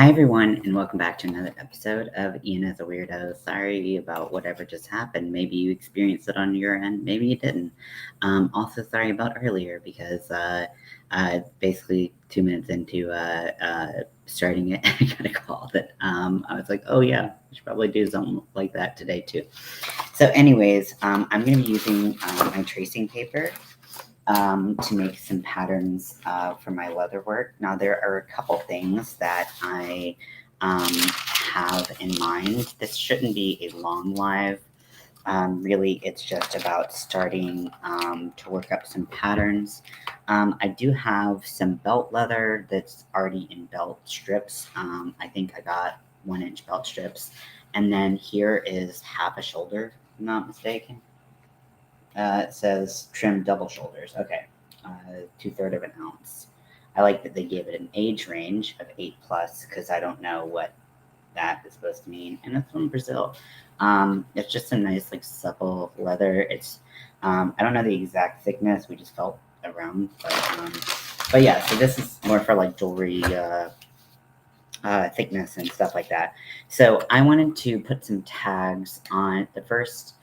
Hi, everyone, and welcome back to another episode of Ian as a Weirdo. Sorry about whatever just happened. Maybe you experienced it on your end, maybe you didn't. Also, sorry about earlier because basically 2 minutes into starting it, I got a call that I was like, oh, yeah, I should probably do something like that today, too. So, anyways, I'm going to be using my tracing paper to make some patterns for my leather work. Now, there are a couple things that I have in mind. This shouldn't be a long live. Really, it's just about starting to work up some patterns. I do have some belt leather that's already in belt strips. I think I got 1-inch belt strips. And then here is half a shoulder, if I'm not mistaken. It says trim double shoulders. Okay. 2/3 of an ounce. I like that they gave it an age range of 8+ because I don't know what that is supposed to mean. And it's from Brazil. It's just a nice, like, supple leather. It's, I don't know the exact thickness. We just felt around. But yeah, so this is more for like jewelry thickness and stuff like that. So I wanted to put some tags on. The first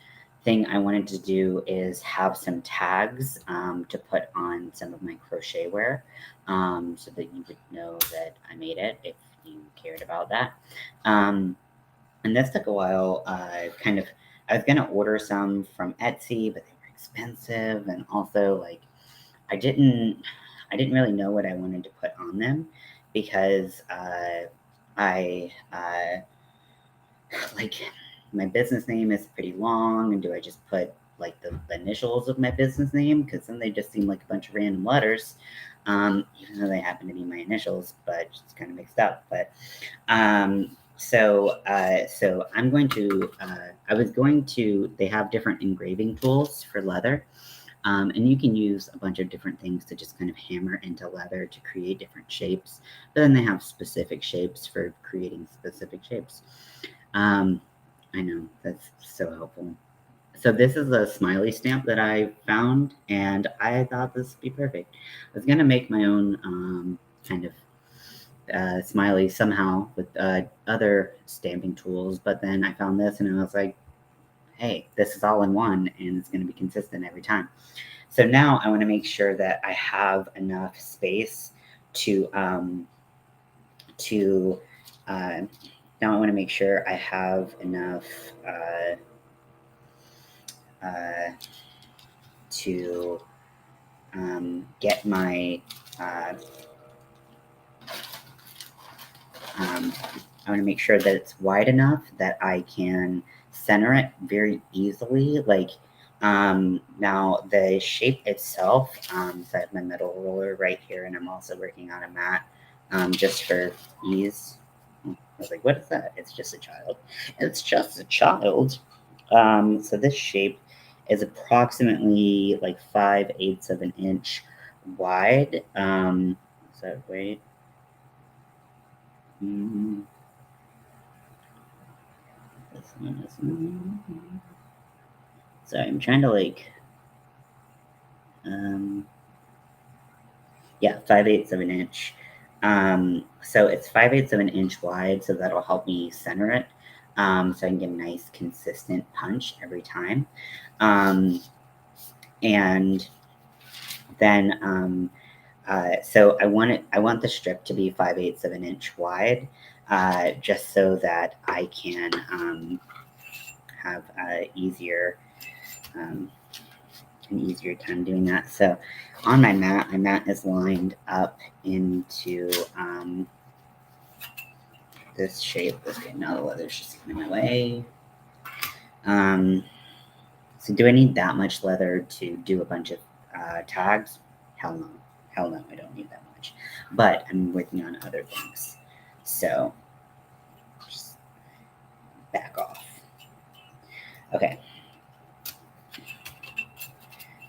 thing I wanted to do is have some tags to put on some of my crochet wear so that you would know that I made it if you cared about that. And this took a while. I was going to order some from Etsy, but they were expensive. And also, like, I didn't really know what I wanted to put on them because I like, my business name is pretty long, and do I just put like the initials of my business name? Because then they just seem like a bunch of random letters, even though they happen to be my initials, but it's kind of mixed up. But so I'm going to. I was going to. They have different engraving tools for leather. And you can use a bunch of different things to just kind of hammer into leather to create different shapes. But then they have specific shapes for creating specific shapes. I know, that's so helpful. So this is a smiley stamp that I found, and I thought this would be perfect. I was going to make my own kind of smiley somehow with other stamping tools, but then I found this and I was like, hey, this is all in one, and it's going to be consistent every time. So now I want to make sure that I have enough space to now I want to make sure I have enough to get my I want to make sure that it's wide enough that I can center it very easily. Like, now the shape itself, so I have my metal roller right here, and I'm also working on a mat just for ease. I was like, what is that? It's just a child. It's just a child. So this shape is approximately like 5/8 of an inch wide. So wait. Sorry, I'm trying to like, yeah, 5/8 of an inch. So it's 5/8 of an inch wide, so that'll help me center it. So I can get a nice consistent punch every time. And then, so I want the strip to be 5/8 of an inch wide, just so that I can have an easier time doing that. So on my mat is lined up into this shape. Okay, now the leather's just in my way. So do I need that much leather to do a bunch of tags? Hell no. Hell no, I don't need that much. But I'm working on other things. So just back off. Okay.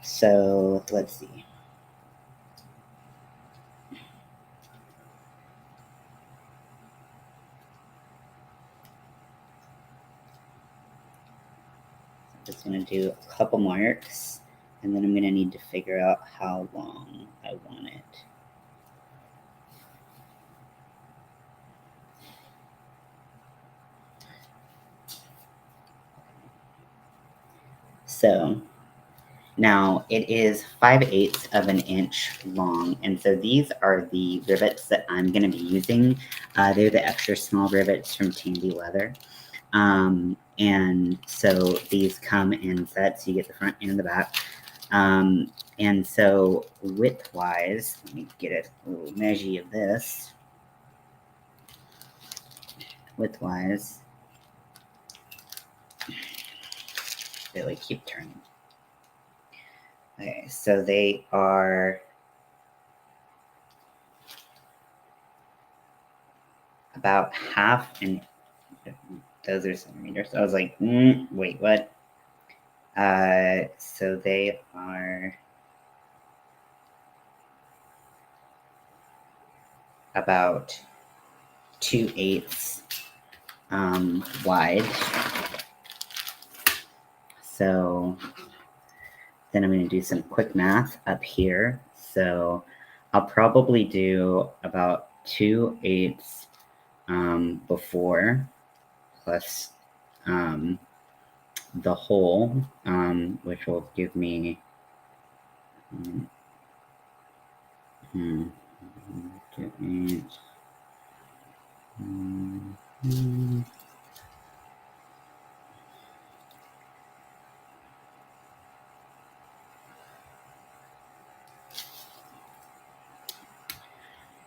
So let's see. I'm just going to do a couple marks, and then I'm going to need to figure out how long I want it. So now it is 5/8 of an inch long, and so these are the rivets that I'm going to be using. They're the extra small rivets from Tandy Leather. And so these come in sets. You get the front and the back. And so width-wise, let me get a little measure of this. Width-wise, they like keep turning. Okay, so they are about half, and those are centimeters. I was like, wait, what? So they are about 2/8 wide. So then I'm going to do some quick math up here. So I'll probably do about 2/8 before plus the whole, which will give me 2/8.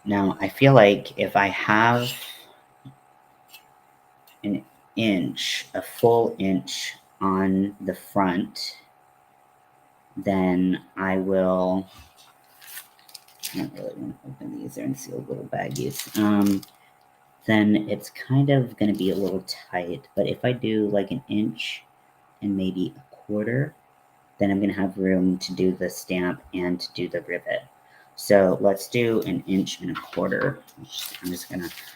Now, I feel like if I have an inch, a full inch on the front, then I will, I don't really want to open these, they're in sealed little baggies. Then it's kind of going to be a little tight, but if I do like an inch and maybe a quarter, then I'm going to have room to do the stamp and to do the rivet. So let's do an inch and a quarter. I'm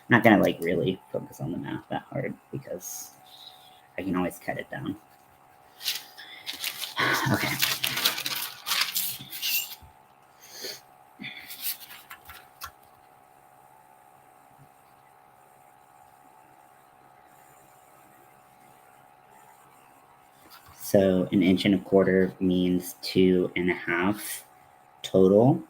not gonna like really focus on the math that hard because I can always cut it down. Okay. So an inch and a quarter means 2.5 total.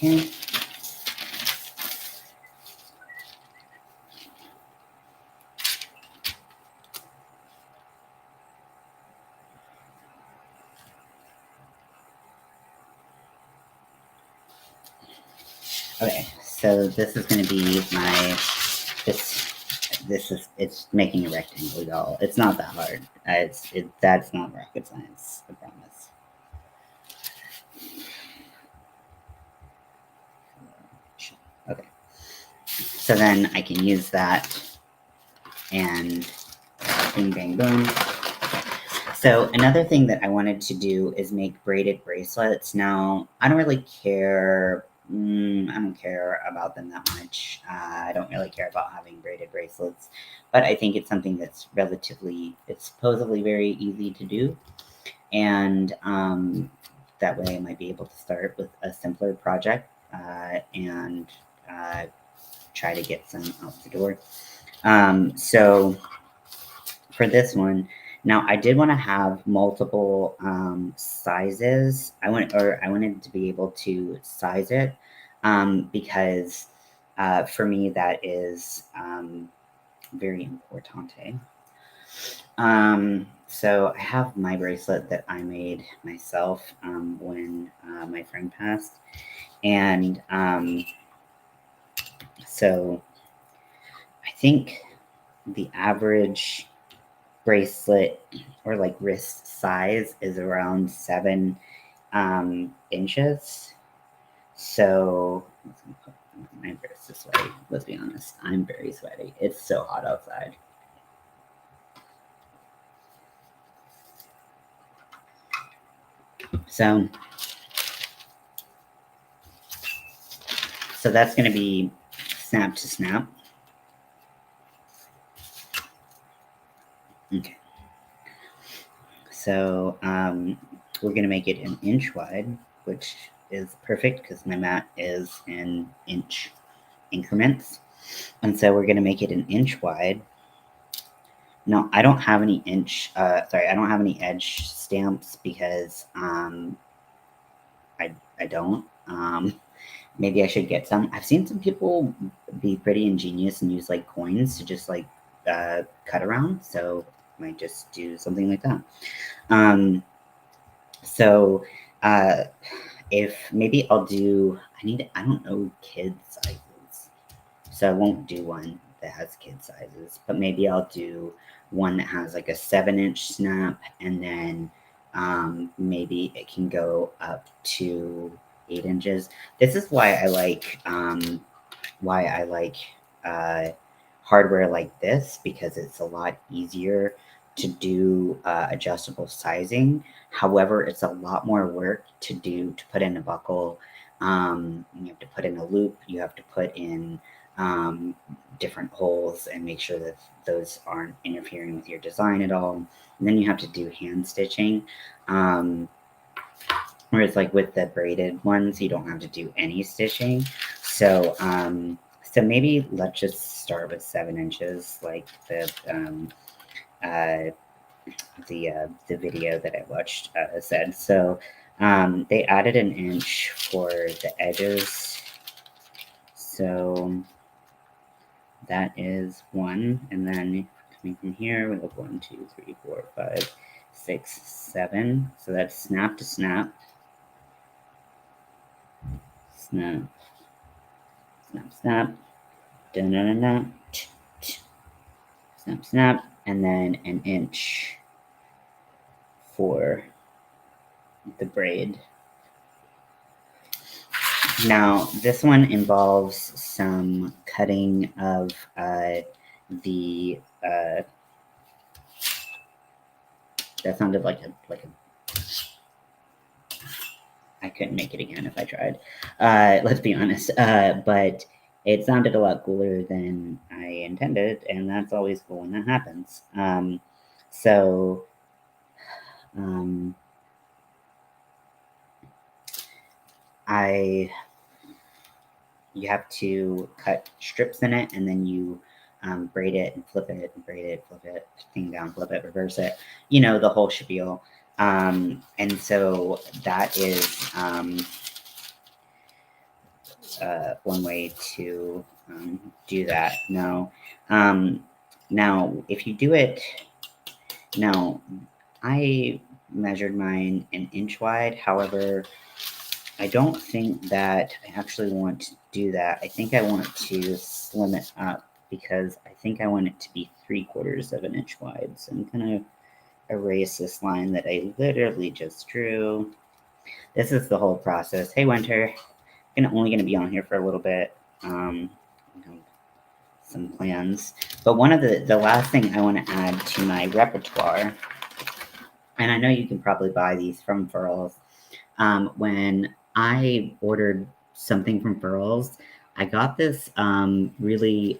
Okay. Okay, so this is going to be my, it's making a rectangle, y'all. It's not that hard. That's not rocket science, I promise. Okay, so then I can use that and bing, bang, boom. So another thing that I wanted to do is make braided bracelets. Now, I don't really care. I don't care about them that much. I don't really care about having braided bracelets, but I think it's something that's it's supposedly very easy to do. And that way I might be able to start with a simpler project and try to get some out the door. So for this one, now I did want to have multiple sizes. I wanted to be able to size it because for me that is very importante. So I have my bracelet that I made myself when my friend passed, and so I think the average bracelet or like wrist size is around 7 inches. So my wrist is sweaty. Let's be honest, I'm very sweaty. It's so hot outside. So that's going to be snap to snap. Okay. So we're going to make it an inch wide, which is perfect because my mat is in inch increments. And so we're going to make it an inch wide. No, I don't have any I don't have any edge stamps because I don't. Maybe I should get some. I've seen some people be pretty ingenious and use like coins to just like cut around. So I might just do something like that. So if maybe I'll do, I don't know kid sizes. So I won't do one that has kid sizes, but maybe I'll do one that has like a 7-inch snap, and then maybe it can go up to 8 inches. This is why I like hardware like this, because it's a lot easier to do adjustable sizing. However, it's a lot more work to put in a buckle. You have to put in a loop. You have to put in different holes and make sure that those aren't interfering with your design at all. And then you have to do hand stitching. Whereas like with the braided ones, you don't have to do any stitching. So so maybe let's just start with 7 inches, like the video that I watched said. So they added an inch for the edges. So that is 1, and then coming from here, we look 1, 2, 3, 4, 5, 6, 7. So that's snap to snap. Snap, snap, snap, da-na-na-na, snap, snap, and then an inch for the braid. Now, this one involves some cutting of the, that sounded like a, I couldn't make it again if I tried. Let's be honest. But it sounded a lot cooler than I intended, and that's always cool when that happens. You have to cut strips in it, and then you braid it and flip it, and braid it, flip it, thing down, flip it, reverse it. You know, the whole spiel. And so that is one way to do that. Now, if you do it, now I measured mine an inch wide. However, I don't think that I actually want to do that. I think I want to slim it up, because I think I want it to be 3/4 of an inch wide. So I'm going to erase this line that I literally just drew. This is the whole process. Hey, Winter. I'm only going to be on here for a little bit. Some plans. But one of the last thing I want to add to my repertoire, and I know you can probably buy these from Furls. When I ordered something from Furls, I got this really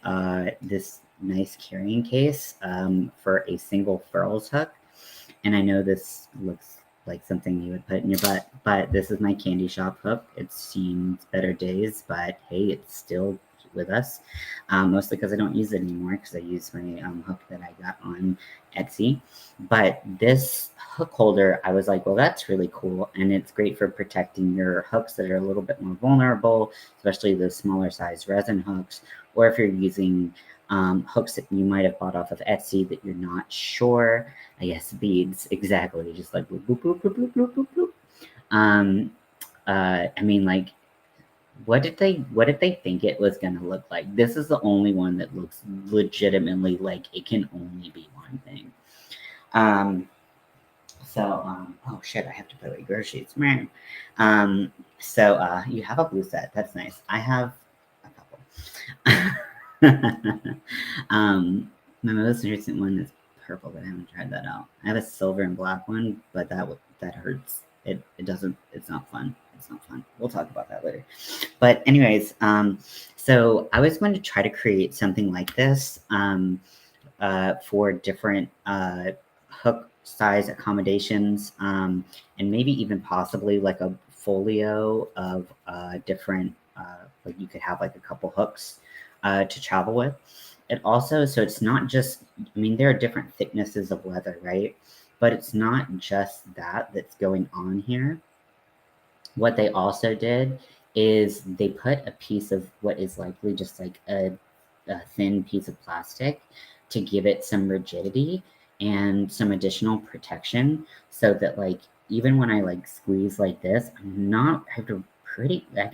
this nice carrying case for a single Furls hook. And I know this looks like something you would put in your butt, but this is my candy shop hook. It's seen better days, but hey, it's still with us. Mostly because I don't use it anymore, because I use my hook that I got on Etsy. But this hook holder, I was like, well, that's really cool, and it's great for protecting your hooks that are a little bit more vulnerable, especially those smaller size resin hooks, or if you're using hooks that you might have bought off of Etsy that you're not sure. I guess beads, exactly, just like bloop, bloop, bloop, bloop, bloop, bloop, bloop. I mean, like, what did they think it was gonna look like? This is the only one that looks legitimately like it can only be one thing. Oh shit, I have to put away groceries. So you have a blue set. That's nice. I have a couple. My most recent one is purple, but I haven't tried that out. I have a silver and black one, but that hurts. It doesn't. It's not fun. It's not fun. We'll talk about that later. But anyways, so I was going to try to create something like this for different hook size accommodations, and maybe even possibly like a folio of different, like you could have like a couple hooks to travel with. It also, so it's not just, I mean, there are different thicknesses of leather, right? But it's not just that that's going on here. What they also did is they put a piece of what is likely just like a thin piece of plastic to give it some rigidity and some additional protection so that like even when I like squeeze like this, I have to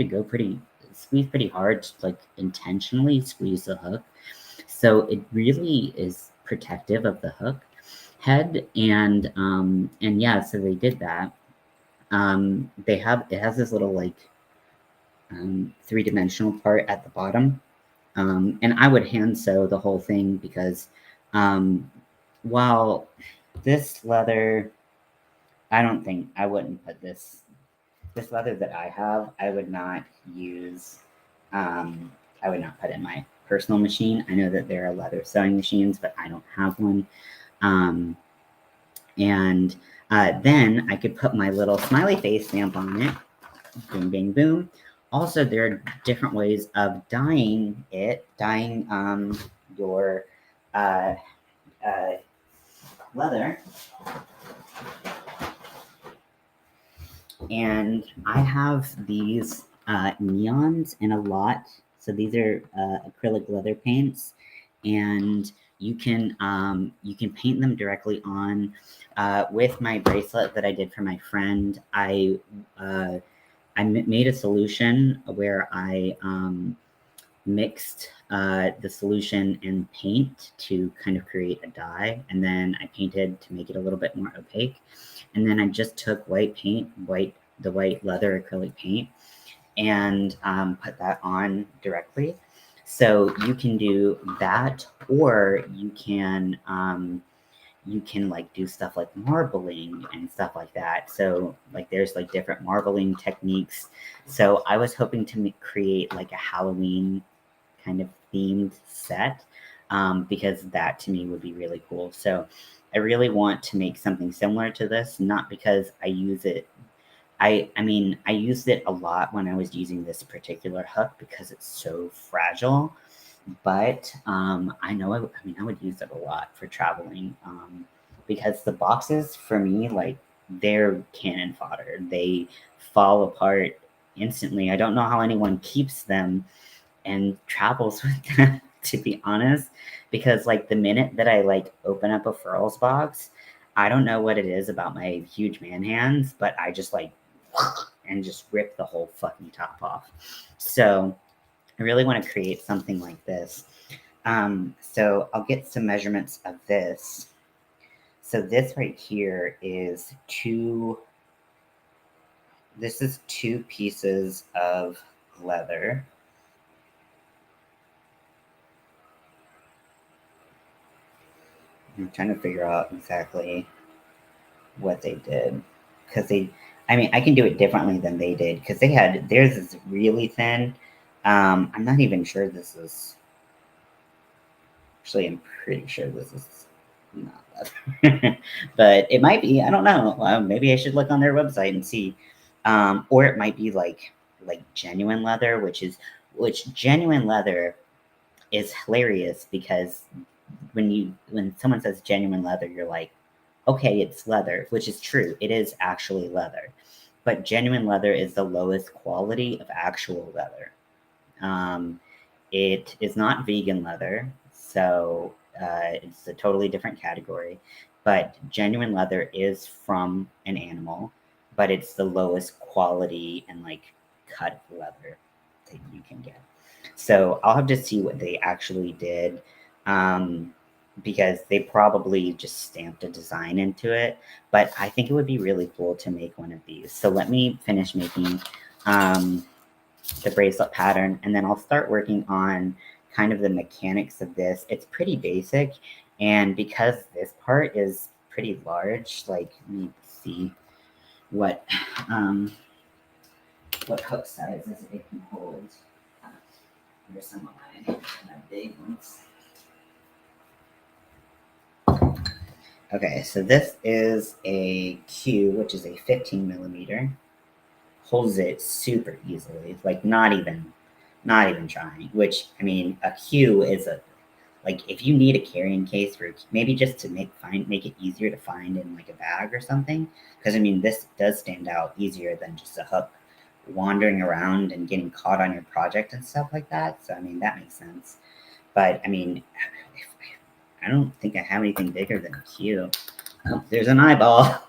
go pretty squeeze pretty hard to like intentionally squeeze the hook. So it really is protective of the hook head and yeah, so they did that. It has this little like three-dimensional part at the bottom. And I would hand sew the whole thing because while this leather, I don't think I wouldn't put this leather that I have, I would not use, I would not put in my personal machine. I know that there are leather sewing machines, but I don't have one. And then I could put my little smiley face stamp on it. Boom, bing, boom. Also, there are different ways of dyeing it, dyeing your uh, uh, leather. And I have these neons in a lot. So these are acrylic leather paints, and you can paint them directly on. With my bracelet that I did for my friend, I made a solution where I mixed the solution and paint to kind of create a dye, and then I painted to make it a little bit more opaque. And then I just took the white leather acrylic paint, and put that on directly. So you can do that, or you can like do stuff like marbling and stuff like that. So like there's like different marbling techniques. So I was hoping to create like a Halloween kind of themed set, because that to me would be really cool. So I really want to make something similar to this, not because I use it. I mean, I used it a lot when I was using this particular hook because it's so fragile. But I would use it a lot for traveling, because the boxes for me, like, they're cannon fodder. They fall apart instantly. I don't know how anyone keeps them and travels with them, to be honest, because like the minute that I like open up a furls box, I don't know what it is about my huge man hands, but I just like and just rip the whole fucking top off. So I really want to create something like this. So I'll get some measurements of this. So this right here is this is 2 pieces of leather. I'm trying to figure out exactly what they did, because I mean, I can do it differently than they did because theirs is really thin. I'm not even sure this is, actually, I'm pretty sure this is not leather, but it might be. I don't know. Maybe I should look on their website and see, or it might be like genuine leather, which genuine leather is hilarious because when someone says genuine leather, you're like, okay, it's leather, which is true. It is actually leather, but genuine leather is the lowest quality of actual leather. It is not vegan leather, so it's a totally different category. But genuine leather is from an animal, but it's the lowest quality and like cut leather that you can get. So I'll have to see what they actually did, because they probably just stamped a design into it. But I think it would be really cool to make one of these. So let me finish making the bracelet pattern, and then I'll start working on kind of the mechanics of this. It's pretty basic, and because this part is pretty large, like, let me see what hook sizes it can hold. Here's some of my big ones. Okay, so this is a Q, which is a 15 millimeter. Holds it super easily, like not even trying. Which I mean, a Q is a like if you need a carrying case for maybe just to make it easier to find in like a bag or something. Because I mean, this does stand out easier than just a hook wandering around and getting caught on your project and stuff like that. So I mean, that makes sense. But I mean, I don't think I have anything bigger than a Q. Oh, there's an eyeball.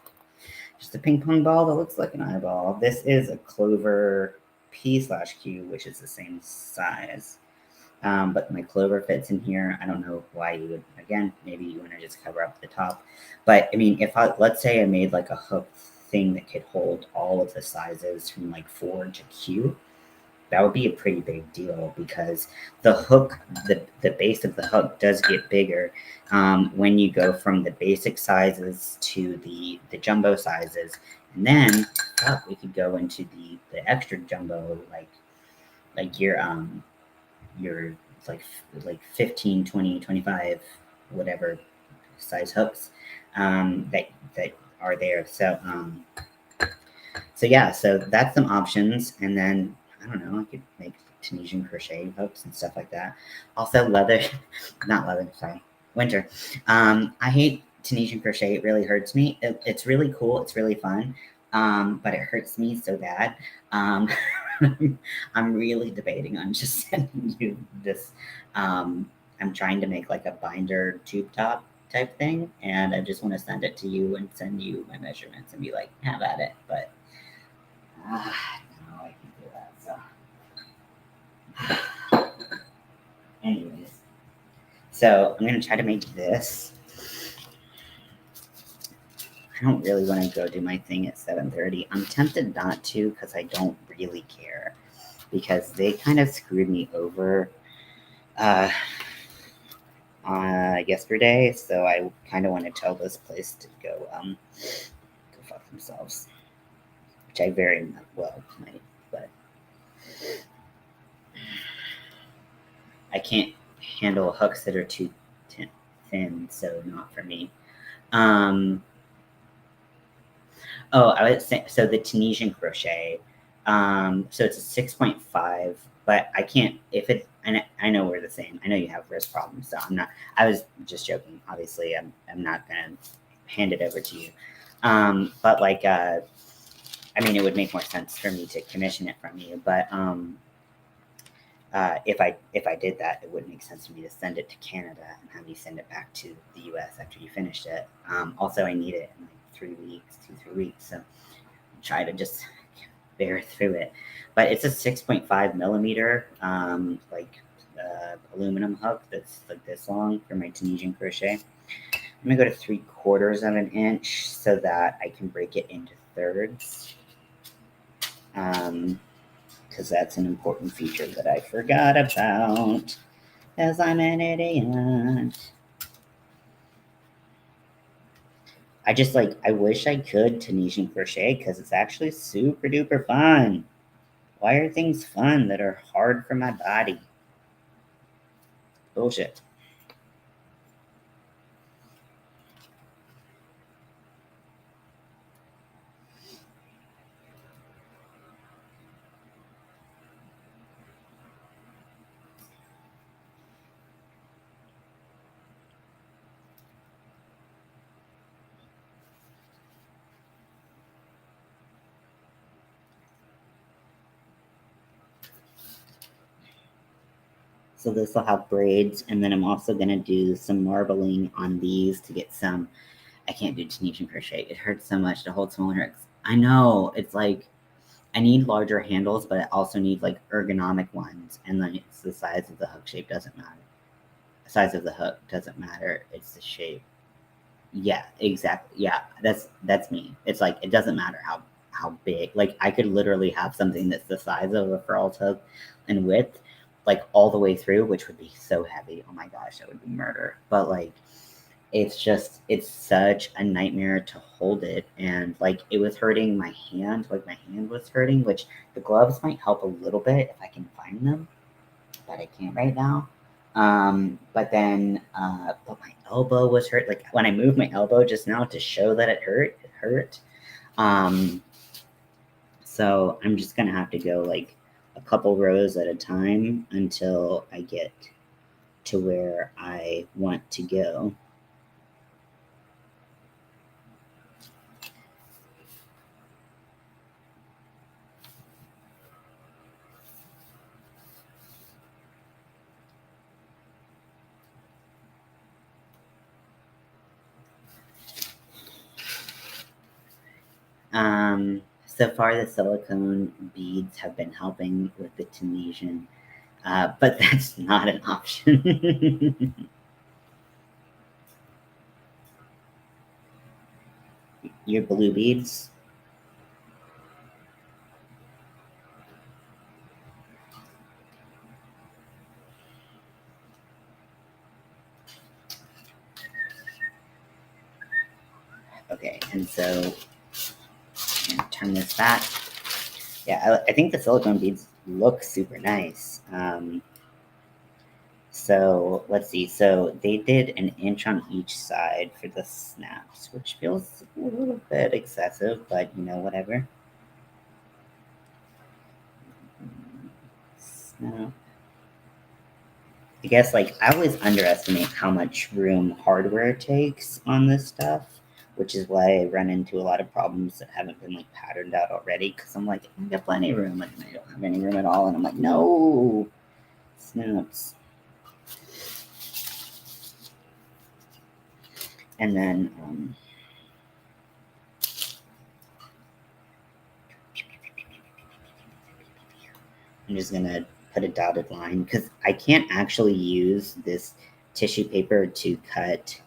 Just a ping pong ball that looks like an eyeball. This is a Clover P/Q, which is the same size. But my Clover fits in here. I don't know why you would, again, maybe you want to just cover up the top. But I mean, let's say I made like a hook thing that could hold all of the sizes from like 4 to Q, that would be a pretty big deal because the hook, the base of the hook does get bigger when you go from the basic sizes to the jumbo sizes. And then we could go into the extra jumbo, like your like 15, 20, 25, whatever size hooks that are there. So yeah, so that's some options. And then I don't know, I could make Tunisian crochet hooks and stuff like that. Also leather, not leather, sorry, winter. I hate Tunisian crochet. It really hurts me. It's really cool. It's really fun. But it hurts me so bad. Um, I'm really debating on just sending you this. I'm trying to make like a binder tube top type thing, and I just want to send it to you and send you my measurements and be like, have at it. But no, I can do that. So, anyways, so I'm gonna try to make this. I don't really want to go do my thing at 7:30. I'm tempted not to because I don't really care because they kind of screwed me over uh, yesterday. So I kind of want to tell this place to go fuck themselves, which I very well might, but I can't handle hooks that are too thin, so not for me. Um, oh, I would say so. The Tunisian crochet, so it's a 6.5, but I can't if it. And I know we're the same. I know you have wrist problems, so I'm not. I was just joking. Obviously, I'm not gonna hand it over to you. But like, I mean, it would make more sense for me to commission it from you, but if I did that, it would make sense for me to send it to Canada and have you send it back to the U.S. after you finished it. Also, I need it in like 3 weeks, 2 3 weeks, so try to just bear through it. But it's a 6.5 millimeter aluminum hook that's like this long for my Tunisian crochet. I'm gonna go to 3/4 of an inch so that I can break it into thirds. Because that's an important feature that I forgot about, as I'm an idiot. I wish I could Tunisian crochet because it's actually super duper fun. Why are things fun that are hard for my body? Bullshit. So this will have braids, and then I'm also gonna do some marbling on these to get some. I can't do Tunisian crochet. It hurts so much to hold smaller hooks. I know, it's like I need larger handles, but I also need like ergonomic ones. And then it's the size of the hook shape doesn't matter. The size of the hook doesn't matter. It's the shape. Yeah, exactly. Yeah, that's me. It's like it doesn't matter how big. Like I could literally have something that's the size of a furl hook and width, like all the way through, which would be so heavy. Oh my gosh, that would be murder. But like it's such a nightmare to hold it, and like it was hurting my hand, like my hand was hurting, which the gloves might help a little bit if I can find them, but I can't right now. But my elbow was hurt. Like when I moved my elbow just now to show that it hurt. Um, so I'm just gonna have to go like a couple rows at a time until I get to where I want to go. So far, the silicone beads have been helping with the Tunisian, but that's not an option. Your blue beads? Okay, and so turn this back. Yeah, I think the silicone beads look super nice. So let's see. So they did an inch on each side for the snaps, which feels a little bit excessive, but whatever. Snap. I guess like I always underestimate how much room hardware takes on this stuff, which is why I run into a lot of problems that haven't been like patterned out already. Because I'm like, I got plenty of room, and I don't have any room at all, and I'm like, no, snaps. And then I'm just gonna put a dotted line because I can't actually use this tissue paper to cut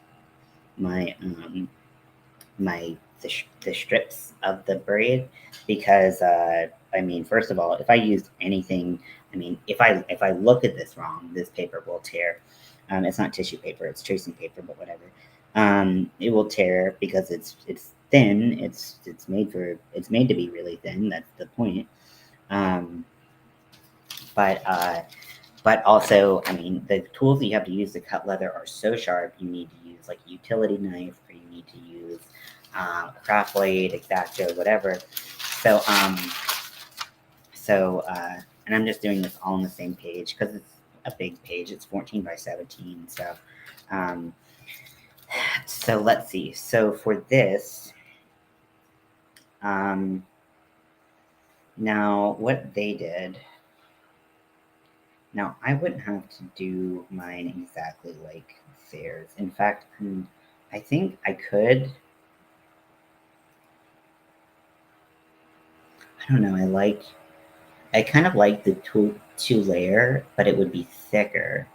my the strips of the braid because I mean, first of all, if I use anything, I mean, if I look at this wrong, this paper will tear. It's not tissue paper; it's tracing paper, but whatever. It will tear because it's thin. It's made to be really thin. That's the point. Um, but also, I mean, the tools that you have to use to cut leather are so sharp. You need to use like a utility knife, or you need to use a craft blade, X-Acto, whatever. So, and I'm just doing this all on the same page because it's a big page. It's 14 by 17. Um, so let's see. So for this, now what they did. Now, I wouldn't have to do mine exactly like theirs. In fact, I think I could. I don't know. I kind of like the two layer, but it would be thicker.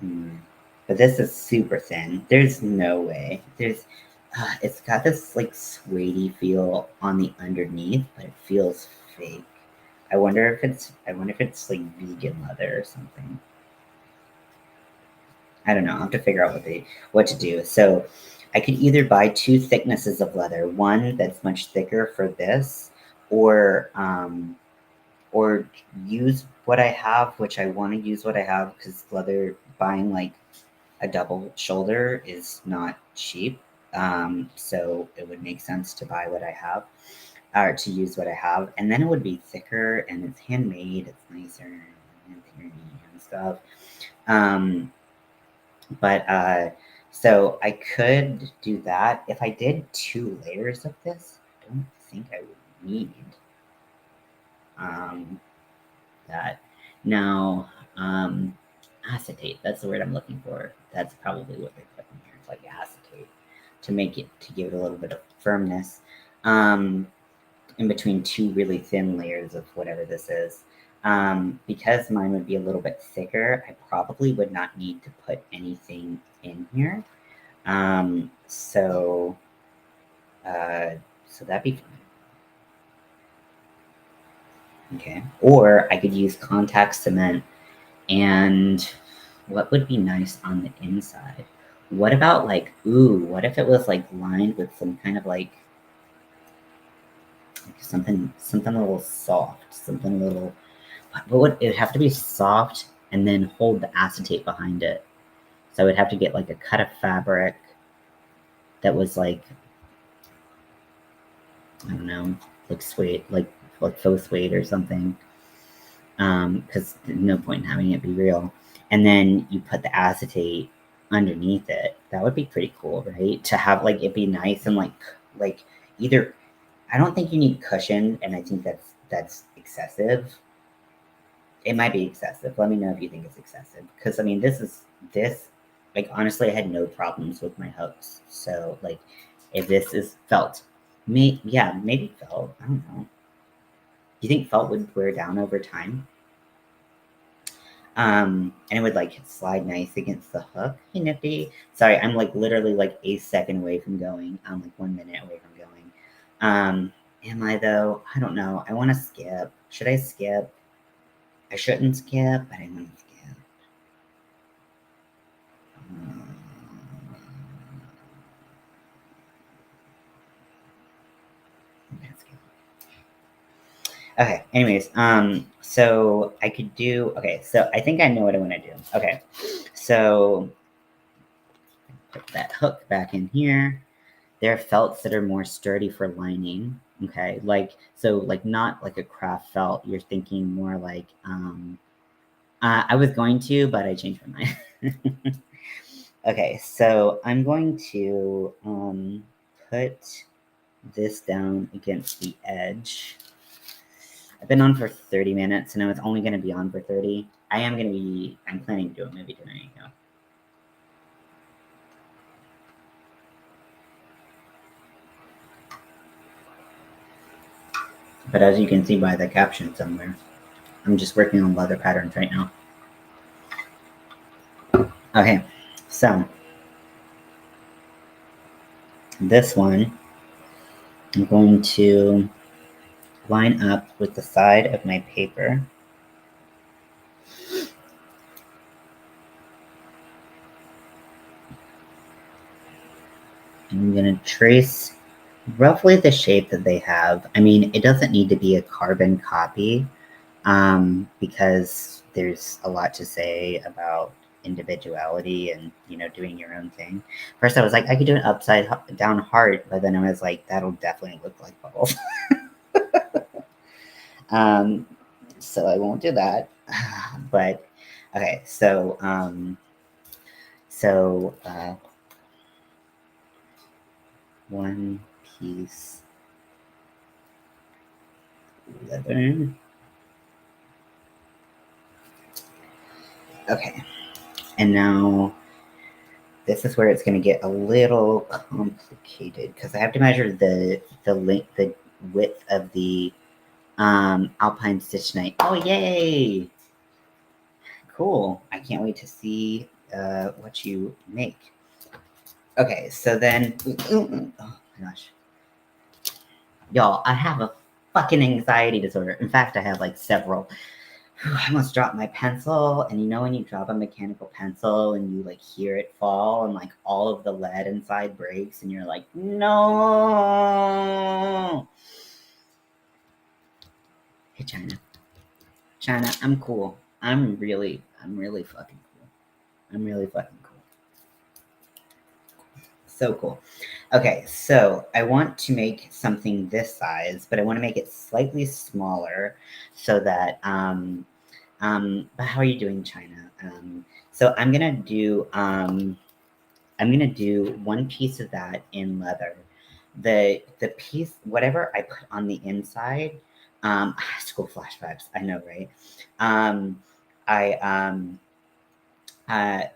But this is super thin. There's no way. It's got this like suede feel on the underneath, but it feels fake. I wonder if it's like vegan leather or something. I don't know. I'll have to figure out what to do. So I could either buy two thicknesses of leather, one that's much thicker for this, or or use what I have, which I want to use what I have because leather buying like a double shoulder is not cheap. So it would make sense to buy what I have or to use what I have, and then it would be thicker and it's handmade. It's nicer and stuff. Um, but so I could do that. If I did two layers of this, I don't think I would need um, that. Now, acetate, that's the word I'm looking for. That's probably what they put in here. It's like acetate to give it a little bit of firmness in between two really thin layers of whatever this is. Because mine would be a little bit thicker, I probably would not need to put anything in here. Um, so, so that'd be fine. Okay. Or I could use contact cement. And what would be nice on the inside? What about like, what if it was like lined with some kind of like something a little soft, something a little, what would it have to be soft and then hold the acetate behind it. So I would have to get like a cut of fabric that was like, I don't know, like suede, like faux suede or something. Because there's no point in having it be real. And then you put the acetate underneath it. That would be pretty cool, right? To have like it be nice and like either. I don't think you need cushion, and I think that's excessive. It might be excessive. Let me know if you think it's excessive. Because I mean, this. Like honestly, I had no problems with my hooks. So like, if this is felt, maybe felt. I don't know. Do you think felt would wear down over time? And it would like slide nice against the hook. Hey, Nifty. Sorry, I'm like literally like a second away from going. I'm like 1 minute away from going. Am I though? I don't know. I want to skip. Should I skip? I shouldn't skip, but I want to skip. Okay, anyways, so I could do, okay, so I think I know what I want to do. Okay, so put that hook back in here. There are felts that are more sturdy for lining. Okay, like, so like not like a craft felt. You're thinking more like, I was going to, but I changed my mind. Okay, so I'm going to put this down against the edge. I've been on for 30 minutes and I was only going to be on for 30. I'm planning to do a movie tonight. You know? But as you can see by the caption somewhere, I'm just working on leather patterns right now. Okay, so this one, I'm going to line up with the side of my paper. I'm going to trace roughly the shape that they have. I mean, it doesn't need to be a carbon copy because there's a lot to say about individuality and, you know, doing your own thing. First, I was like, I could do an upside down heart, but then I was like, that'll definitely look like bubbles. So I won't do that. But okay, so one piece leather. Okay, and now this is where it's going to get a little complicated because I have to measure the length, the width of the alpine stitch knife. Oh, yay! Cool. I can't wait to see what you make. Okay, so then, oh my gosh. Y'all, I have a fucking anxiety disorder. In fact, I have like several. I almost dropped my pencil, and you know when you drop a mechanical pencil and you like hear it fall and like all of the lead inside breaks and you're like, no. Hey, China. China, I'm cool. I'm really fucking cool. I'm really fucking cool. So cool. Okay, so I want to make something this size, but I want to make it slightly smaller so that but how are you doing, China? So I'm gonna do one piece of that in leather. The piece, whatever I put on the inside, school flashbacks. I know, right? I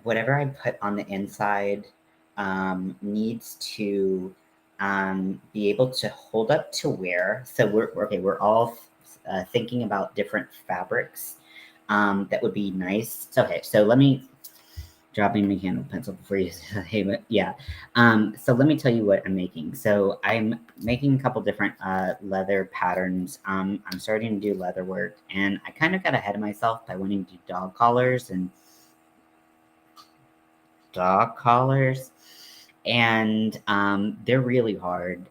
whatever I put on the inside needs to be able to hold up to wear. So we're all thinking about different fabrics that would be nice. So, okay, so let me dropping mechanical pencil before you say, but yeah. So let me tell you what I'm making. So I'm making a couple different leather patterns. I'm starting to do leather work, and I kind of got ahead of myself by wanting to do dog collars, and they're really hard.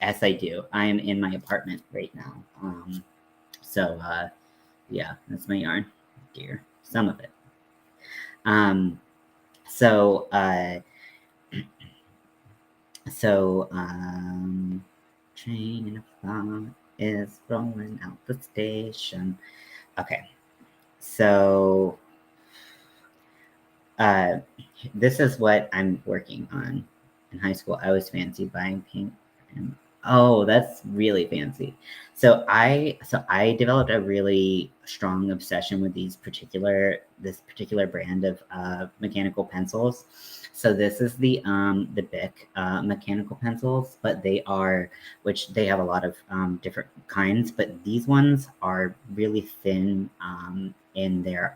As I do, I am in my apartment right now. So yeah, that's my yarn. dear. Some of it. So train in a fog is rolling out the station. Okay, so this is what I'm working on. In high school, I was fancy buying pink. And, oh, that's really fancy. So I developed a really strong obsession with this particular brand of mechanical pencils. So this is the Bic mechanical pencils, but which they have a lot of different kinds, but these ones are really thin in their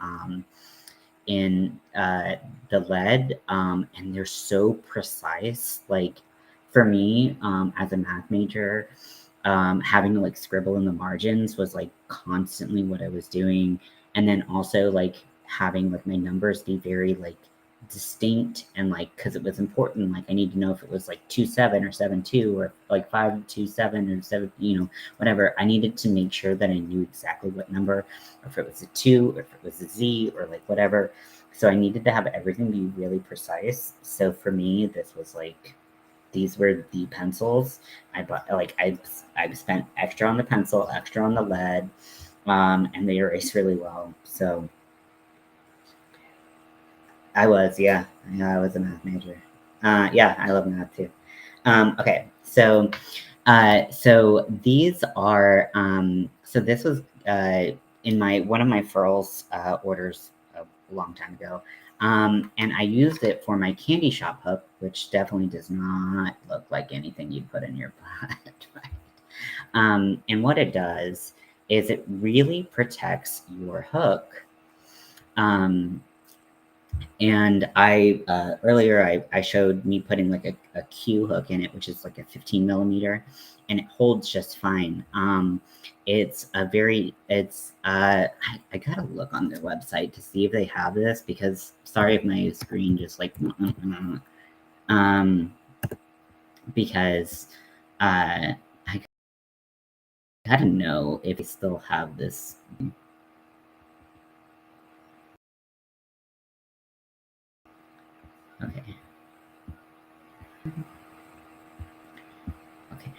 the lead, and they're so precise. Like for me, as a math major, having to like scribble in the margins was like constantly what I was doing, and then also like having like my numbers be very like distinct, and like because it was important, like I need to know if it was like 27 or 72 or like 527 or 7, whatever. I needed to make sure that I knew exactly what number, or if it was a 2 or if it was a Z or like whatever. So I needed to have everything be really precise. So for me, this was like these were the pencils I bought. Like I spent extra on the pencil, extra on the lead, and they erase really well. So I was, yeah, I was a math major. Yeah, I love math too. Okay, so these are so this was in my one of my furls orders a long time ago. And I used it for my candy shop hook, which definitely does not look like anything you'd put in your butt. Right? And what it does is it really protects your hook. And I earlier I showed me putting like a Q hook in it, which is like a 15 millimeter, and it holds just fine. I gotta look on their website to see if they have this, because sorry if my screen just like because I gotta know if they still have this. Okay. Okay.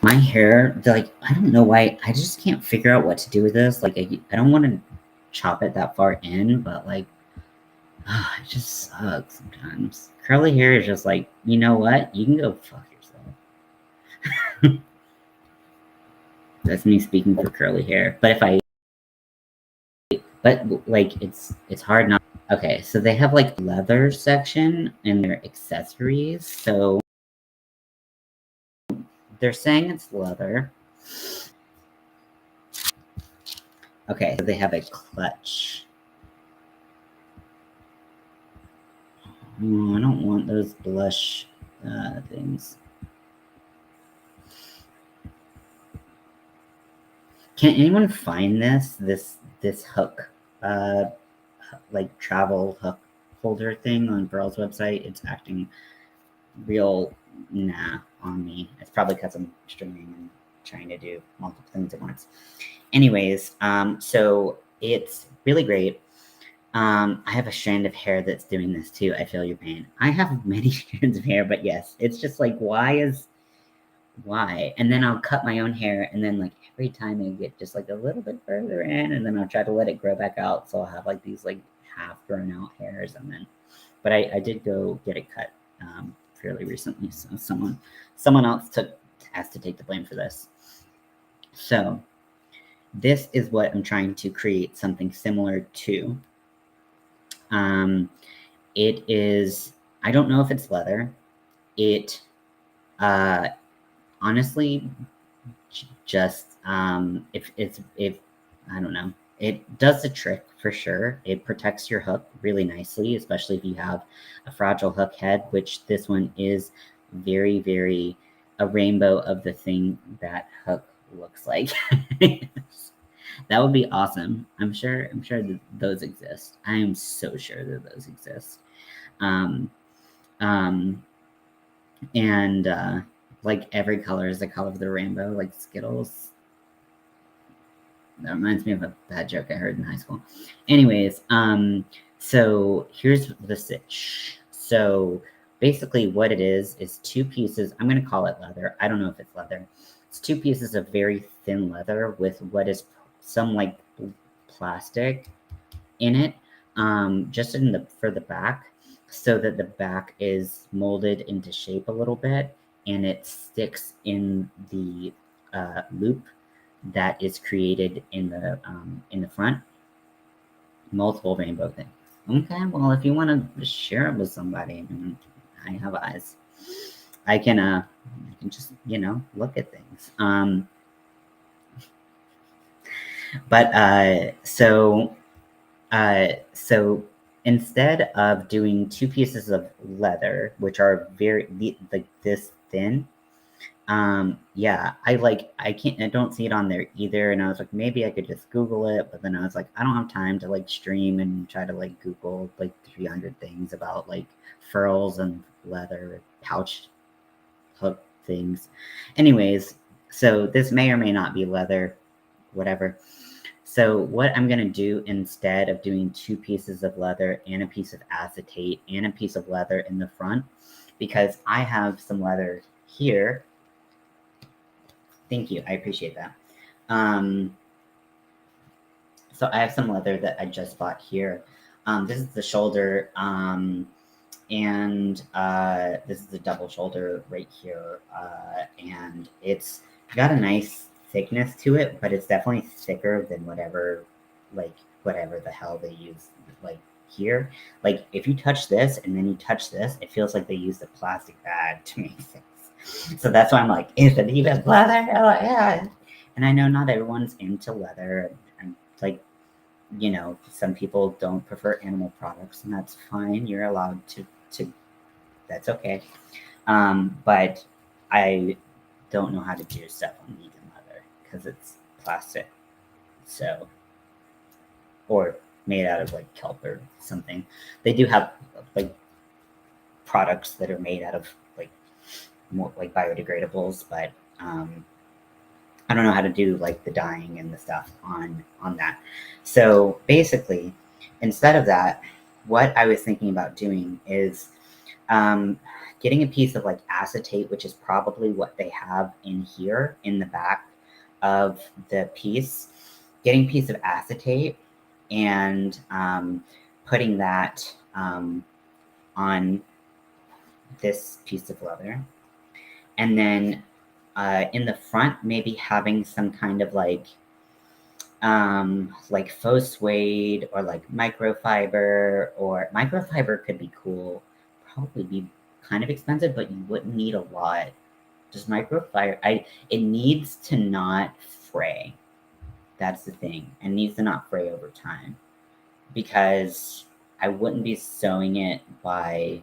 My hair, like, I don't know why, I just can't figure out what to do with this. Like, I don't want to chop it that far in, but like, it just sucks sometimes. Curly hair is just like, you know what? You can go fuck yourself. That's me speaking for curly hair. But like, it's hard not. Okay, so they have like leather section in their accessories. So they're saying it's leather. Okay, so they have a clutch. Oh, I don't want those blush things. Can anyone find this hook, like travel hook holder thing on Burl's website? It's acting real nah on me. It's probably because I'm streaming and trying to do multiple things at once. Anyways, so it's really great. I have a strand of hair that's doing this too. I feel your pain. I have many strands of hair, but yes, it's just like, why? And then I'll cut my own hair, and then like every time I get just like a little bit further in, and then I'll try to let it grow back out. So I'll have like these like half grown out hairs, and then, but I did go get it cut fairly recently. So someone else has to take the blame for this. So this is what I'm trying to create something similar to. It is, I don't know if it's leather. It honestly just if I don't know, it does the trick for sure. It protects your hook really nicely, especially if you have a fragile hook head, which this one is very, very a rainbow of the thing that hook looks like. That would be awesome. I'm sure that those exist. I am so sure that those exist. Um, um, and like every color is the color of the rainbow, like Skittles. That reminds me of a bad joke I heard in high school. Anyways, so here's the stitch. So basically what it is two pieces. I'm going to call it leather. I don't know if it's leather. It's two pieces of very thin leather with what is some like plastic in it, just for the back, so that the back is molded into shape a little bit, and it sticks in the loop that is created in the front. Multiple rainbow things. Okay, well, if you want to share it with somebody, I have eyes. I can just look at things. So instead of doing two pieces of leather, which are very like this thin, yeah, I don't see it on there either. And I was like, maybe I could just Google it, but then I was like, I don't have time to like stream and try to like Google like 300 things about like furls and leather pouch hook things. Anyways, so this may or may not be leather, whatever. So what I'm going to do instead of doing two pieces of leather and a piece of acetate and a piece of leather in the front, because I have some leather here. Thank you. I appreciate that. So I have some leather that I just bought here. This is the shoulder, and this is the double shoulder right here. And it's got a nice thickness to it, but it's definitely thicker than whatever the hell they use like here. Like if you touch this and then you touch this, it feels like they used a plastic bag to make things. So that's why I'm like, is it even leather? Oh, yeah. And I know not everyone's into leather, and like, some people don't prefer animal products, and that's fine. You're allowed to that's okay. But I don't know how to do stuff on vegan leather because it's plastic. So, or made out of like kelp or something. They do have like products that are made out of like more like biodegradables, but I don't know how to do like the dyeing and the stuff on that. So basically, instead of that, what I was thinking about doing is getting a piece of like acetate, which is probably what they have in here in the back of the piece. Getting a piece of acetate and putting that on this piece of leather, and then in the front, maybe having some kind of like faux suede or like microfiber, or microfiber could be cool. Probably be kind of expensive, but you wouldn't need a lot. Just microfiber. It needs to not fray. That's the thing. It needs to not fray over time, because I wouldn't be sewing it by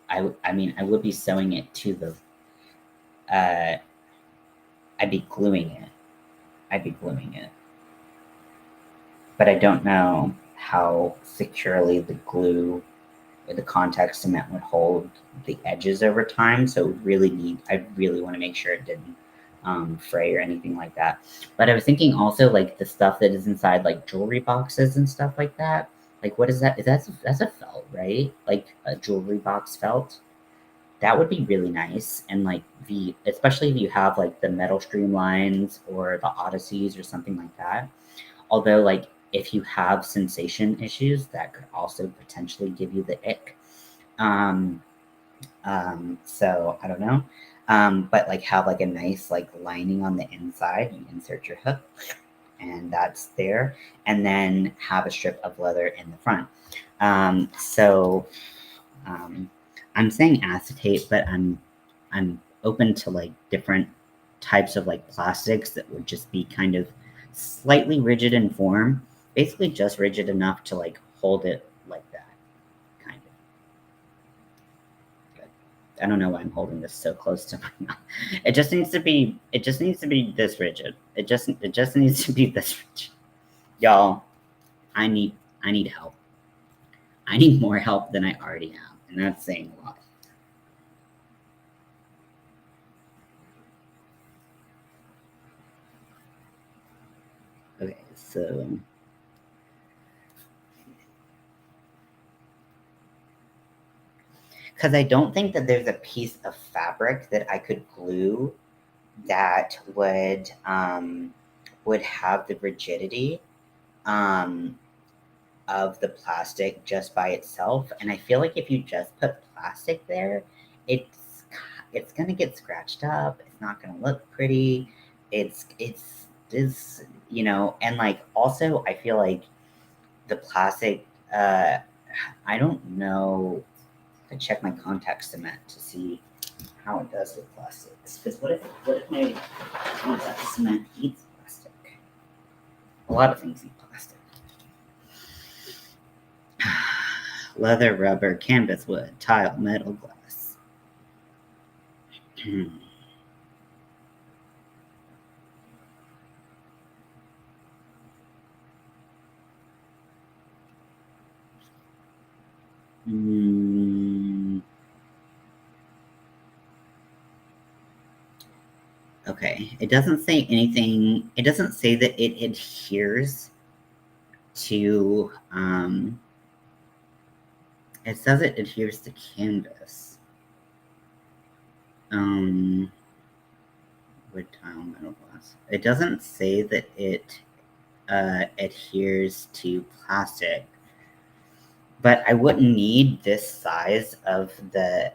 I mean, I would be sewing it to the, I'd be gluing it. But I don't know how securely the glue or the contact cement would hold the edges over time. So I really want to make sure it didn't fray or anything like that. But I was thinking also like the stuff that is inside like jewelry boxes and stuff like that. Like what is that? That's a felt, right? Like a jewelry box felt. That would be really nice. And like especially if you have like the metal streamlines or the Odysseys or something like that. Although like if you have sensation issues, that could also potentially give you the ick. So I don't know. But like have like a nice like lining on the inside. You insert your hook and that's there. And then have a strip of leather in the front. I'm saying acetate, but I'm open to like different types of like plastics that would just be kind of slightly rigid in form, basically just rigid enough to like hold it like that, kind of. Good. I don't know why I'm holding this so close to my mouth. It just needs to be this rigid. It just needs to be this rigid. Y'all, I need help. I need more help than I already have, and that's saying a lot. So, because I don't think that there's a piece of fabric that I could glue that would have the rigidity of the plastic just by itself. And I feel like if you just put plastic there, it's gonna get scratched up. It's not gonna look pretty. It's you know, and like also I feel like the plastic. I don't know. I check my contact cement to see how it does with plastics. Because what if my contact cement eats plastic? A lot of things eat plastic. Leather, rubber, canvas, wood, tile, metal, glass. Okay, it doesn't say anything. It doesn't say that it adheres to. It says it adheres to canvas. Wood, tile, metal, glass. It doesn't say that it adheres to plastic, but I wouldn't need this size of the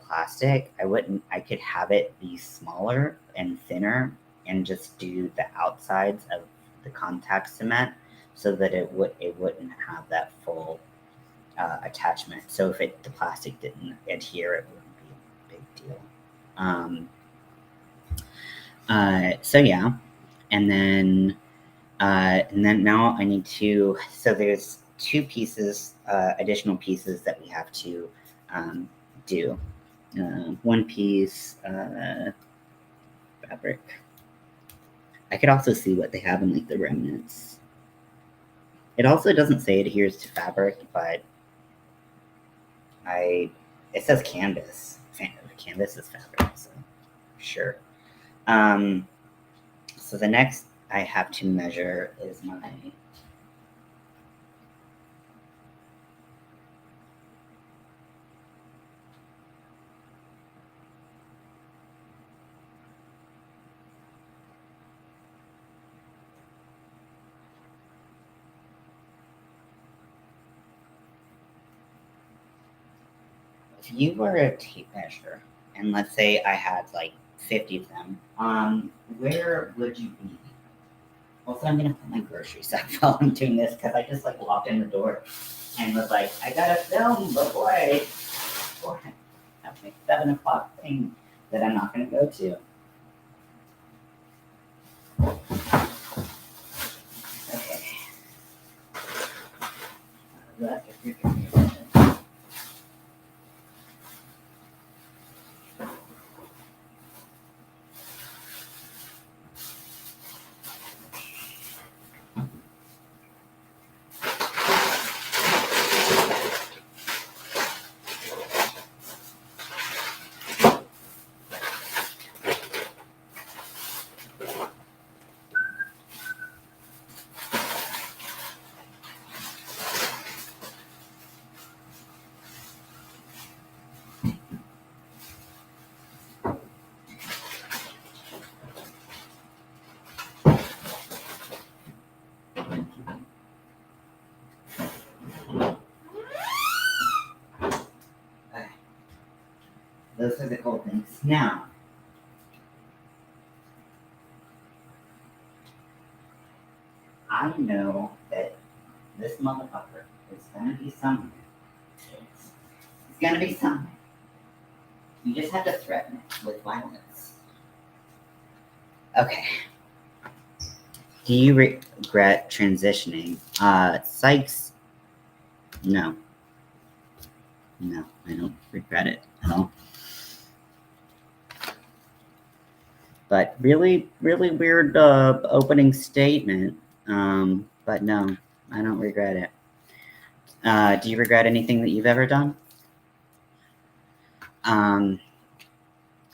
plastic. I could have it be smaller and thinner and just do the outsides of the contact cement so that it wouldn't have that full attachment. So if the plastic didn't adhere, it wouldn't be a big deal. So yeah, and then now I need to. So there's two pieces, additional pieces that we have to do. One piece fabric. I could also see what they have in like the remnants. It also doesn't say it adheres to fabric, but it says canvas. Canvas is fabric, so sure. So the next I have to measure is my if you were a tape measure, and let's say I had like 50 of them, where would you be? Also, I'm gonna put my groceries up while I'm doing this because I just like walked in the door and was like, I gotta film before I have my 7 o'clock thing that I'm not gonna go to. Okay. Those are the cool things. Now, I know that this motherfucker is gonna be somewhere. It's gonna be somewhere. You just have to threaten it with violence. Okay. Do you regret transitioning? Sykes, no. No, I don't regret it at all. But really, really weird opening statement. But no, I don't regret it. Do you regret anything that you've ever done?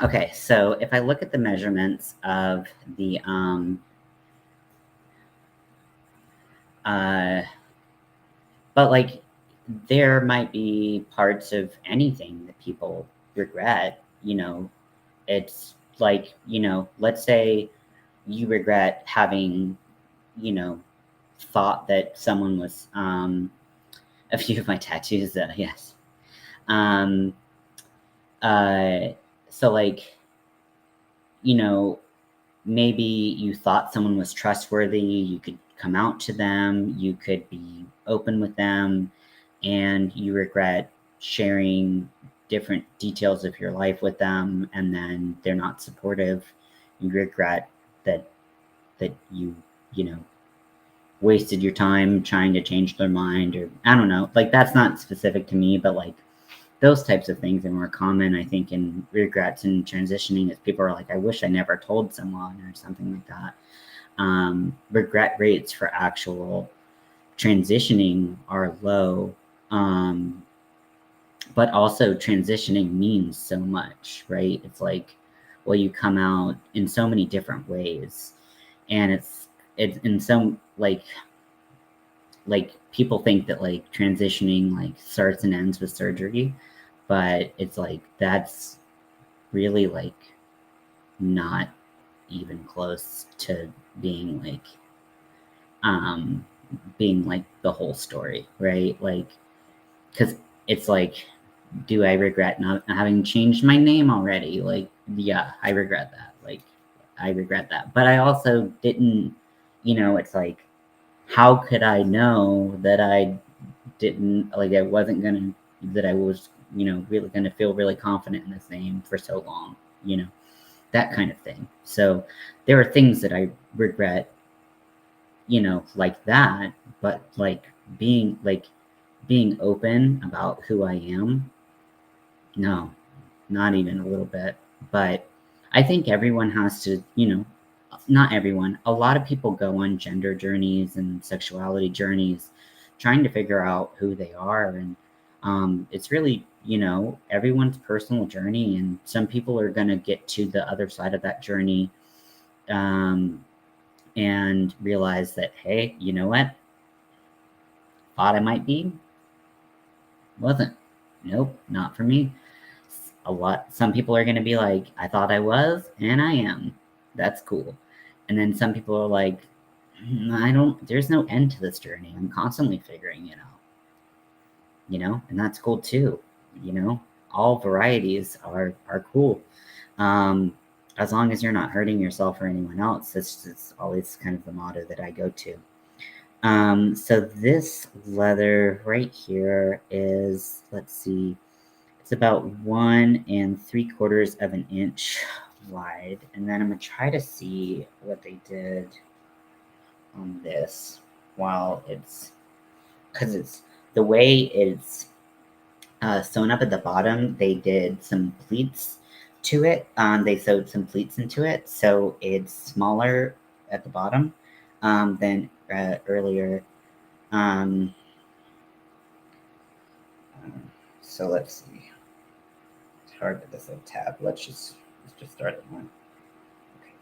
Okay, so if I look at the measurements of the But like, there might be parts of anything that people regret. It's like, let's say you regret having, you know, thought that someone was, a few of my tattoos, yes. Um, uh, so like, you know, maybe you thought someone was trustworthy, you could come out to them, you could be open with them, and you regret sharing different details of your life with them, and then they're not supportive. You regret that you know wasted your time trying to change their mind, or I don't know. Like, that's not specific to me, but like those types of things are more common, I think, in regrets and transitioning, as people are like, I wish I never told someone or something like that. Regret rates for actual transitioning are low. But also transitioning means so much, right? It's like, well, you come out in so many different ways, and it's in some like people think that like transitioning like starts and ends with surgery, but it's like that's really like not even close to being like um being like the whole story, right? Like, because it's like, do I regret not having changed my name already? Like, yeah, I regret that. Like, I regret that. But I also didn't, it's like, how could I know that I didn't, like, I wasn't gonna, that I was, really gonna feel really confident in this name for so long, that kind of thing. So there are things that I regret, like that, but being open about who I am, no, not even a little bit. But I think everyone has to, not everyone, a lot of people go on gender journeys and sexuality journeys trying to figure out who they are. And it's really, everyone's personal journey. And some people are going to get to the other side of that journey um, and realize that, hey, you know what? Thought I might be, wasn't. Nope, not for me. Some people are going to be like, I thought I was, and I am. That's cool. And then some people are like, there's no end to this journey. I'm constantly figuring it out, and that's cool too. All varieties are cool. Um, as long as you're not hurting yourself or anyone else. It's always kind of the motto that I go to. So this leather right here is, let's see, it's about 1 3/4 of an inch wide. And then I'm gonna try to see what they did on this while because it's the way it's sewn up at the bottom. They did some pleats to it. They sewed some pleats into it, so it's smaller at the bottom than earlier. Um, so let's see. It's hard with this little tab. Let's just start at one. Okay.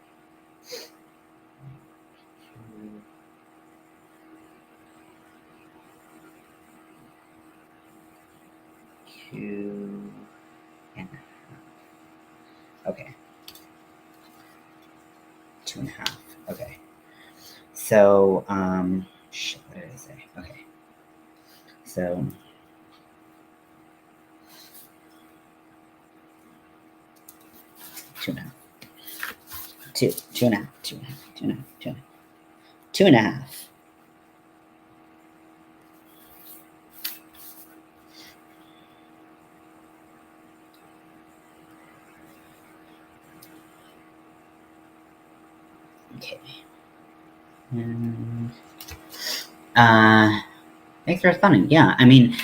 2.5. Okay. 2.5. Okay. So, what did I say? Okay. So, 2.5. 2.5. 2.5. 2.5. Okay. And, thanks for responding. Yeah, I mean,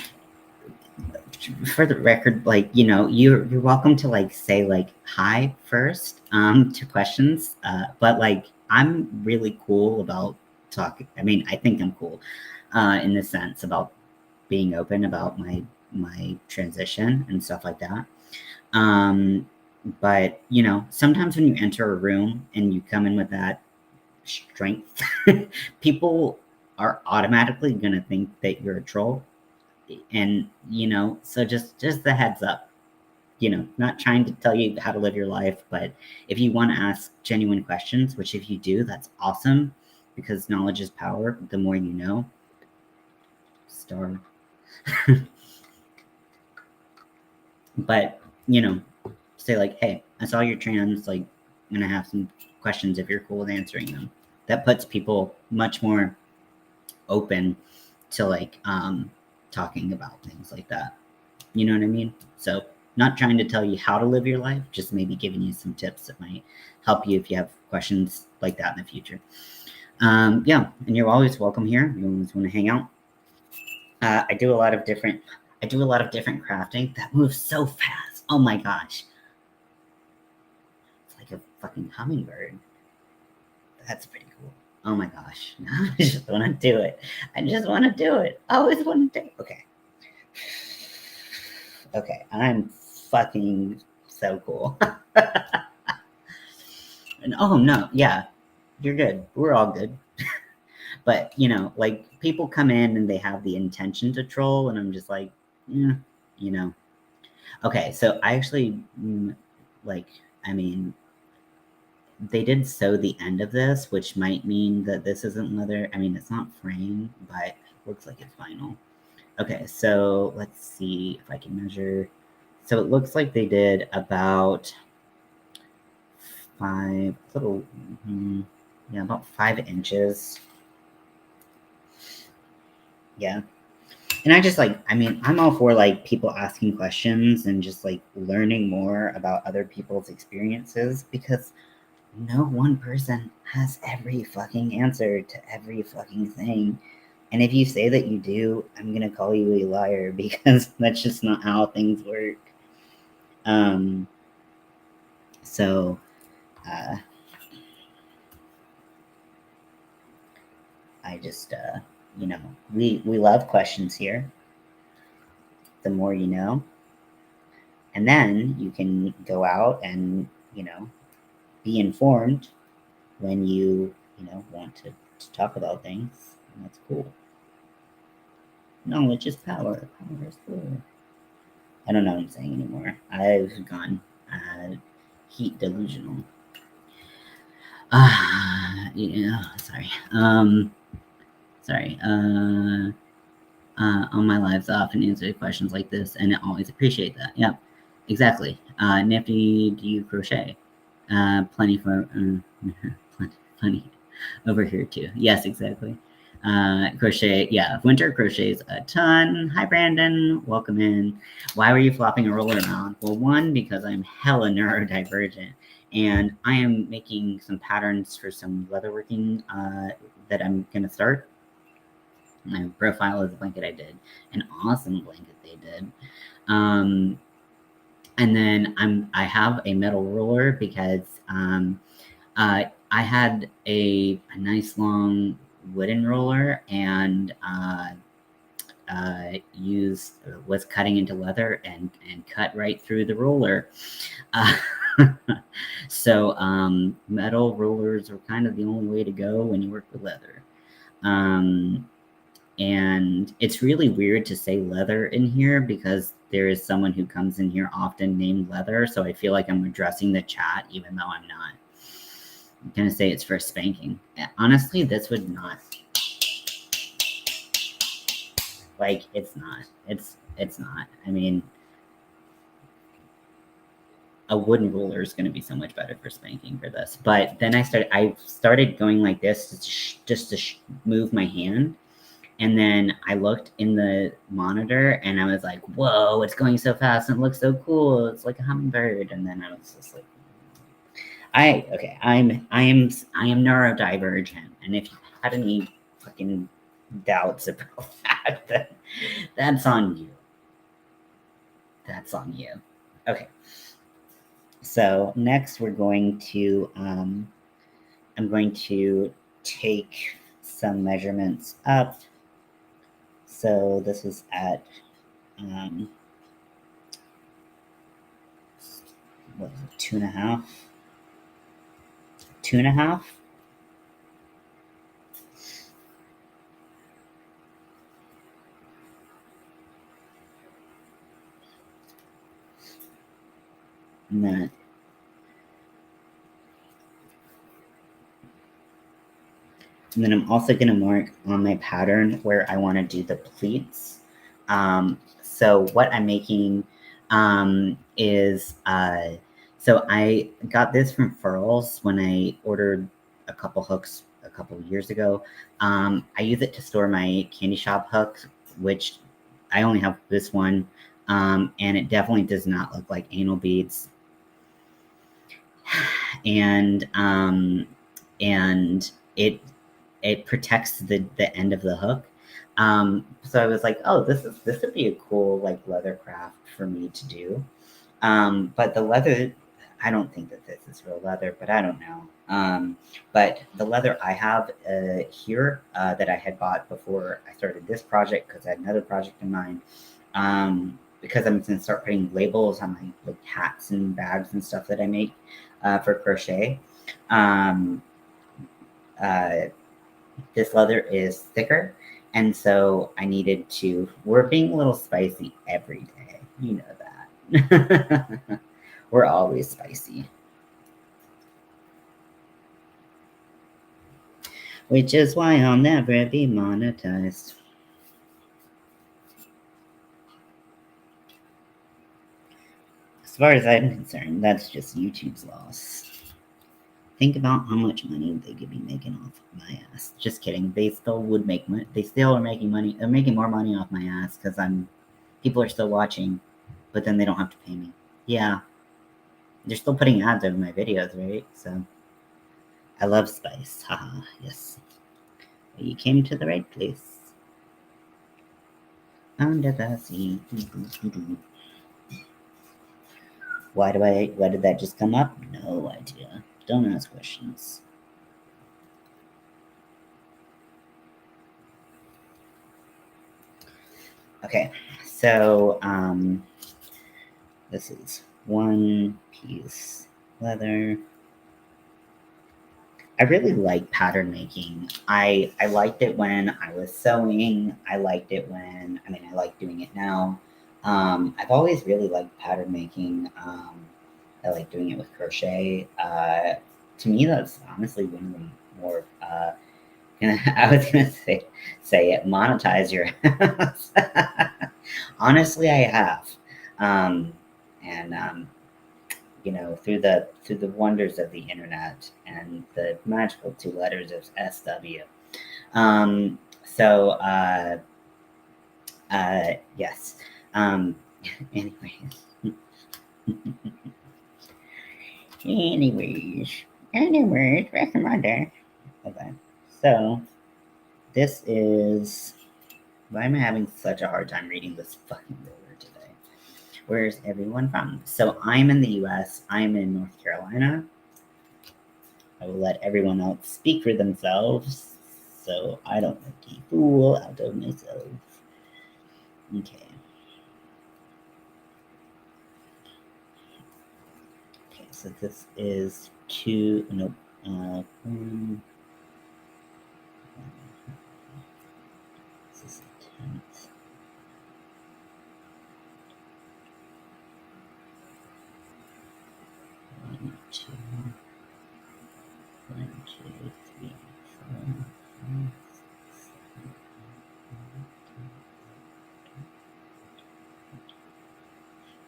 for the record, like, you're welcome to like say like hi first to questions. But like, I'm really cool about talking. I mean, I think I'm cool in the sense about being open about my transition and stuff like that. But sometimes when you enter a room and you come in with that strength, people are automatically going to think that you're a troll. And, so just the heads up, not trying to tell you how to live your life, but if you want to ask genuine questions, which if you do, that's awesome, because knowledge is power. The more you know. Star. But, say like, hey, I saw you're trans, like, I'm going to have some questions if you're cool with answering them. That puts people much more open to, like, talking about things like that. You know what I mean? So not trying to tell you how to live your life, just maybe giving you some tips that might help you if you have questions like that in the future. Yeah, and you're always welcome here. You always want to hang out. I do a lot of different crafting that moves so fast. Oh my gosh. It's like a fucking hummingbird. That's pretty cool. Oh my gosh. I just want to do it. I always want to do it. Okay. Okay, I'm fucking so cool. And oh no, yeah, you're good. We're all good. But like people come in and they have the intention to troll, and I'm just like, yeah, Okay, so I actually they did sew the end of this, which might mean that this isn't leather. I mean, it's not frame, but it looks like it's vinyl. Okay, so let's see if I can measure. So it looks like they did about about 5 inches. Yeah. And I just I'm all for like people asking questions and just like learning more about other people's experiences, because no one person has every fucking answer to every fucking thing. And if you say that you do, I'm gonna call you a liar, because that's just not how things work. So I just we love questions here. The more you know. And then you can go out and, be informed when you want to talk about things. And that's cool. Knowledge is power. Power is cool. I don't know what I'm saying anymore. I've gone heat delusional. Sorry. Sorry. On my lives, I often answer questions like this, and I always appreciate that. Yep, exactly. Nifty, do you crochet? Plenty for plenty over here too. Yes, exactly. Crochet, yeah. Winter crochets a ton. Hi, Brandon. Welcome in. Why were you flopping a roller around? Well, one, because I'm hella neurodivergent, and I am making some patterns for some leatherworking that I'm gonna start. My profile is a blanket I did. An awesome blanket they did. And then I have a metal ruler because I had a nice long wooden ruler, and was cutting into leather and cut right through the ruler. So metal rulers are kind of the only way to go when you work with leather. And it's really weird to say leather in here, because there is someone who comes in here often named Leather, so I feel like I'm addressing the chat even though I'm not. I'm gonna say it's for spanking. Honestly, this would not. Like, it's not. It's not. I mean, a wooden ruler is going to be so much better for spanking for this. But then I started going like this just to move my hand. And then I looked in the monitor and I was like, whoa, it's going so fast and it looks so cool. It's like a hummingbird. And then I was just like, I am neurodivergent. And if you had any fucking doubts about that, then that's on you. That's on you. Okay. So next we're going to, I'm going to take some measurements up. So this is at, what is it, 2.5? 2.5? And then I'm also going to mark on my pattern where I want to do the pleats. So what I'm making is, so I got this from Furls when I ordered a couple hooks a couple of years ago. I use it to store my candy shop hooks, which I only have this one, and it definitely does not look like anal beads. And it protects the end of the hook. So I was like, oh, this would be a cool like leather craft for me to do. But the leather, I don't think that this is real leather, but I don't know. But the leather I have here that I had bought before I started this project, because I had another project in mind, because I'm going to start putting labels on my like hats and bags and stuff that I make for crochet. This leather is thicker, and so I needed to. We're being a little spicy every day, you know that. We're always spicy, which is why I'll never be monetized. As far as I'm concerned, that's just YouTube's loss. Think about how much money they could be making off of my ass. Just kidding. They still would make money. They still are making money. They're making more money off my ass because people are still watching, but then they don't have to pay me. Yeah, they're still putting ads over my videos, right? So I love spice. Haha, yes. You came to the right place. Under the sea. Why did that just come up? No idea. Don't ask questions. Okay, so this is one piece leather. I really like pattern making. I liked it when I was sewing. I liked it when, I mean, I like doing it now. I've always really liked pattern making. I like doing it with crochet. To me, that's honestly one of the more, I was going to say it, monetize your house. Honestly, I have. Um, and through the wonders of the internet and the magical two letters of SW. So yes. Anyways. anyways, rest of my day. Okay. So this is, why am I having such a hard time reading this fucking ruler today? Where's everyone from? So I'm in the US. I'm in North Carolina. I will let everyone else speak for themselves, so I don't make a fool out of myself. Okay. Okay, so this is two, nope, this is a 10th. One, two, 3, 4, 5,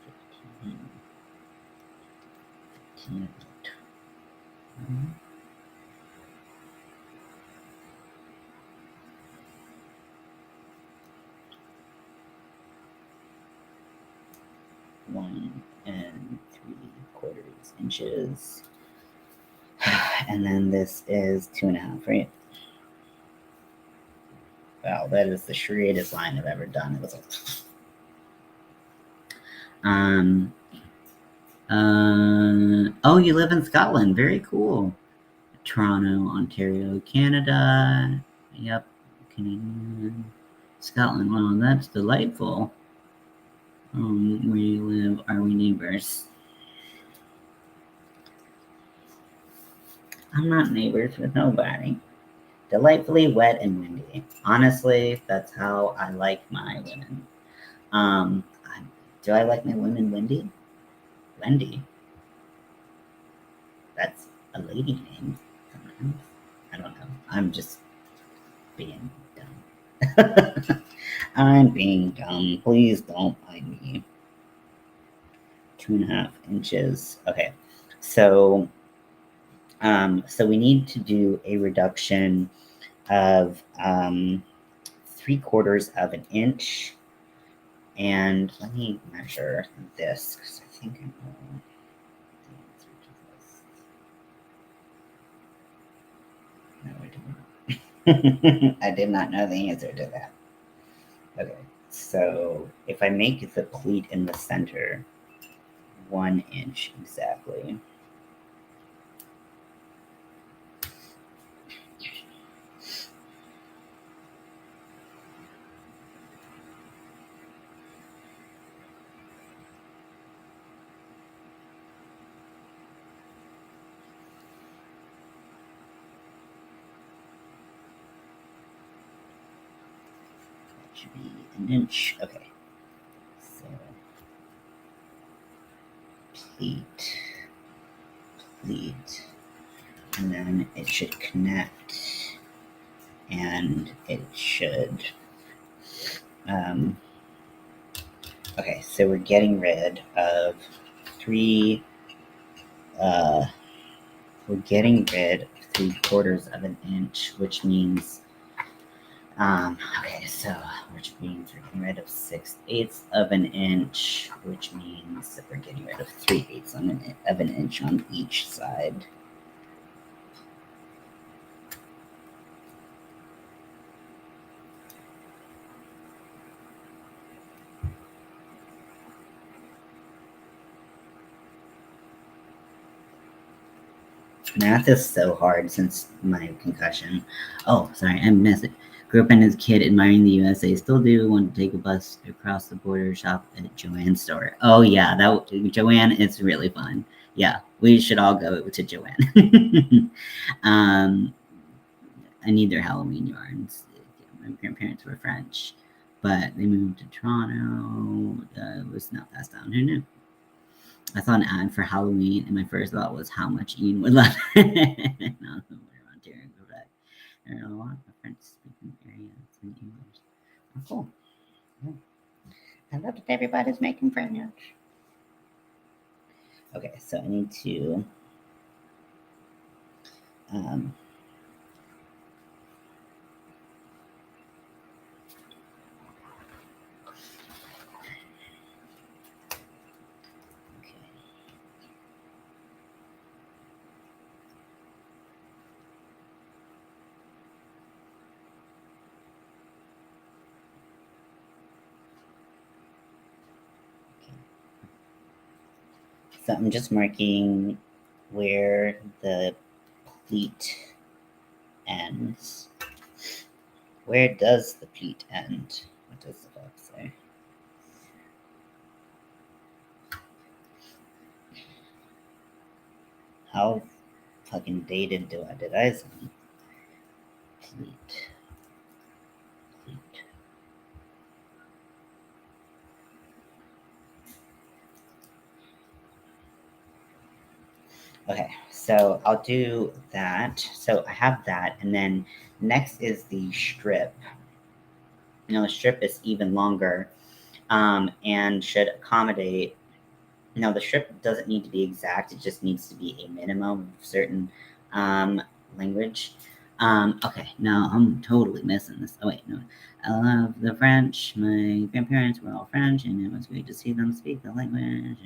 6, 7, 8, 15, 20. One and 3/4 inches. And then this is 2.5, right? Wow, that is the shreddest line I've ever done. It was like, oh, you live in Scotland. Very cool. Toronto, Ontario, Canada. Yep, Canadian. Scotland. Wow, that's delightful. Where you live? Are we neighbors? I'm not neighbors with nobody. Delightfully wet and windy. Honestly, that's how I like my women. Do I like my women windy? Wendy. That's a lady name sometimes. I don't know. I'm just being dumb. I'm being dumb. Please don't mind me. 2.5 inches. Okay. So so we need to do a reduction of 3/4 of an inch. And let me measure this because I think I know the answer to this. No, I did not. I did not know the answer to that. Okay, so if I make the pleat in the center 1 inch exactly, that should be an inch. Okay, so pleat, pleat, and then it should connect, and it should. Okay, so we're getting rid of three. We're getting rid of 3/4 of an inch, which means. Okay, so which means we're getting rid of 6/8 of an inch, which means that we're getting rid of 3/8 of an inch on each side. Math is so hard since my concussion. Oh, sorry, I missed it. Grew up as a kid admiring the USA. Still do want to take a bus across the border, shop at Joanne's store. Oh yeah, Joanne is really fun. Yeah, we should all go to Joanne. I need their Halloween yarns. My grandparents were French, but they moved to Toronto. It was not passed down. Who knew? I saw an ad for Halloween, and my first thought was how much Ian would love it. No, around here in Quebec. There are a lot of French-speaking areas in English. Oh, cool. Yeah. I love that everybody's making friends. Okay, so I need to. Um, So I'm just marking where the pleat ends. Where does the pleat end? What does the dog say? How fucking dated did I sound? Pleat. Pleat. Okay, so I'll do that. So I have that, and then next is the strip. The strip is even longer, and should accommodate. The strip doesn't need to be exact; it just needs to be a minimum of certain language. Okay, no, I'm totally missing this. Oh wait, no, I love the French. My grandparents were all French, and it was great to see them speak the language.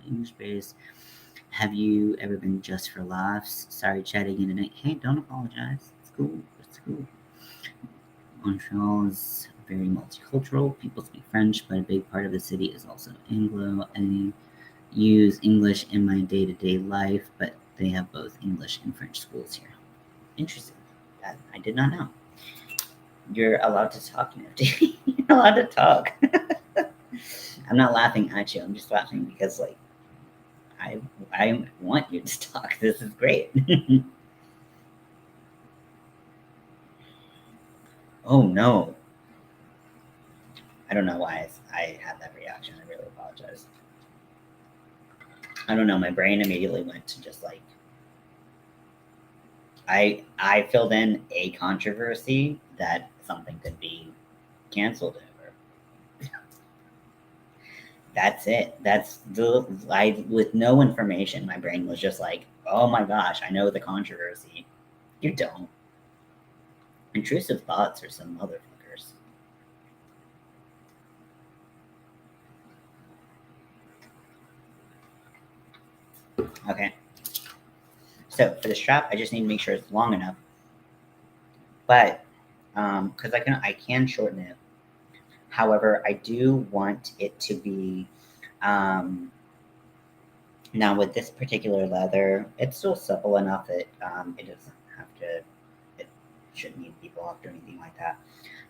English based. Have you ever been just for laughs? Sorry, chatting in tonight. Hey, don't apologize. It's cool. It's cool. Montreal is very multicultural. People speak French, but a big part of the city is also Anglo. I use English in my day-to-day life, but they have both English and French schools here. Interesting. I did not know. You're allowed to talk, You're allowed to talk. I'm not laughing at you. I'm just laughing because, like, I want you to talk. This is great. Oh no. I don't know why I had that reaction. I really apologize. I don't know, my brain immediately went to just like, I filled in a controversy that something could be canceled over. That's it. That's the I with no information. My brain was just like, oh my gosh, I know the controversy. You don't. Intrusive thoughts are some motherfuckers. Okay. So for the strap, I just need to make sure it's long enough. But because I can shorten it. However, I do want it to be now with this particular leather, it's still supple enough that it doesn't have to. It shouldn't need to be blocked or anything like that.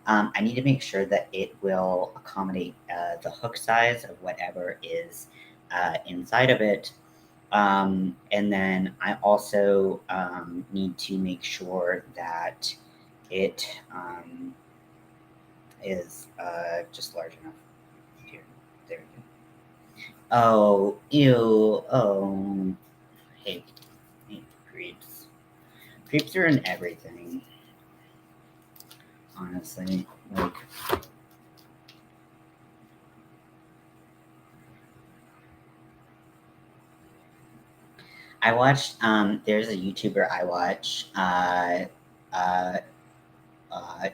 I need to make sure that it will accommodate the hook size of whatever is inside of it. And then I also need to make sure that it is just large enough. Here, there we go. Oh, ew, oh, hate, hate creeps. Creeps are in everything, honestly. Like, I watched, there's a YouTuber I watch, uh,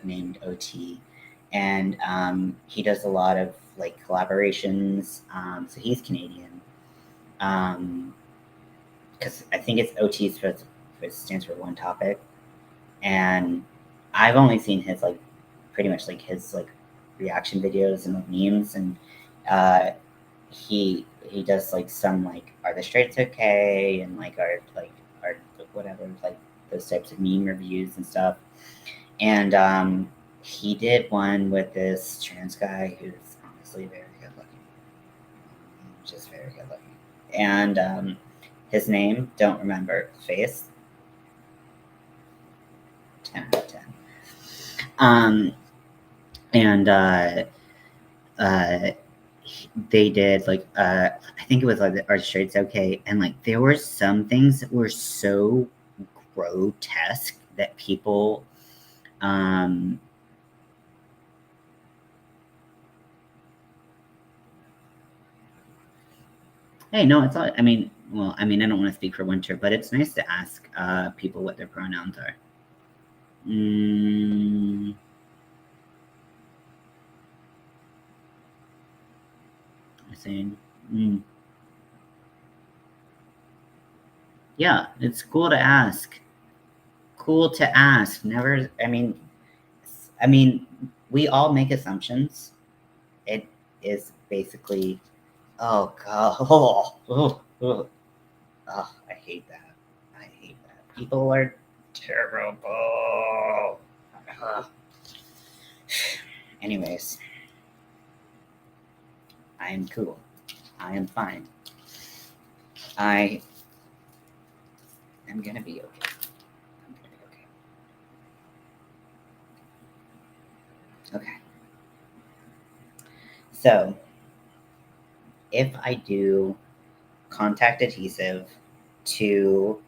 named OT, and he does a lot of like collaborations. So he's Canadian, because I think it's OT it stands for one topic, and I've only seen his like pretty much like his like reaction videos and like memes, and uh, he does like some like are the straights okay and are whatever like those types of meme reviews and stuff. And he did one with this trans guy who's honestly very good looking, just very good looking. And his name, don't remember, face 10 out of 10. Um, and uh, they did like I think it was like Are Straights Okay, and like there were some things that were so grotesque that people um hey, no, it's all I mean, well, I mean, I don't want to speak for Winter, but it's nice to ask people what their pronouns are. mm, I saying yeah, it's cool to ask. Cool to ask. Never, I mean, we all make assumptions. It is basically, oh god, oh, I hate that. I hate that. People are terrible. Ugh. Anyways, I am cool. I am fine. I am gonna be okay. I'm gonna be okay. Okay. So if I do contact adhesive to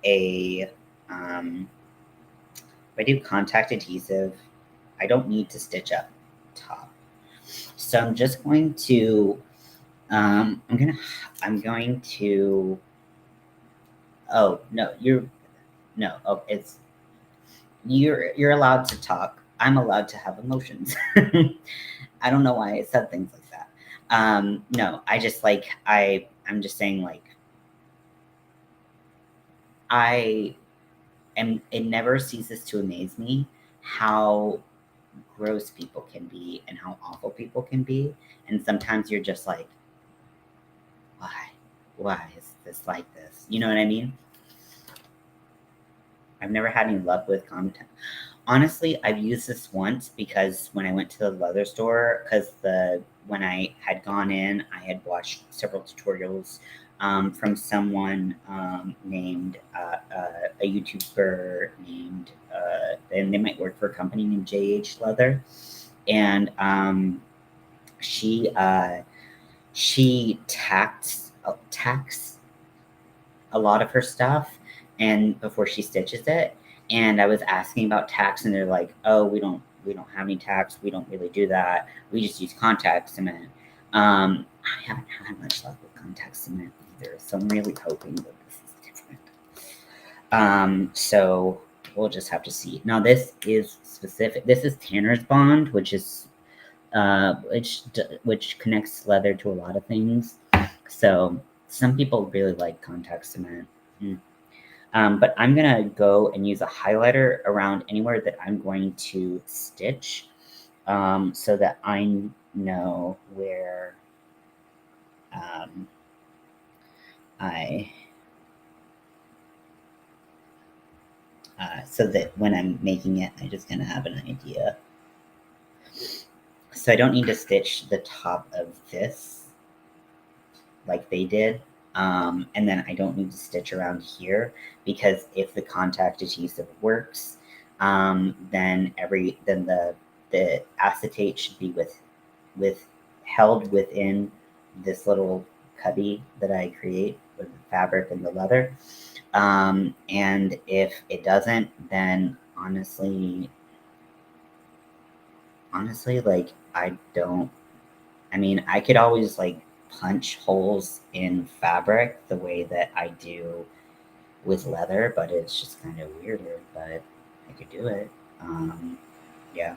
a if I do contact adhesive, I don't need to stitch up top. So I'm just going to I'm going to oh no, it's you're allowed to talk. I'm allowed to have emotions. I don't know why I said things like that. No, I just like I'm just saying like I am it never ceases to amaze me how gross people can be and how awful people can be. And sometimes you're just like, why? Why is this like this? You know what I mean? I've never had any luck with content. Honestly, I've used this once because when I went to the leather store, because the when I had gone in, I had watched several tutorials from someone named a YouTuber named, and they might work for a company named JH Leather, and she she tacked tacks a lot of her stuff and before she stitches it. And I was asking about tacks and they're like, oh, we don't have any tacks. We don't really do that. We just use contact cement. I haven't had much luck with contact cement either, so I'm really hoping that this is different. So we'll just have to see. Now this is specific. This is Tanner's Bond, which is which connects leather to a lot of things. So some people really like contact cement. But I'm gonna go and use a highlighter around anywhere that I'm going to stitch, so that I know where so that when I'm making it, I'm just gonna have an idea. So I don't need to stitch the top of this like they did. And then I don't need to stitch around here because if the contact adhesive works, then the acetate should be held within this little cubby that I create with the fabric and the leather. And if it doesn't, then honestly, like I could always like punch holes in fabric the way that I do with leather, but it's just kind of weirder, but I could do it. Yeah.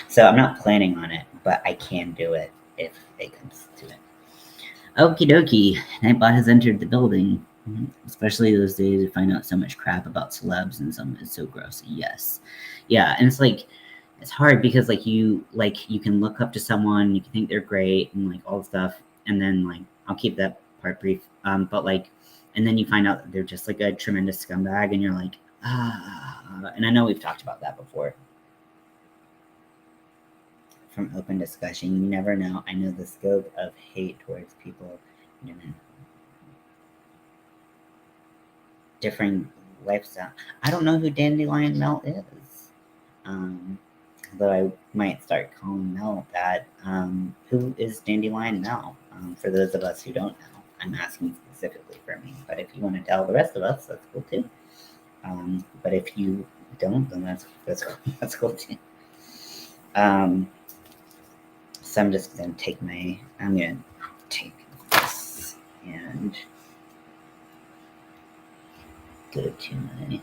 So I'm not planning on it, but I can do it if it comes to it. Okie dokie. Nightbot has entered the building. Especially those days we find out so much crap about celebs and some is so gross. Yes. Yeah, and it's like it's hard because you can look up to someone, you can think they're great and like all the stuff, and then like I'll keep that part brief. But like and then you find out that they're just like a tremendous scumbag and you're like, and I know we've talked about that before. From open discussion, you never know. I know the scope of hate towards people, differing lifestyle. I don't know who Dandelion Mel is. Though I might start calling Mel that. Who is Dandelion Mel? For those of us who don't know, I'm asking specifically for me. But if you want to tell the rest of us, that's cool too. But if you don't, then that's cool too. So I'm just gonna take this and go to my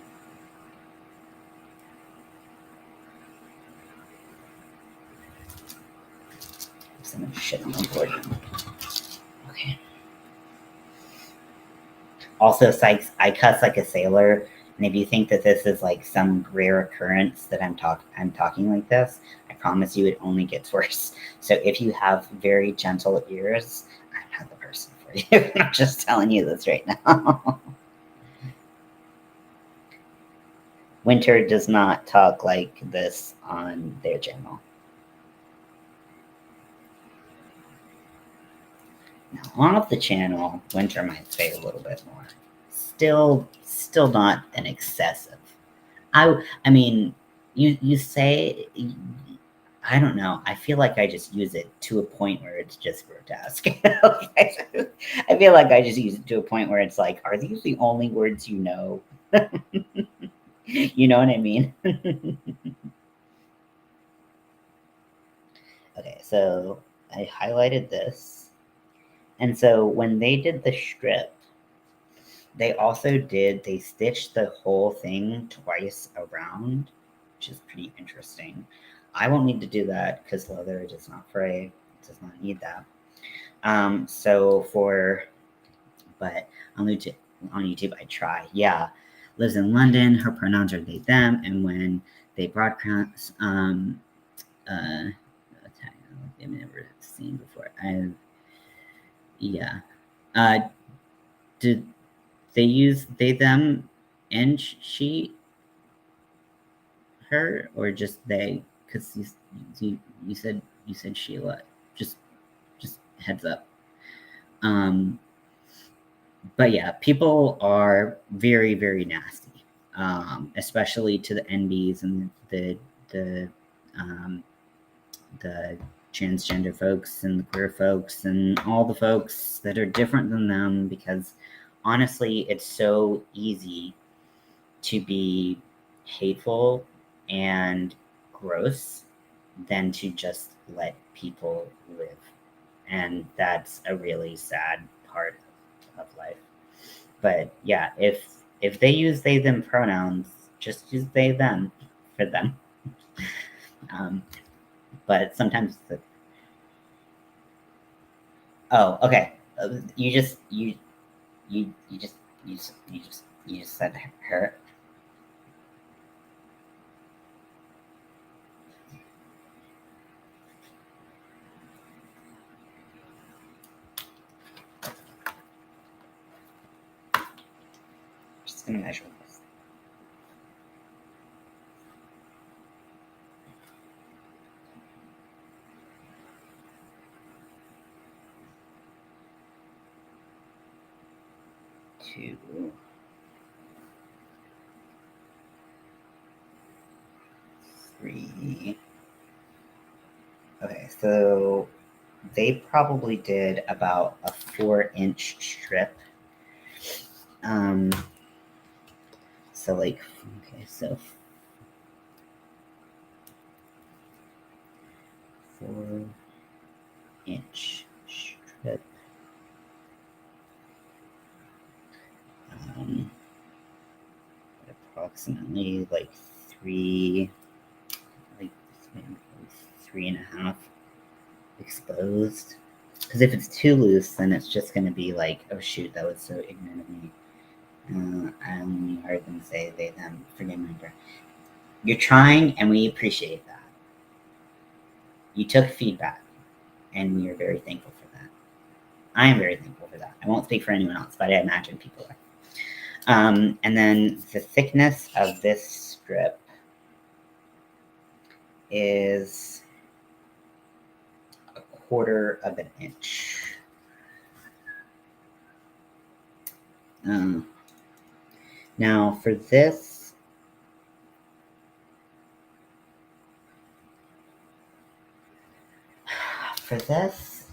some shit on my board. Okay. Also, Sykes, I cuss like a sailor, and if you think that this is like some rare occurrence that I'm talking like this, I promise you it only gets worse. So if you have very gentle ears, I'm not the person for you. I'm just telling you this right now. Winter does not talk like this on their channel. Now, off the channel, Winter might say a little bit more. Still not an excessive. I mean, you say, I don't know. I feel like I just use it to a point where it's just grotesque. I feel like I just use it to a point where it's like, are these the only words you know? You know what I mean? Okay, so I highlighted this. And so when they did the strip, they stitched the whole thing twice around, which is pretty interesting. I won't need to do that because leather does not fray. It does not need that. But on YouTube, I try. Yeah, lives in London. Her pronouns are they, them, and when they broadcast, I've never seen before. Did they use they, them, and she, her, or just they? Because you said Sheila. Just heads up. But yeah, people are very, very nasty, especially to the NBs and the the transgender folks and the queer folks and all the folks that are different than them, because honestly, it's so easy to be hateful and gross than to just let people live. And that's a really sad part of life. But yeah, if they use they them pronouns, just use they them for them. Um, but sometimes okay. You just you just you just said her. Just gonna measure this. Two, 3. Okay, so they probably did about a 4-inch strip. So like, okay, so 4-inch strip. Approximately like like 3.5 exposed. Because if it's too loose, then it's just going to be like, oh shoot, that was so ignorant of me. I only heard them say they, them, forgive my breath. You're trying, and we appreciate that. You took feedback, and we are very thankful for that. I am very thankful for that. I won't speak for anyone else, but I imagine people are. And then the thickness of this strip is 1/4 of an inch. Now for this,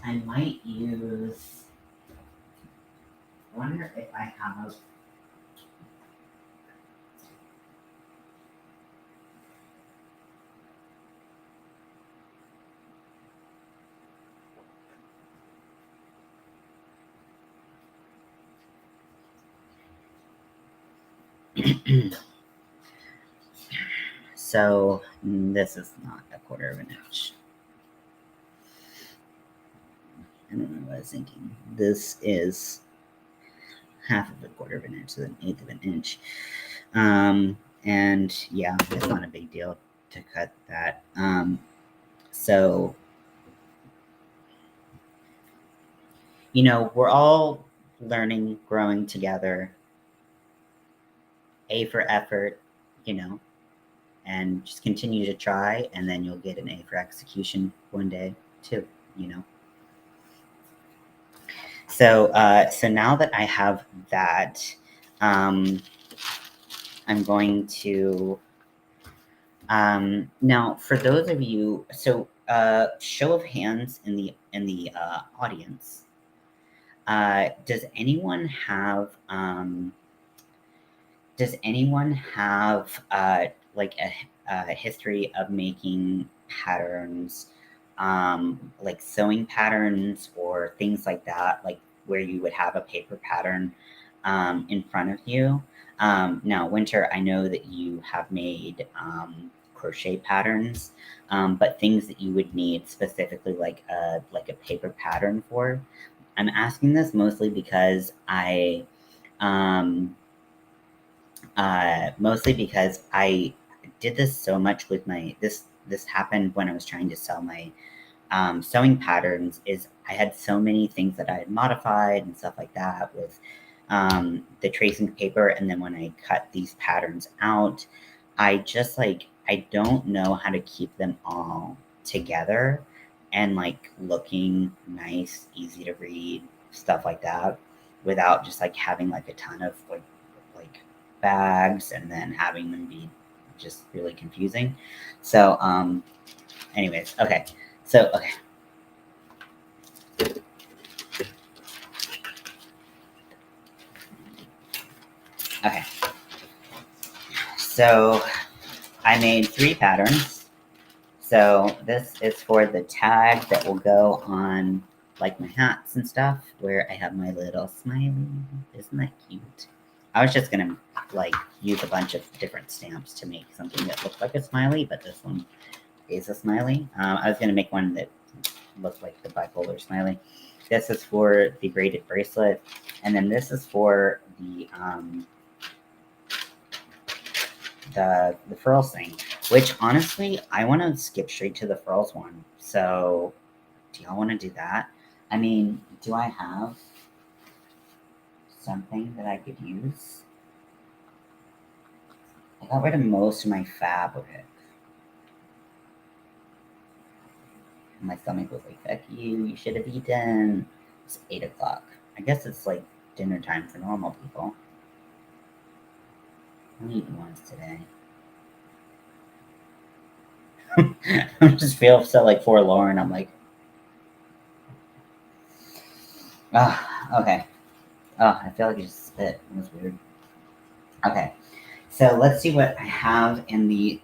I might use. I wonder if I have. So this is not 1/4 of an inch. I don't know what I was thinking. This is half of 1/4 of an inch, so 1/8 of an inch. And yeah, it's not a big deal to cut that. So, you know, we're all learning, growing together. A for effort, you know, and just continue to try, and then you'll get an A for execution one day too, you know. So now that I have that, I'm going to now for those of you. So show of hands in the audience. Does anyone have like a history of making patterns, like sewing patterns or things like that, like where you would have a paper pattern in front of you? Now, Winter, I know that you have made crochet patterns, but things that you would need specifically like a paper pattern for. I'm asking this mostly because I did this so much with my this happened when I was trying to sell my sewing patterns. Is I had so many things that I had modified and stuff like that with the tracing paper, and then when I cut these patterns out, I just like I don't know how to keep them all together and like looking nice, easy to read, stuff like that, without just like having like a ton of like bags and then having them be just really confusing. So anyways, okay. So, okay. Okay. So, I made 3 patterns. So, this is for the tag that will go on, like, my hats and stuff, where I have my little smiley. Isn't that cute? I was just gonna, like, use a bunch of different stamps to make something that looked like a smiley, but this one is a smiley. I was gonna make one that looked like the bipolar smiley. This is for the braided bracelet, and then this is for the furls thing, which honestly, I want to skip straight to the furls one. So, do y'all want to do that? I mean, do I have something that I could use? I got rid of most of my fabric. My stomach was like, "Fuck you! You should have eaten." It's 8 o'clock. I guess it's like dinner time for normal people. I'm eating once today. I just feel so like forlorn. I'm like, okay. I feel like I just spit. It was weird. Okay, so let's see what I have in the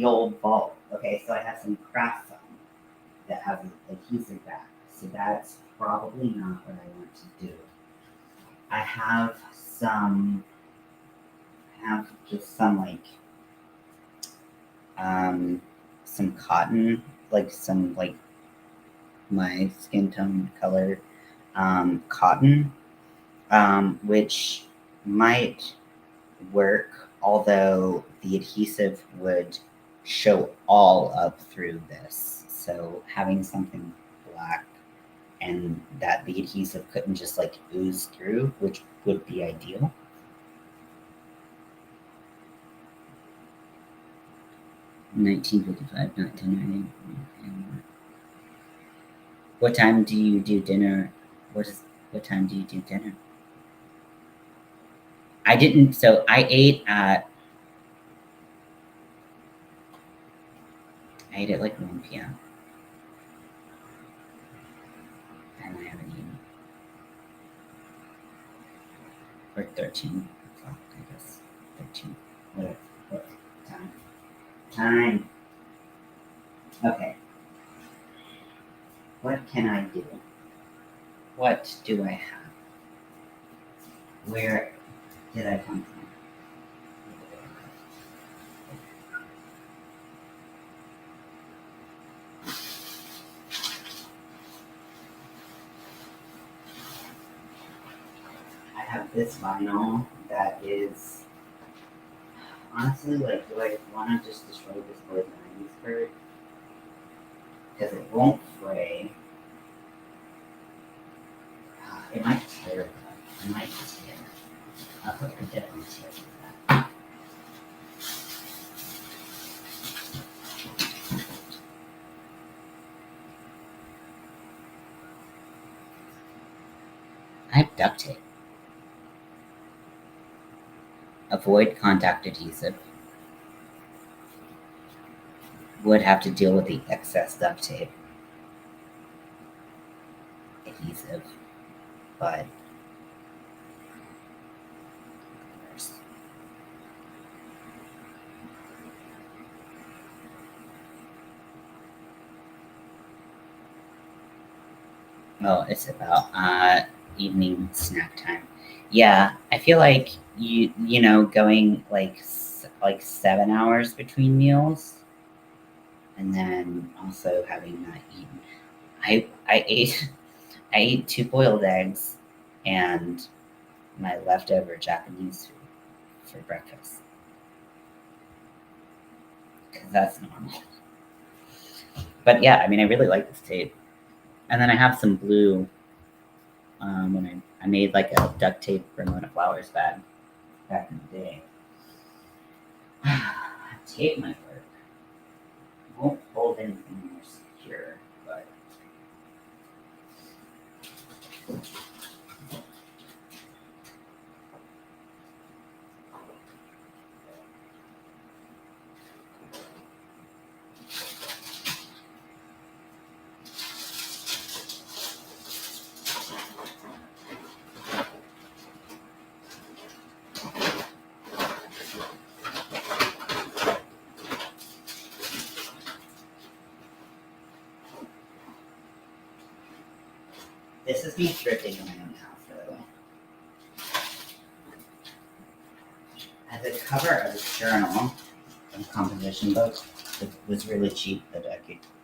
old vault. Okay, so I have some craft foam that has an adhesive back. So that's probably not what I want to do. I have just some cotton, like some like my skin tone color cotton, which might work, although the adhesive would show all up through this. So having something black and that the adhesive couldn't just like ooze through, which would be ideal. $19.55, not $10.90. What time do you do dinner? What time do you do dinner? I didn't. So I ate at like 1 p.m. and I haven't eaten. Or 13 o'clock, I guess. 13. What time? Time. Okay. What can I do? What do I have? Where did I come from? I have this vinyl that is honestly like, do I want to just destroy this poison ivy skirt? Because it won't fray. It might tear it up. It might tear. I'll put a different tear with that. I have duct tape. Avoid contact adhesive. Would have to deal with the excess duct tape adhesive, but oh, it's about evening snack time. Yeah, I feel like you know going like 7 hours between meals, and then also having not eaten. I ate I ate 2 boiled eggs and my leftover Japanese food for breakfast because that's normal. But yeah, I mean, I really like this tape. And then I have some blue. When I made like a duct tape Ramona Flowers bag back in the day. Tape might work. Won't hold anything more secure, but This is me thrifting in my own house, by the way. As a cover of a journal and composition book that was really cheap,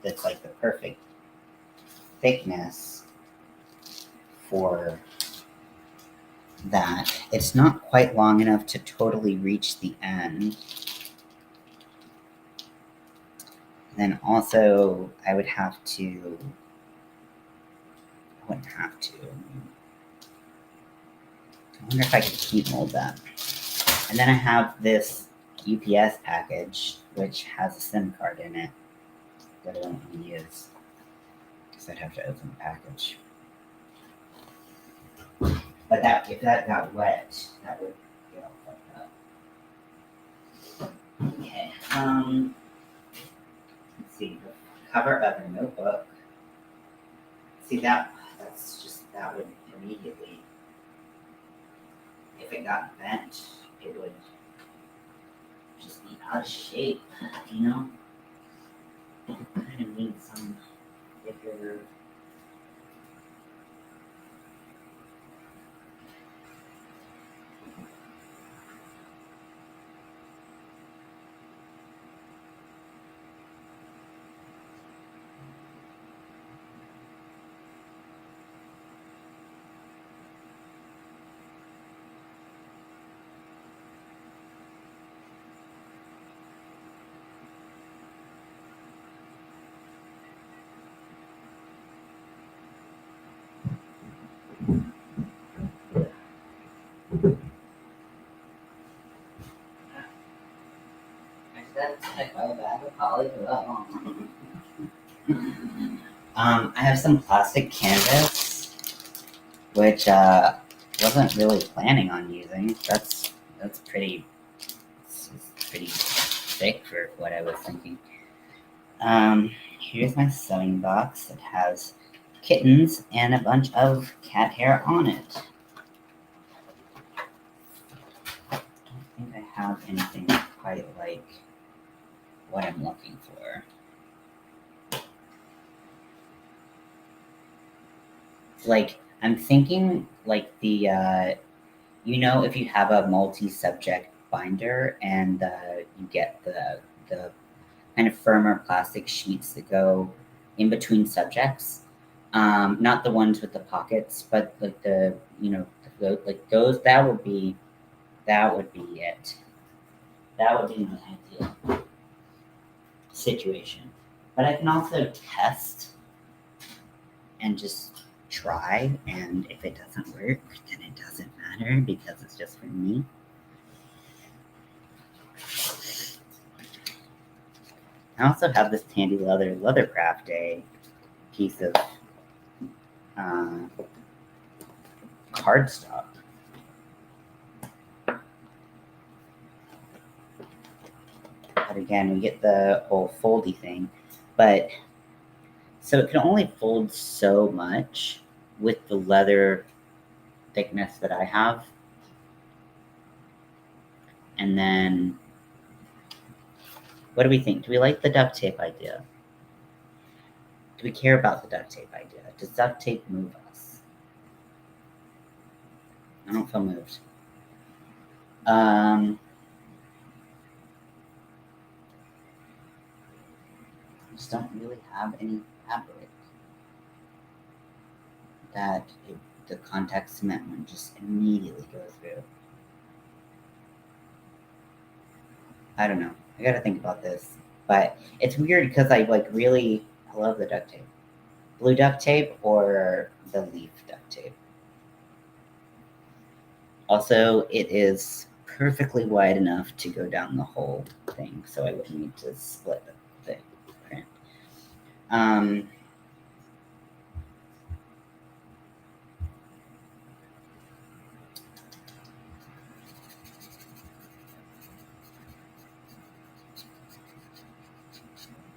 that's like the perfect thickness for that. It's not quite long enough to totally reach the end. Then also, I wouldn't have to. I wonder if I could heat mold that. And then I have this UPS package, which has a SIM card in it that I don't want to use. Because I'd have to open the package. But if that got wet, that would get all fucked up. Okay. Let's see. The cover of a notebook. See that would immediately, if it got bent, it would just be out of shape, you know? I kind of need some bigger. I have some plastic canvas, which wasn't really planning on using. That's pretty thick for what I was thinking. Here's my sewing box that has kittens and a bunch of cat hair on it. I don't think I have anything quite like what I'm looking for. Like, I'm thinking like the, if you have a multi-subject binder and you get the kind of firmer plastic sheets that go in between subjects, not the ones with the pockets, but like like those, that would be it. That would be my ideal situation. But I can also test and just try, and if it doesn't work, then it doesn't matter because it's just for me. I also have this handy leathercraft day piece of cardstock. But again, we get the whole foldy thing, but so it can only fold so much with the leather thickness that I have. And then, what do we think? Do we like the duct tape idea? Do we care about the duct tape idea? Does duct tape move us? I don't feel moved. I just don't really have any fabric that the contact cement one just immediately goes through. I don't know. I gotta think about this. But it's weird because I love the duct tape. Blue duct tape or the leaf duct tape. Also, it is perfectly wide enough to go down the whole thing, so I wouldn't need to split the print.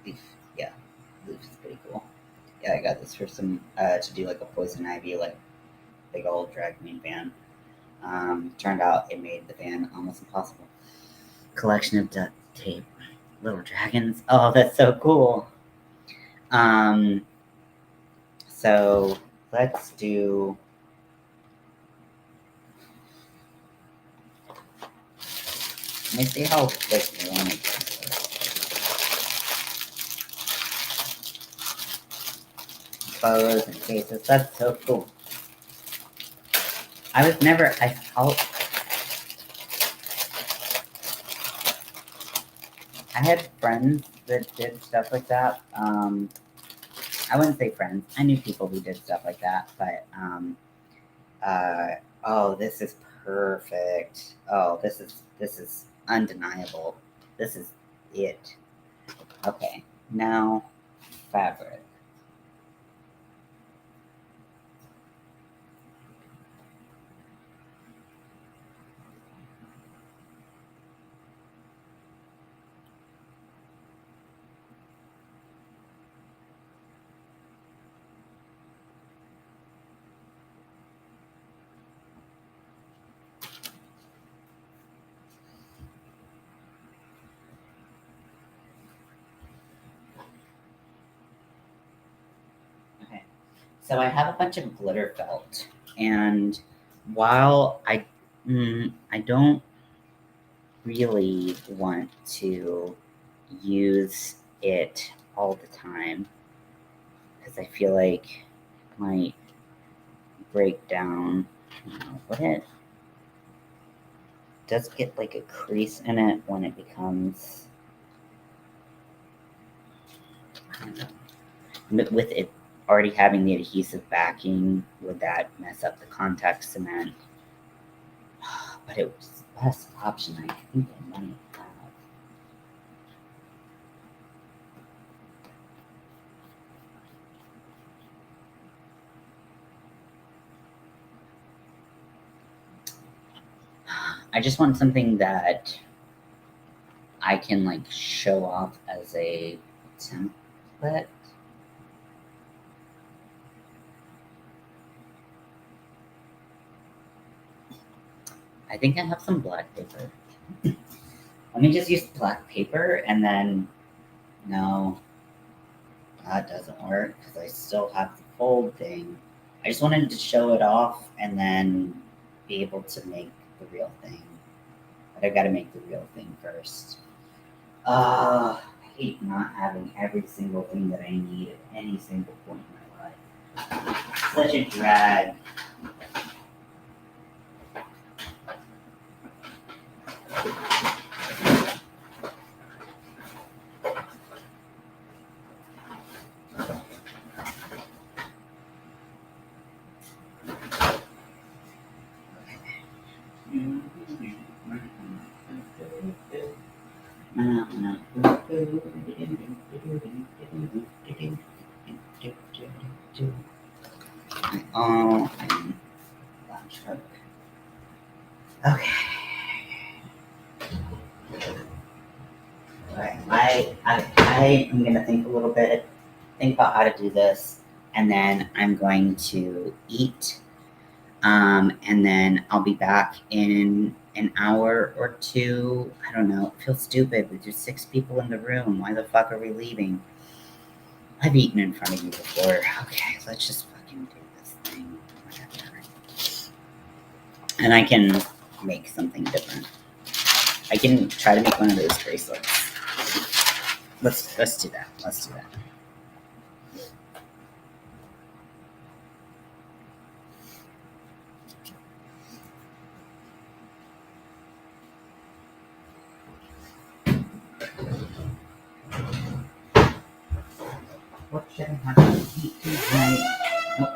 Leaf, yeah, leaf is pretty cool. Yeah, I got this for some to do like a poison ivy, like big old drag queen van. Turned out it made the van almost impossible. Collection of duct tape, little dragons. Oh, that's so cool. So let's do... Let me see how thick one it is. Photos and cases. That's so cool. I had friends that did stuff like that. I wouldn't say friends. I knew people who did stuff like that, but oh, this is perfect. Oh, this is undeniable. This is it. Okay, now fabric. Okay, so I have a bunch of glitter felt, and while I don't really want to use it all the time because I feel like it might break down. What it does get like a crease in it when it becomes, I don't know, with it already having the adhesive backing, would that mess up the contact cement? But it was the best option I think I might have. I just want something that I can like show off as a template. I think I have some black paper. Let me just use black paper and then, no, that doesn't work because I still have the fold thing. I just wanted to show it off and then be able to make the real thing. But I gotta make the real thing first. I hate not having every single thing that I need at any single point in my life. Such a drag. Oh, okay. Alright, I am gonna think a little bit, think about how to do this, and then I'm going to eat. And then I'll be back in an hour or two. I don't know. It feels stupid. There's just 6 people in the room. Why the fuck are we leaving? I've eaten in front of you before. Okay, let's just fucking do this thing. Whatever. And I can make something different. I can try to make one of those bracelets. Let's do that. Let's do that. What should I have to eat tonight? Nope.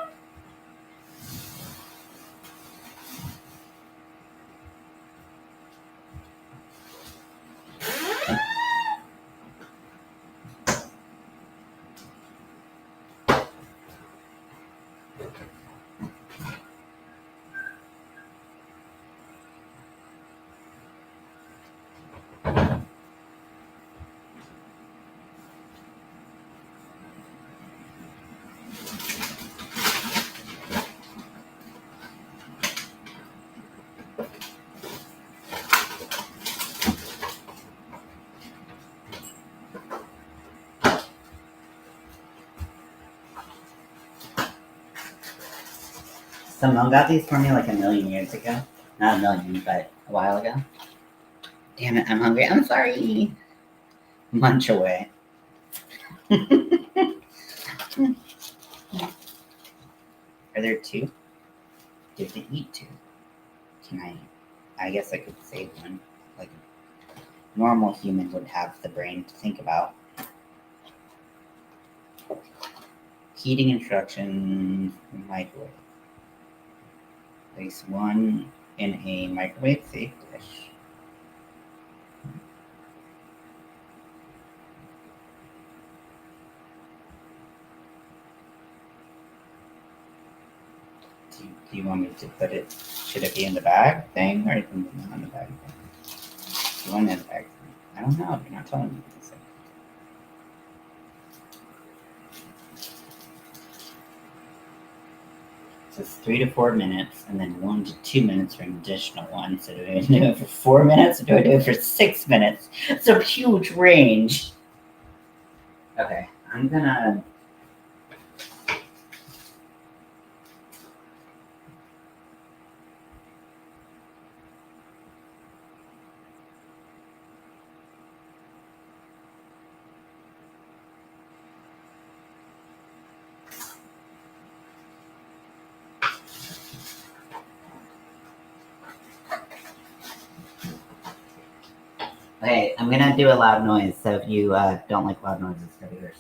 Someone got these for me like a million years ago. Not a million, but a while ago. Damn it, I'm hungry. I'm sorry. Munch away. Are there two? You have to eat two. Can I guess I could save one. Like a normal human would have the brain to think about. Heating instructions, microwave. Place one in a microwave safe dish. Do you want me to put it? Should it be in the bag thing or in the bag thing? Do you want it in the bag thing? I don't know. You're not telling me what to say. So it's 3 to 4 minutes, and then 1 to 2 minutes for an additional one. So do I do it for 4 minutes, or do I do it for 6 minutes? It's a huge range. Okay, I'm gonna. Okay, I'm gonna do a loud noise. So if you don't like loud noises, go to yours.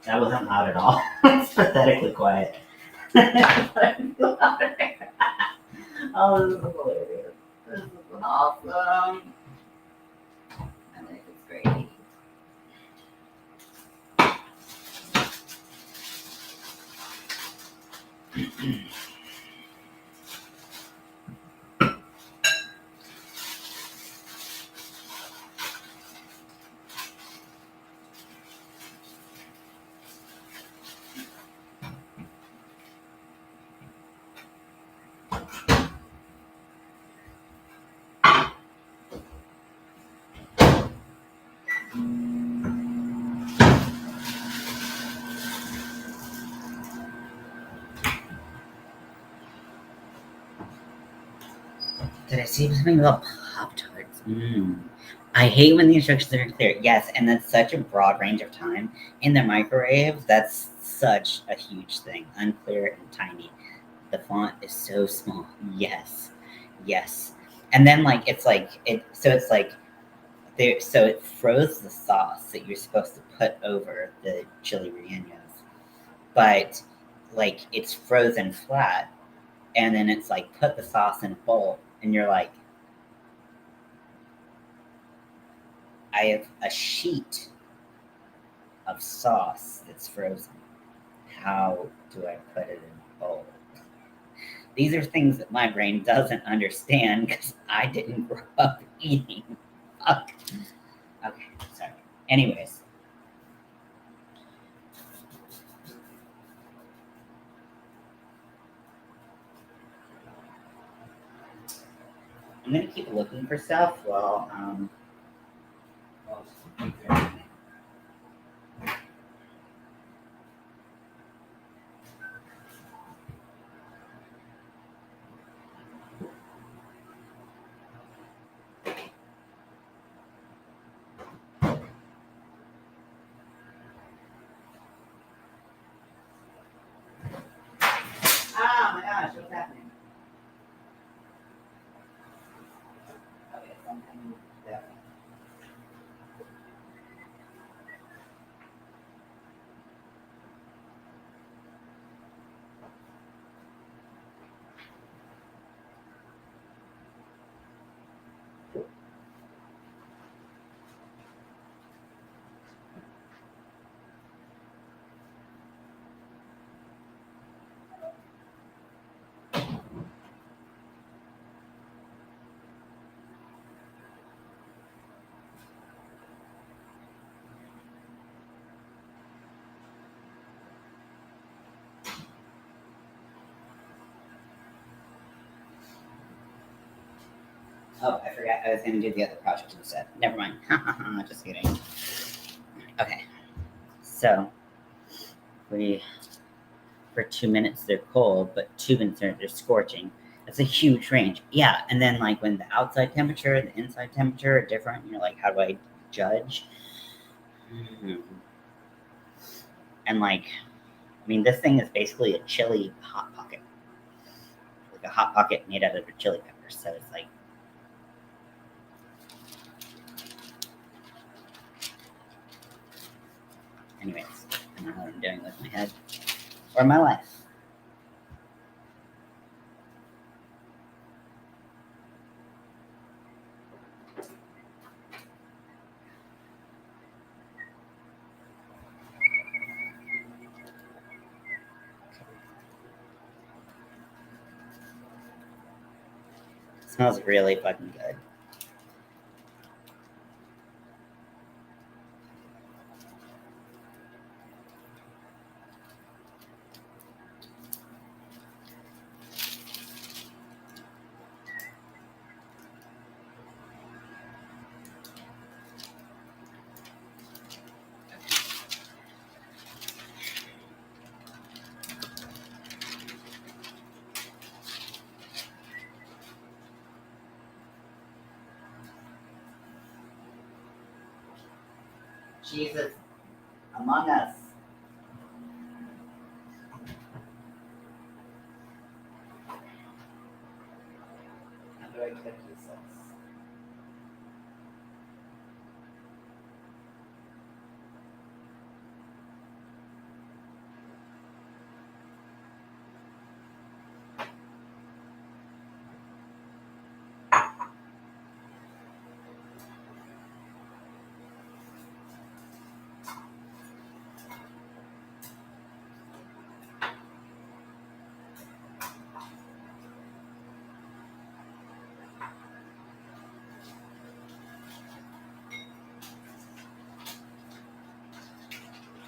That wasn't loud at all. It's pathetically quiet. Oh, this is hilarious. This is awesome. I think it's great. Did I see something about Pop-Tarts? I hate when the instructions are clear. Yes, and that's such a broad range of time. In the microwave, that's such a huge thing. Unclear and tiny. The font is so small. Yes. Yes. And then it's there, so it froze the sauce that you're supposed to put over the chili rellenos. But it's frozen flat, and then it's put the sauce in a bowl, and you're like, I have a sheet of sauce that's frozen. How do I put it in a bowl? These are things that my brain doesn't understand because I didn't grow up eating. Fuck. Okay, sorry. Anyways. I'm gonna keep looking for stuff while oh my gosh, what's happening? Okay, something that. Oh, I forgot. I was gonna do the other project instead. Never mind. Just kidding. Okay. So we for 2 minutes they're cold, but 2 minutes they're scorching. That's a huge range. Yeah, and then like when the outside temperature and the inside temperature are different, you're like, how do I judge? And like, I mean, this thing is basically a chili hot pocket, like a hot pocket made out of chili peppers. So it's like, anyways, I don't know what I'm doing with my head or my life. It smells really fucking good. Jesus, Among Us. How do I cook this?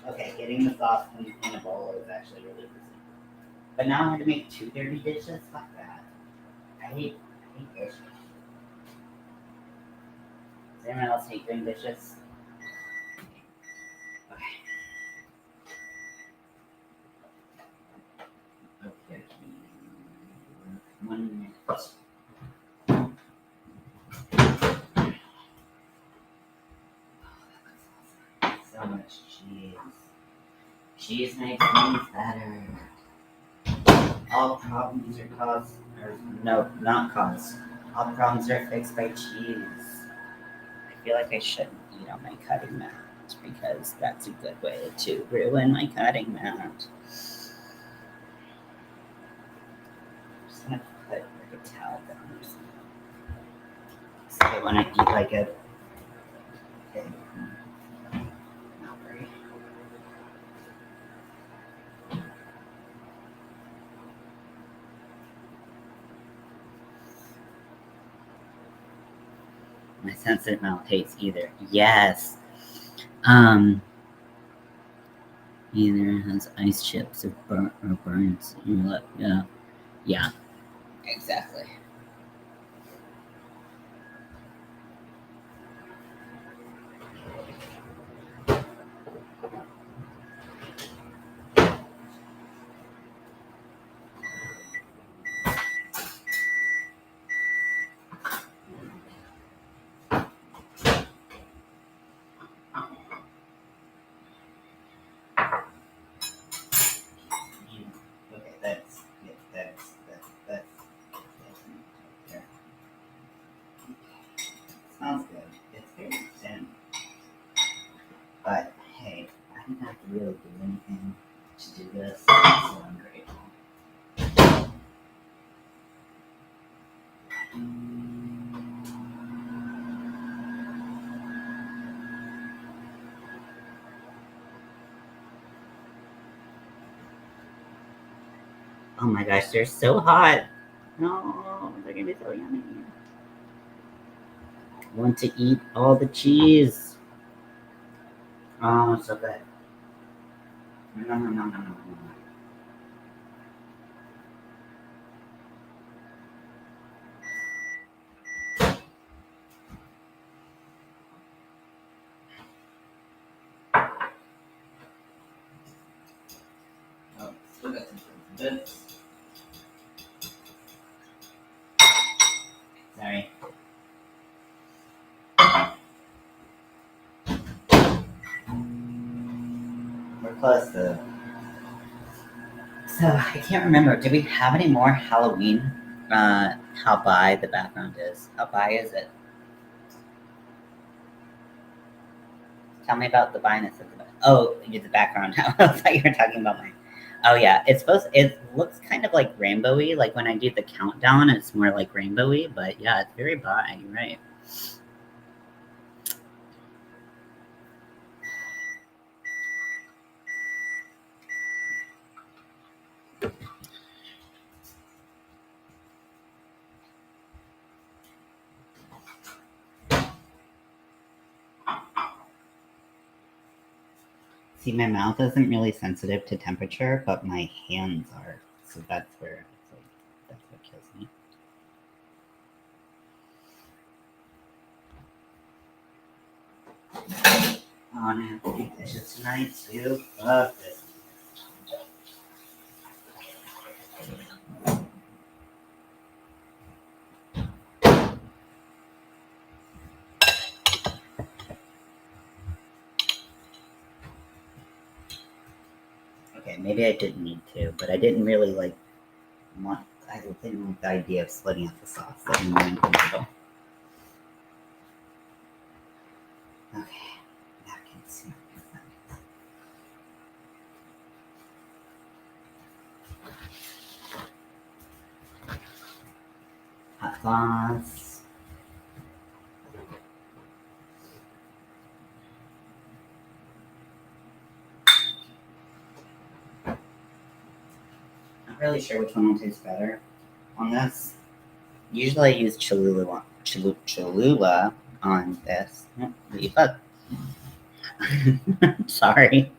Okay, getting the sauce in a bowl is actually really easy. But now I have to make 2 dirty dishes? Fuck that. I hate dishes. Does anyone else hate doing dishes? Okay. Okay. 1 minute. So much cheese. Cheese makes things better. All problems are caused, or no, not caused. All problems are fixed by cheese. I feel like I shouldn't eat on my cutting mat because that's a good way to ruin my cutting mat. I'm just gonna put like a towel down or something. So I want to eat like a pig. Not very. My sensitive mouth hates either. Yes. Either has ice chips or burns. Yeah. Yeah. Exactly. Okay, that's there. Sounds good. It's very thin. But hey, I didn't have to really do anything to do this, so I'm grateful. Oh my gosh, they're so hot. No, they're gonna be so yummy. I want to eat all the cheese. Oh, so good. No, no, no, no, no, no. Oh, still got some good. Sorry. We're close to. So I can't remember. Did we have any more Halloween? How by the background is? How by is it? Tell me about the biness of the. Oh, the background. I thought you were talking about mine. Oh yeah, it's supposed. It looks kind of like rainbowy. Like when I do the countdown, it's more like rainbowy. But yeah, it's very bi. You're right. See, my mouth isn't really sensitive to temperature, but my hands are. So that's where it's like that's what kills me. Oh, and I have to do dishes tonight too. Fuck this. Okay, maybe I didn't need to, but I didn't really like want. I didn't like the idea of splitting up the sauce. That didn't really uncomfortable. Okay, napkins. Hot sauce. Not really sure which one will taste better on this. Usually I use Cholula on this. Oh, fuck. Sorry.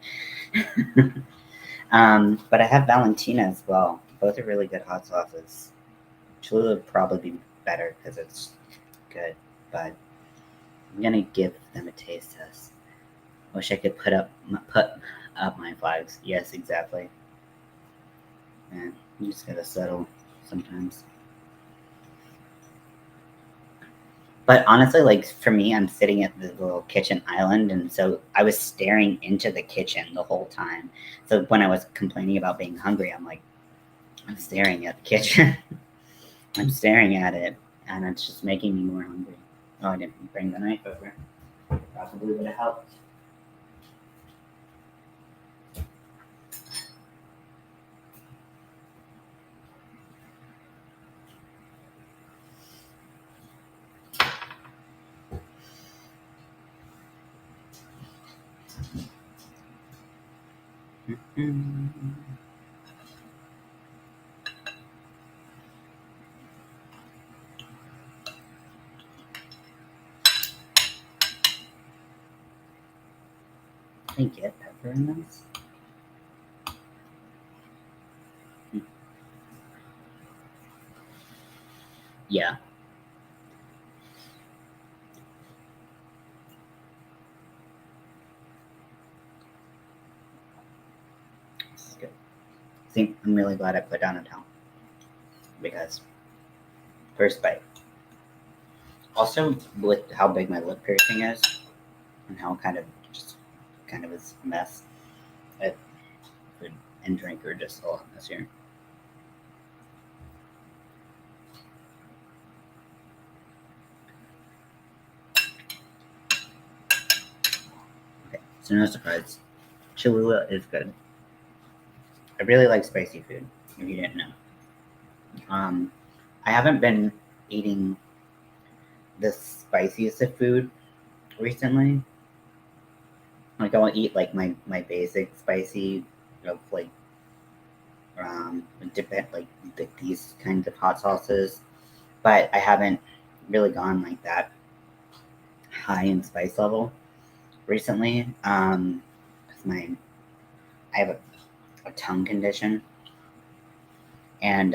But I have Valentina as well. Both are really good hot sauces. Cholula would probably be better because it's good, but I'm gonna give them a taste test. Wish I could put up my flags. Yes, exactly. Man, you just gotta settle sometimes. But honestly, like for me, I'm sitting at the little kitchen island, and so I was staring into the kitchen the whole time. So when I was complaining about being hungry, I'm like, I'm staring at the kitchen. I'm staring at it, and it's just making me more hungry. Oh, I didn't bring the knife over. Probably would have helped. Can I get pepper in this? Yeah. This is good. See, I'm really glad I put down a towel because first bite. Also, with how big my lip piercing is and how kind of is a mess, food and drink are just a lot messier. Okay, so no surprise. Cholula is good. I really like spicy food, if you didn't know. I haven't been eating the spiciest of food recently. Like I'll eat like my basic spicy of like depend like these kinds of hot sauces, but I haven't really gone like that high in spice level recently. 'Cause I have a tongue condition, and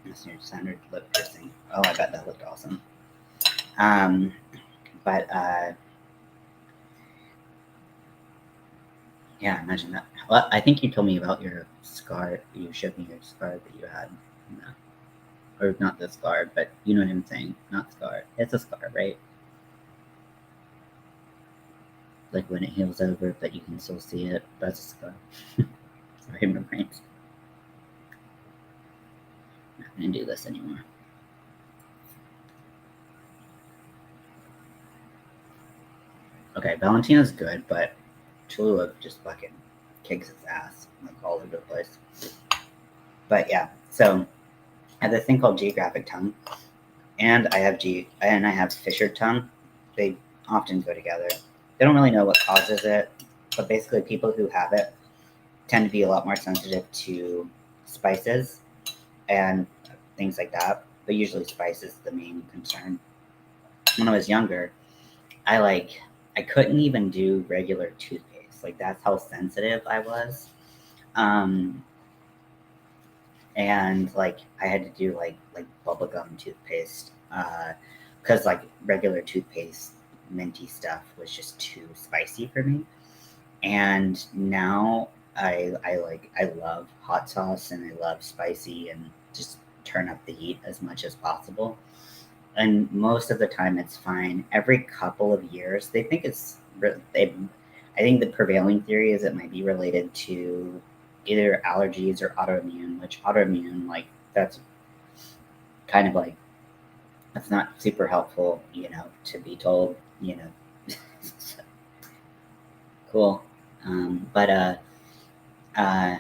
this sounded lip piercing. Oh, I bet that looked awesome. But Yeah, imagine that. Well, I think you told me about your scar. You showed me your scar that you had. No. Or not the scar, but you know what I'm saying. Not scar. It's a scar, right? Like when it heals over, but you can still see it. That's a scar. Sorry, my brain's not gonna do this anymore. Okay, Valentina's good, but Cholula just fucking kicks his ass like all over the place. But yeah, so I have this thing called geographic tongue, and I have fissured tongue. They often go together. They don't really know what causes it, but basically people who have it tend to be a lot more sensitive to spices and things like that. But usually spice is the main concern. When I was younger, I couldn't even do regular toothpaste. Like that's how sensitive I was. Um, and like I had to do like bubblegum toothpaste because like regular toothpaste minty stuff was just too spicy for me. And now I love hot sauce and I love spicy and just turn up the heat as much as possible. And most of the time it's fine. Every couple of years, they think I think the prevailing theory is it might be related to either allergies or autoimmune, which autoimmune, like, that's kind of like, that's not super helpful, to be told, So, cool. Um, but, uh, uh,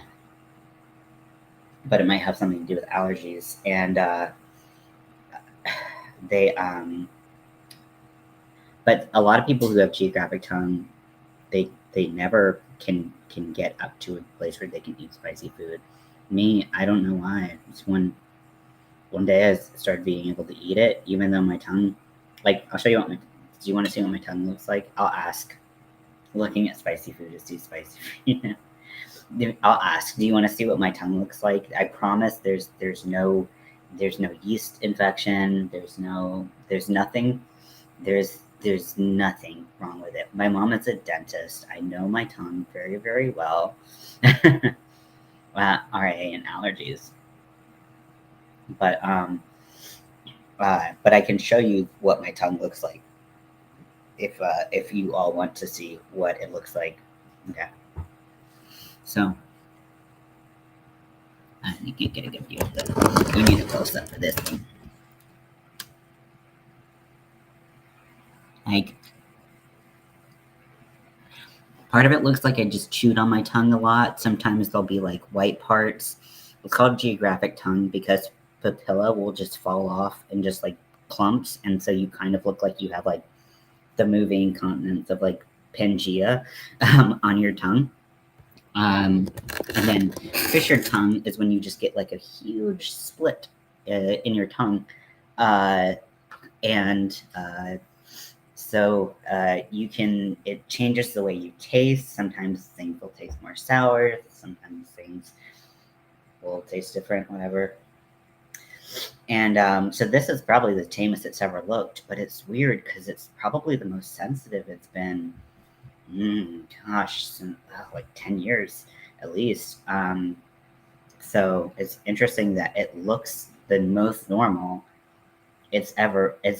but it might have something to do with allergies. And they, but a lot of people who have geographic tongue, they never can get up to a place where they can eat spicy food. Me, I don't know why. It's one day I started being able to eat it, even though my tongue, like, I'll show you do you want to see what my tongue looks like? I'll ask. Looking at spicy food is too spicy. I'll ask, do you want to see what my tongue looks like? I promise there's no yeast infection. There's nothing. There's nothing wrong with it. My mom is a dentist. I know my tongue very, very well. RA and allergies. But I can show you what my tongue looks like if you all want to see what it looks like. Okay. So I think you get a good view of this. We need a close up for this one. Like, part of it looks like I just chewed on my tongue a lot. Sometimes there'll be like white parts. It's called geographic tongue because papilla will just fall off and just like clumps, and so you kind of look like you have like the moving continents of like Pangea on your tongue. And then fissured tongue is when you just get like a huge split in your tongue. And so it changes the way you taste. Sometimes things will taste more sour. Sometimes things will taste different, whatever. And so this is probably the tamest it's ever looked, but it's weird because it's probably the most sensitive it's been, since like 10 years at least. So it's interesting that it looks the most normal it's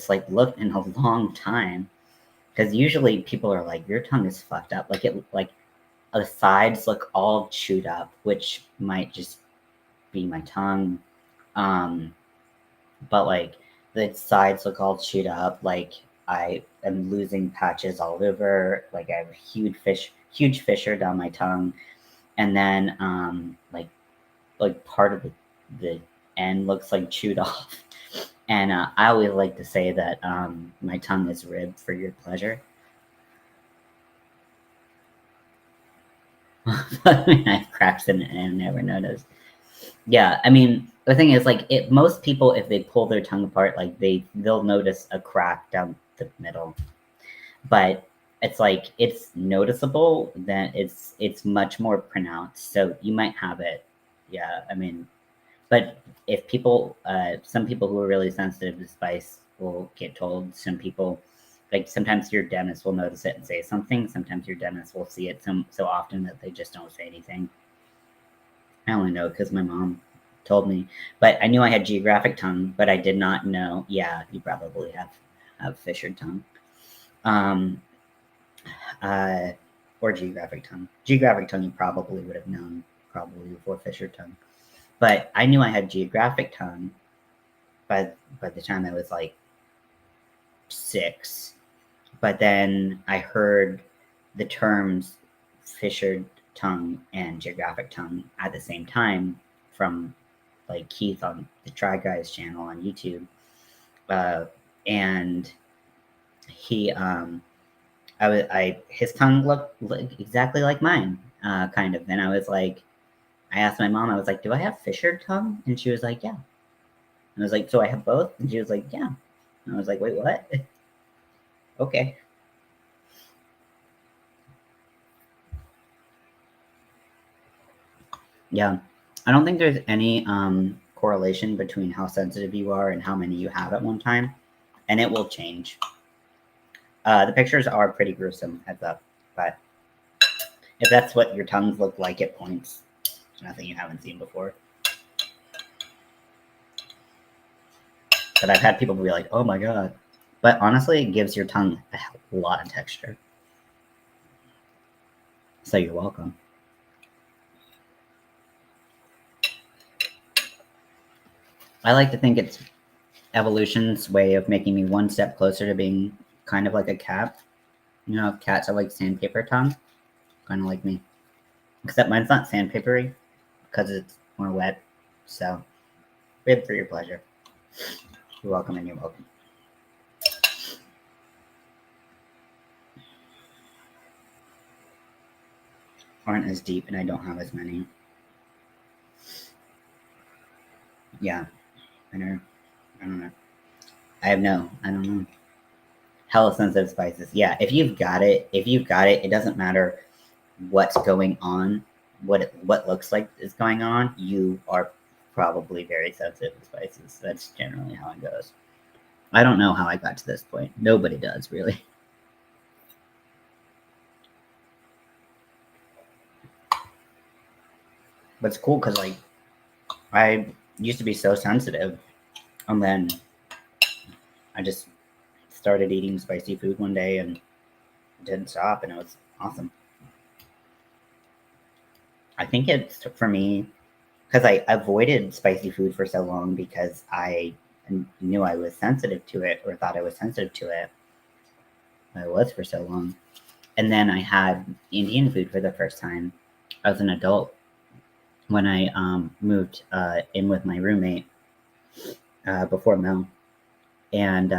like looked in a long time. Because usually people are like, your tongue is fucked up. Like the sides look all chewed up, which might just be my tongue. But like the sides look all chewed up. Like I am losing patches all over. Like I have a huge fissure down my tongue. And then like part of the end looks like chewed off. And I always like to say that my tongue is ribbed for your pleasure. I have cracks in it and I never noticed. Yeah, I mean, the thing is, like, most people, if they pull their tongue apart, like, they'll notice a crack down the middle. But it's like, it's noticeable, then it's much more pronounced. So you might have it. Yeah, I mean, but if people, some people who are really sensitive to spice will get told. Some people, like sometimes your dentist will notice it and say something. Sometimes your dentist will see it so often that they just don't say anything. I only know because my mom told me. But I knew I had geographic tongue, but I did not know. Yeah, you probably have fissured tongue. Uh, or geographic tongue. Geographic tongue you probably would have known probably before fissured tongue. But I knew I had geographic tongue by the time I was like 6. But then I heard the terms fissured tongue and geographic tongue at the same time from like Keith on the Try Guys channel on YouTube. And he his tongue looked exactly like mine, kind of. And I was like, I asked my mom, I was like, do I have fissured tongue? And she was like, yeah. And I was like, so I have both? And she was like, yeah. And I was like, wait, what? Okay. Yeah. I don't think there's any correlation between how sensitive you are and how many you have at one time. And it will change. The pictures are pretty gruesome, heads up. But if that's what your tongues look like at points, it's nothing you haven't seen before. But I've had people be like, oh my god. But honestly, it gives your tongue a lot of texture. So you're welcome. I like to think it's evolution's way of making me one step closer to being kind of like a cat. You know, cats have like sandpaper tongue, kind of like me. Except mine's not sandpapery because it's more wet. So, rib for your pleasure. You're welcome and you're welcome. Aren't as deep and I don't have as many. Yeah, I know. I don't know. I don't know. Hella sensitive spices. Yeah, if you've got it, it doesn't matter what's going on, what looks like is going on. You are probably very sensitive to spices. That's generally how it goes. I don't know how I got to this point. Nobody does, really. But it's cool because, like, I used to be so sensitive, and then I just started eating spicy food one day and didn't stop, and it was awesome. I think it's, for me, because I avoided spicy food for so long because I knew I was sensitive to it, or thought I was sensitive to it. I was for so long. And then I had Indian food for the first time as an adult when I moved in with my roommate before Mel. And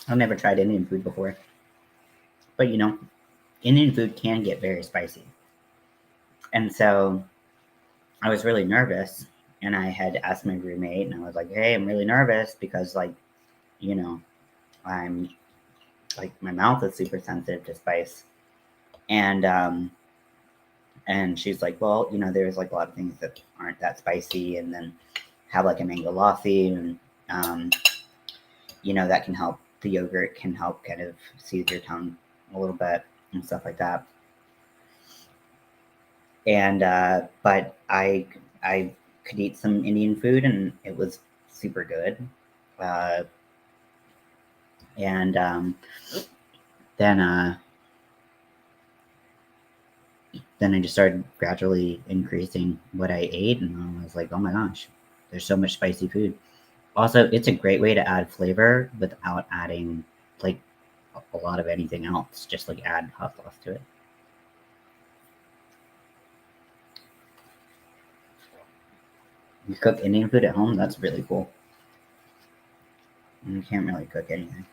I've never tried Indian food before. But, you know, Indian food can get very spicy. And so I was really nervous. And I had asked my roommate, and I was like, hey, I'm really nervous because, like, you know, I'm like, my mouth is super sensitive to spice. And she's like, well, you know, there's like a lot of things that aren't that spicy, and then have like a mango lassi, and you know, that can help. The yogurt can help kind of soothe your tongue a little bit and stuff like that. And but I could eat some Indian food, and it was super good. And then I just started gradually increasing what I ate, and I was like, oh my gosh, there's so much spicy food. Also, it's a great way to add flavor without adding like a lot of anything else. Just like add hot sauce to it. You cook Indian food at home? That's really cool. You can't really cook anything.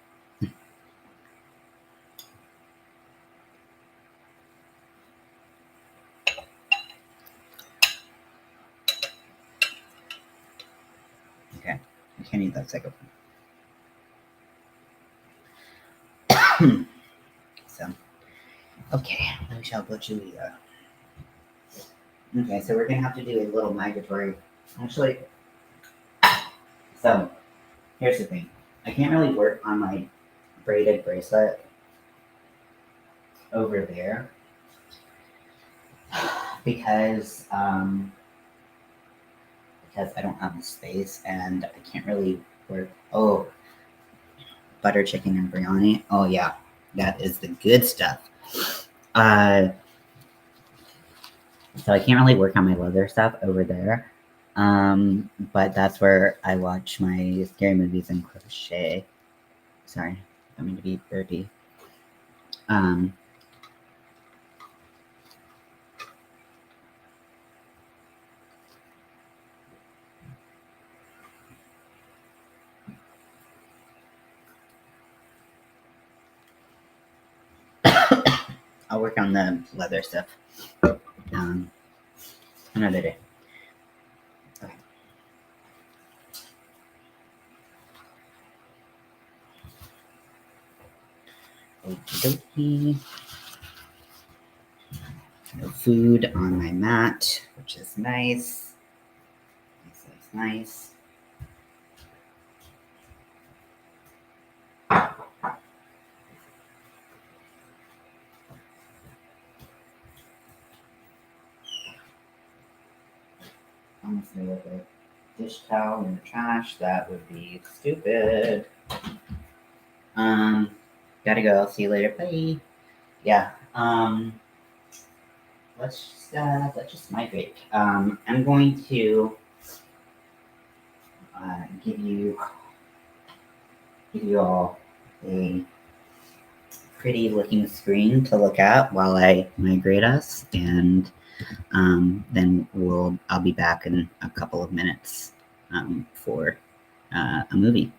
Okay, I can't eat that second one. So, okay, we shall butcher. Okay, so we're gonna have to do a little migratory. Actually, So here's the thing. I can't really work on my braided bracelet over there because because I don't have the space and I can't really work. Oh, butter chicken and biryani. Oh yeah, that is the good stuff. Uh, so I can't really work on my leather stuff over there. But that's where I watch my scary movies and crochet. Sorry, I mean to be dirty. Um, I'll work on the leather stuff um, another day. Okay. Okie dokie. No food on my mat, which is nice. Nice, nice, nice. Almost made like a dish towel in the trash. That would be stupid. Um, gotta go. See you later. Bye. Yeah. Let's just migrate. I'm going to give you all a pretty looking screen to look at while I migrate us, and then I'll be back in a couple of minutes for a movie.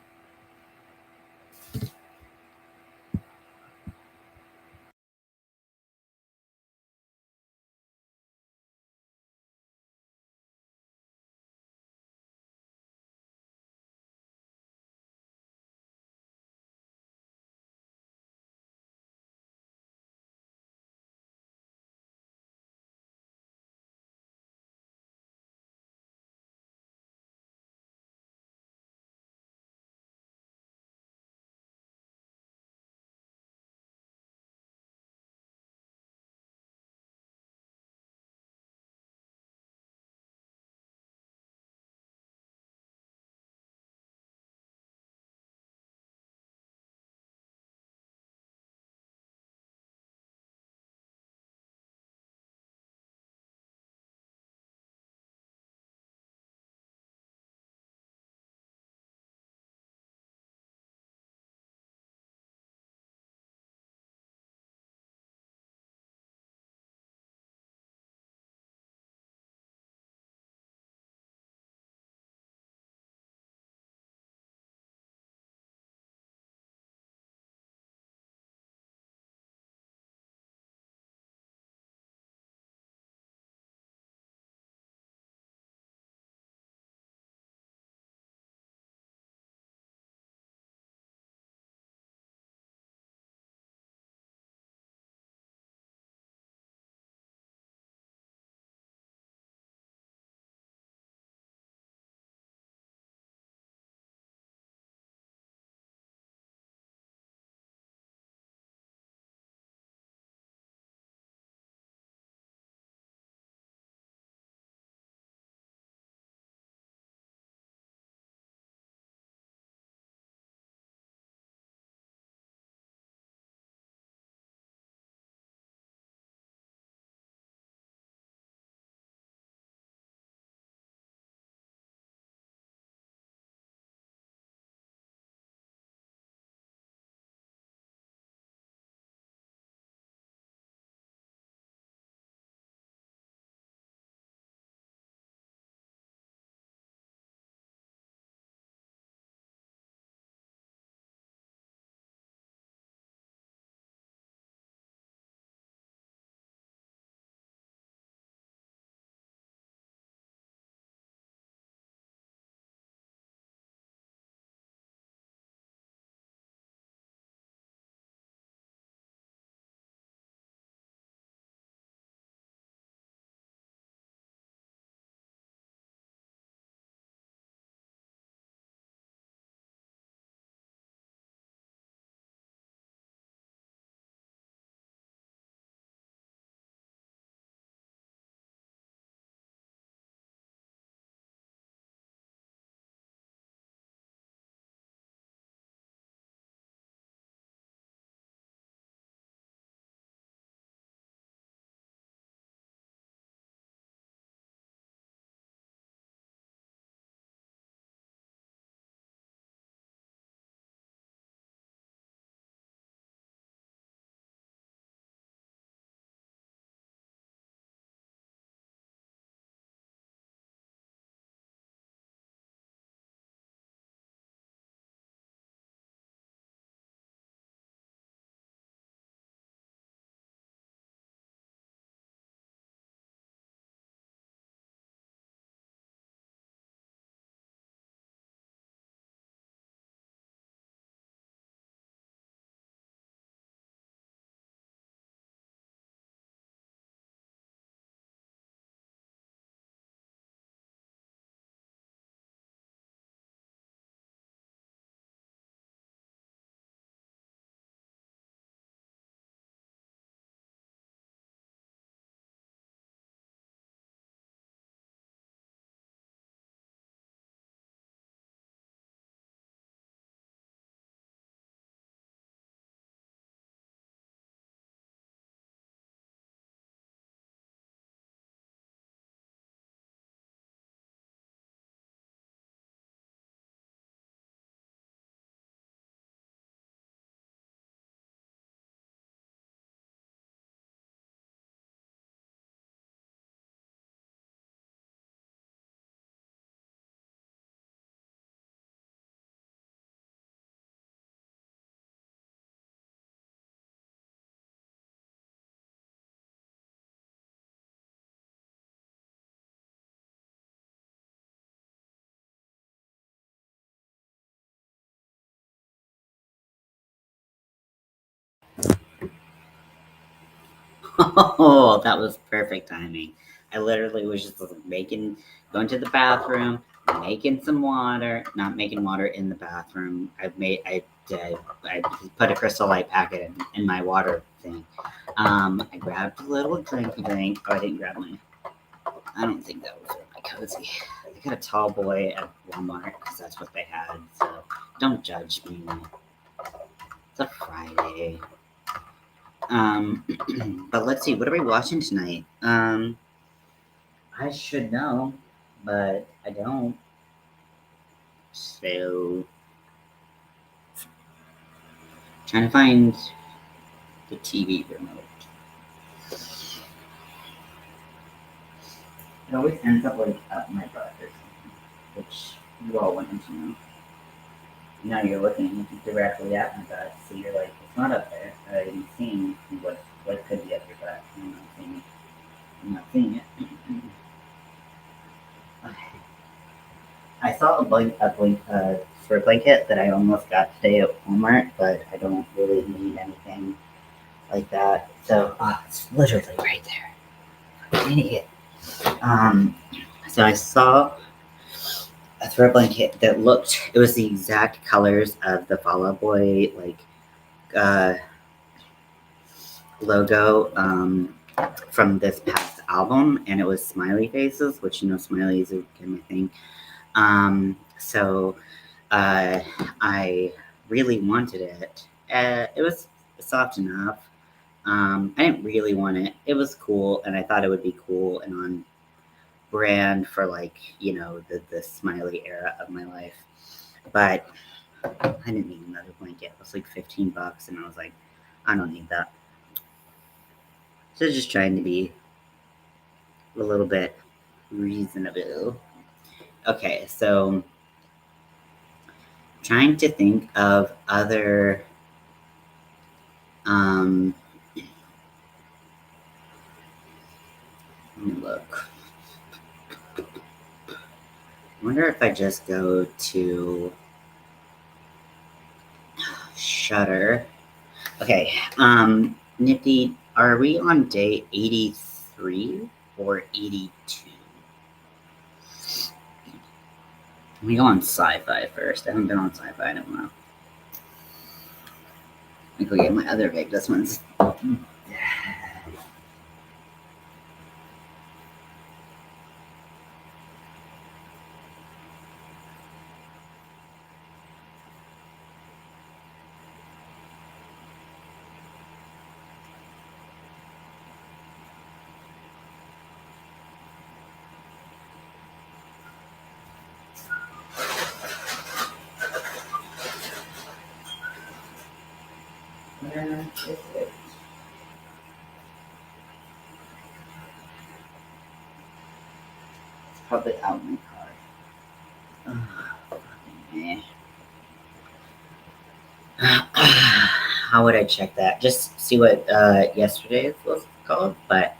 Oh, that was perfect timing. I literally was just going to the bathroom, making some water, not making water in the bathroom. I put a Crystal Light packet in my water thing. I grabbed a little drinky drink. Oh, I didn't grab my. I don't think that was my cozy. I got a tall boy at Walmart because that's what they had. So don't judge me. It's a Friday. But let's see. What are we watching tonight? I should know, but I don't. So, trying to find the TV remote. It always ends up like up my butt or something, which you all want to know. Now you're looking directly at my butt, so you're like, it's not up there. I'm seeing what could be up your butt. I'm not seeing it. I'm not seeing it. I saw for a blanket that I almost got today at Walmart, but I don't really need anything like that. So it's literally right there. Idiot. Um, so I saw a throw blanket that it was the exact colors of the Fall Out Boy uh, logo from this past album, and it was smiley faces, which smileys are kind of my thing. So I really wanted it. It was soft enough. I didn't really want it. It was cool, and I thought it would be cool and on brand for the smiley era of my life. But I didn't need another blanket. It was like $15, and I was like, I don't need that. So just trying to be a little bit reasonable. Okay, so trying to think of other let me look. I wonder if I just go to Shutter. Okay, Nifty, are we on day 83 or 82? Let me go on Sci-Fi first. I haven't been on Sci-Fi in a while. Let me go get my other vape. This one's. Where is it? It's probably out in my car. How would I check that? Just see what yesterday's was called, but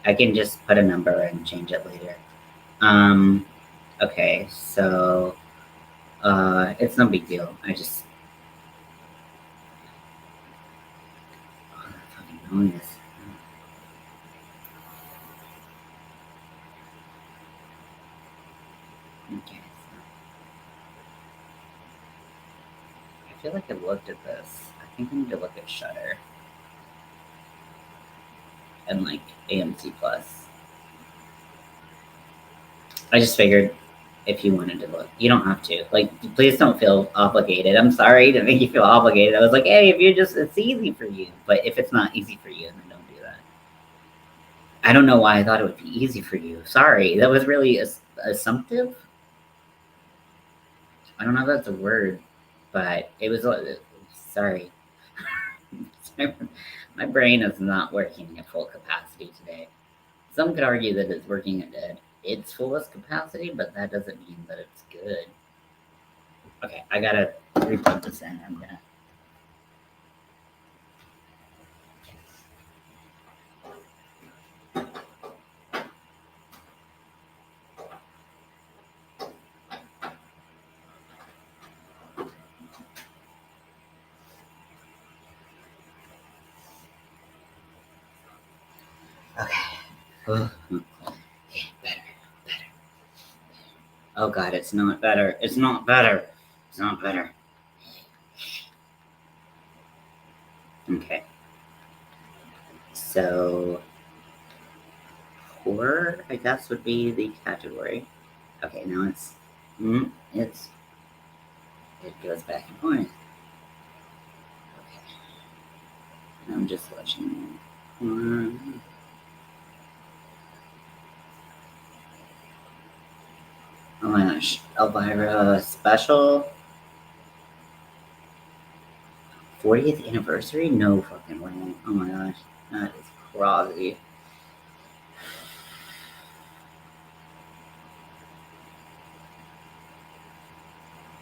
I can just put a number and change it later. Okay, so it's no big deal. I just that fucking noise. Okay, so I feel like I looked at this. I think I need to look at Shutter and like AMC Plus. I just figured if you wanted to look, you don't have to. Like, please don't feel obligated. I'm sorry to make you feel obligated. I was like, hey, if you're it's easy for you. But if it's not easy for you, then don't do that. I don't know why I thought it would be easy for you. Sorry, that was really assumptive. I don't know if that's a word, but it was. Sorry. My brain is not working at full capacity today. Some could argue that it's working at its fullest capacity, but that doesn't mean that it's good. Okay, I gotta re-plug this in. I'm gonna. Okay, better. Oh God, it's not better. It's not better. It's not better. Okay. So, horror, I guess, would be the category. Okay, now it goes back and forth. Okay. I'm just watching. Oh my gosh, Elvira special 40th anniversary? No fucking way. Oh my gosh, that is crazy.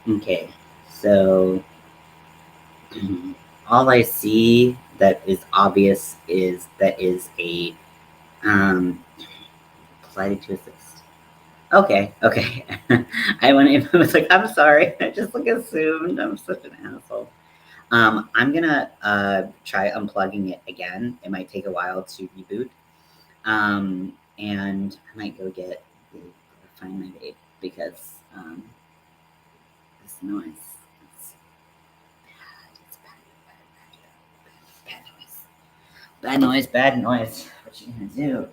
Okay, so all I see that is obvious is that is a flighted to assist. Okay. I was like, I'm sorry. I just like assumed. I'm such an asshole. I'm gonna try unplugging it again. It might take a while to reboot. And I might go find my vape because this noise. It's bad noise. Bad noise. Bad noise. What you gonna do?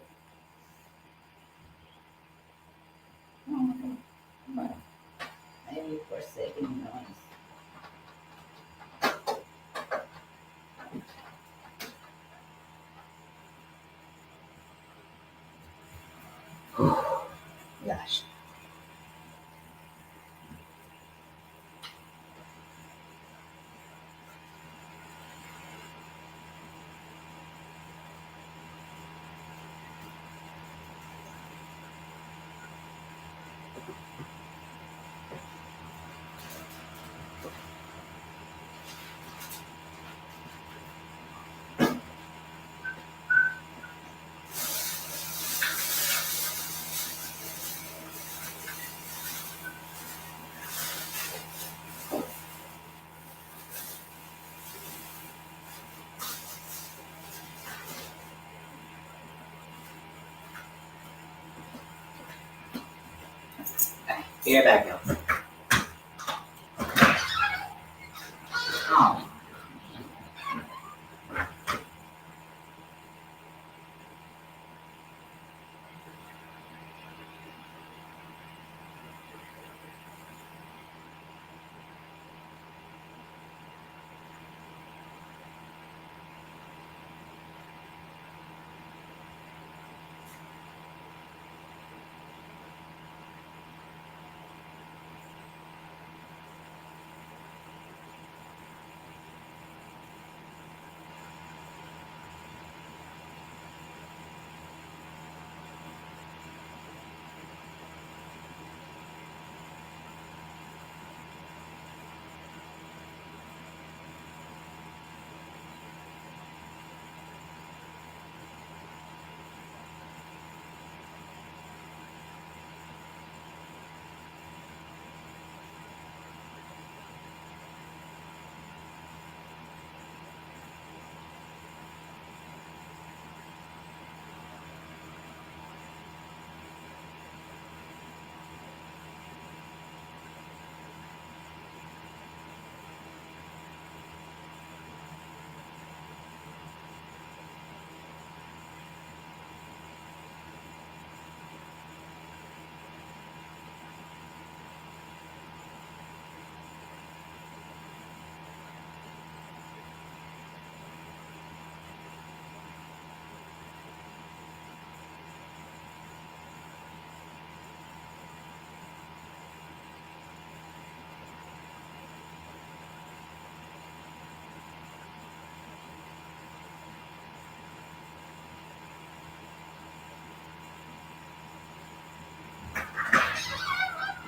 Oh, maybe forsaken noise. Gosh. Be right back, y'all. Oh.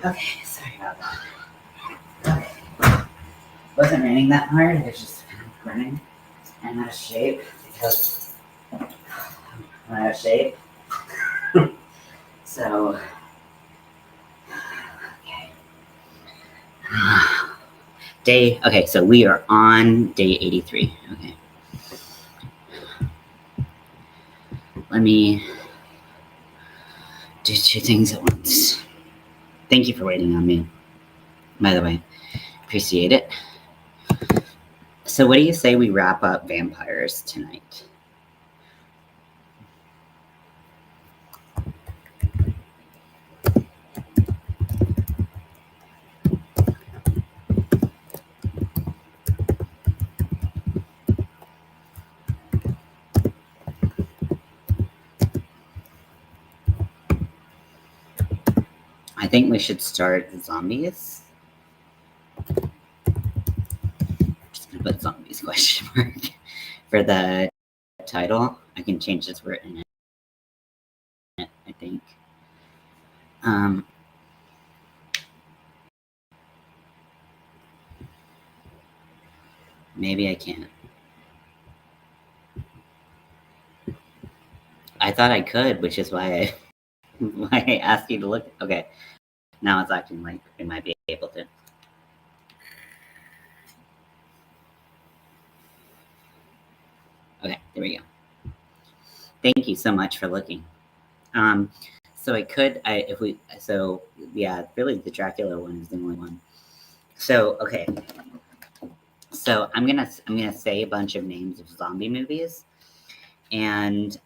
Okay, sorry about that. Okay. Wasn't raining that hard, it was just kind of running. I'm out of shape because I'm out of shape. So, okay, so we are on day 83. Okay. Let me do two things at once. Thank you for waiting on me, by the way. Appreciate it. So what do you say we wrap up vampires tonight? I think we should start zombies. Just gonna put zombies question mark for the title. I can change this word in it, I think. Maybe I can't. I thought I could, which is why I asked you to look. Okay, now it's acting like we might be able to. Okay, there we go. Thank you so much for looking. So yeah, really the Dracula one is the only one. So okay, so I'm gonna say a bunch of names of zombie movies, and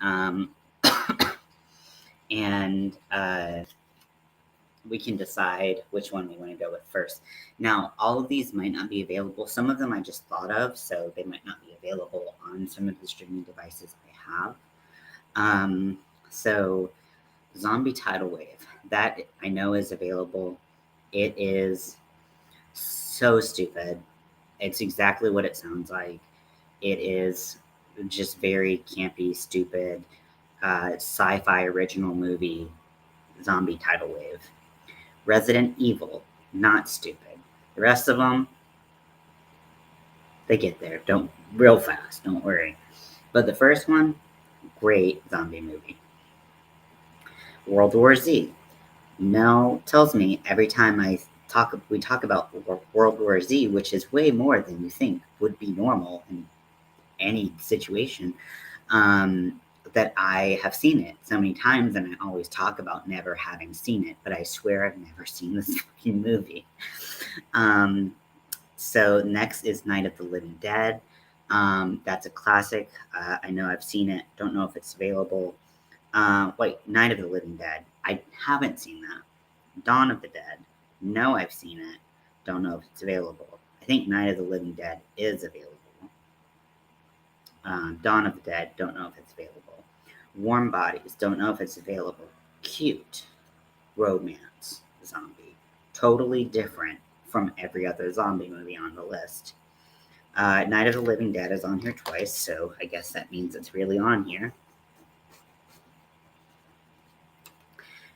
we can decide which one we want to go with first. Now, all of these might not be available. Some of them I just thought of, so they might not be available on some of the streaming devices I have. So Zombie Tidal Wave, that I know is available. It is so stupid. It's exactly what it sounds like. It is just very campy, stupid, sci-fi original movie, Zombie Tidal Wave. Resident Evil, not stupid. The rest of them, they get there. Don't real fast. Don't worry. But the first one, great zombie movie. World War Z. Mel tells me every time we talk about World War Z, which is way more than you think would be normal in any situation, that I have seen it so many times, and I always talk about never having seen it, but I swear I've never seen this fucking movie. So next is Night of the Living Dead. That's a classic. I know I've seen it. Don't know if it's available. Night of the Living Dead. I haven't seen that. Dawn of the Dead. No, I've seen it. Don't know if it's available. I think Night of the Living Dead is available. Dawn of the Dead. Don't know if it's available. Warm Bodies. Don't know if it's available. Cute. Romance. Zombie. Totally different from every other zombie movie on the list. Night of the Living Dead is on here twice, so I guess that means it's really on here.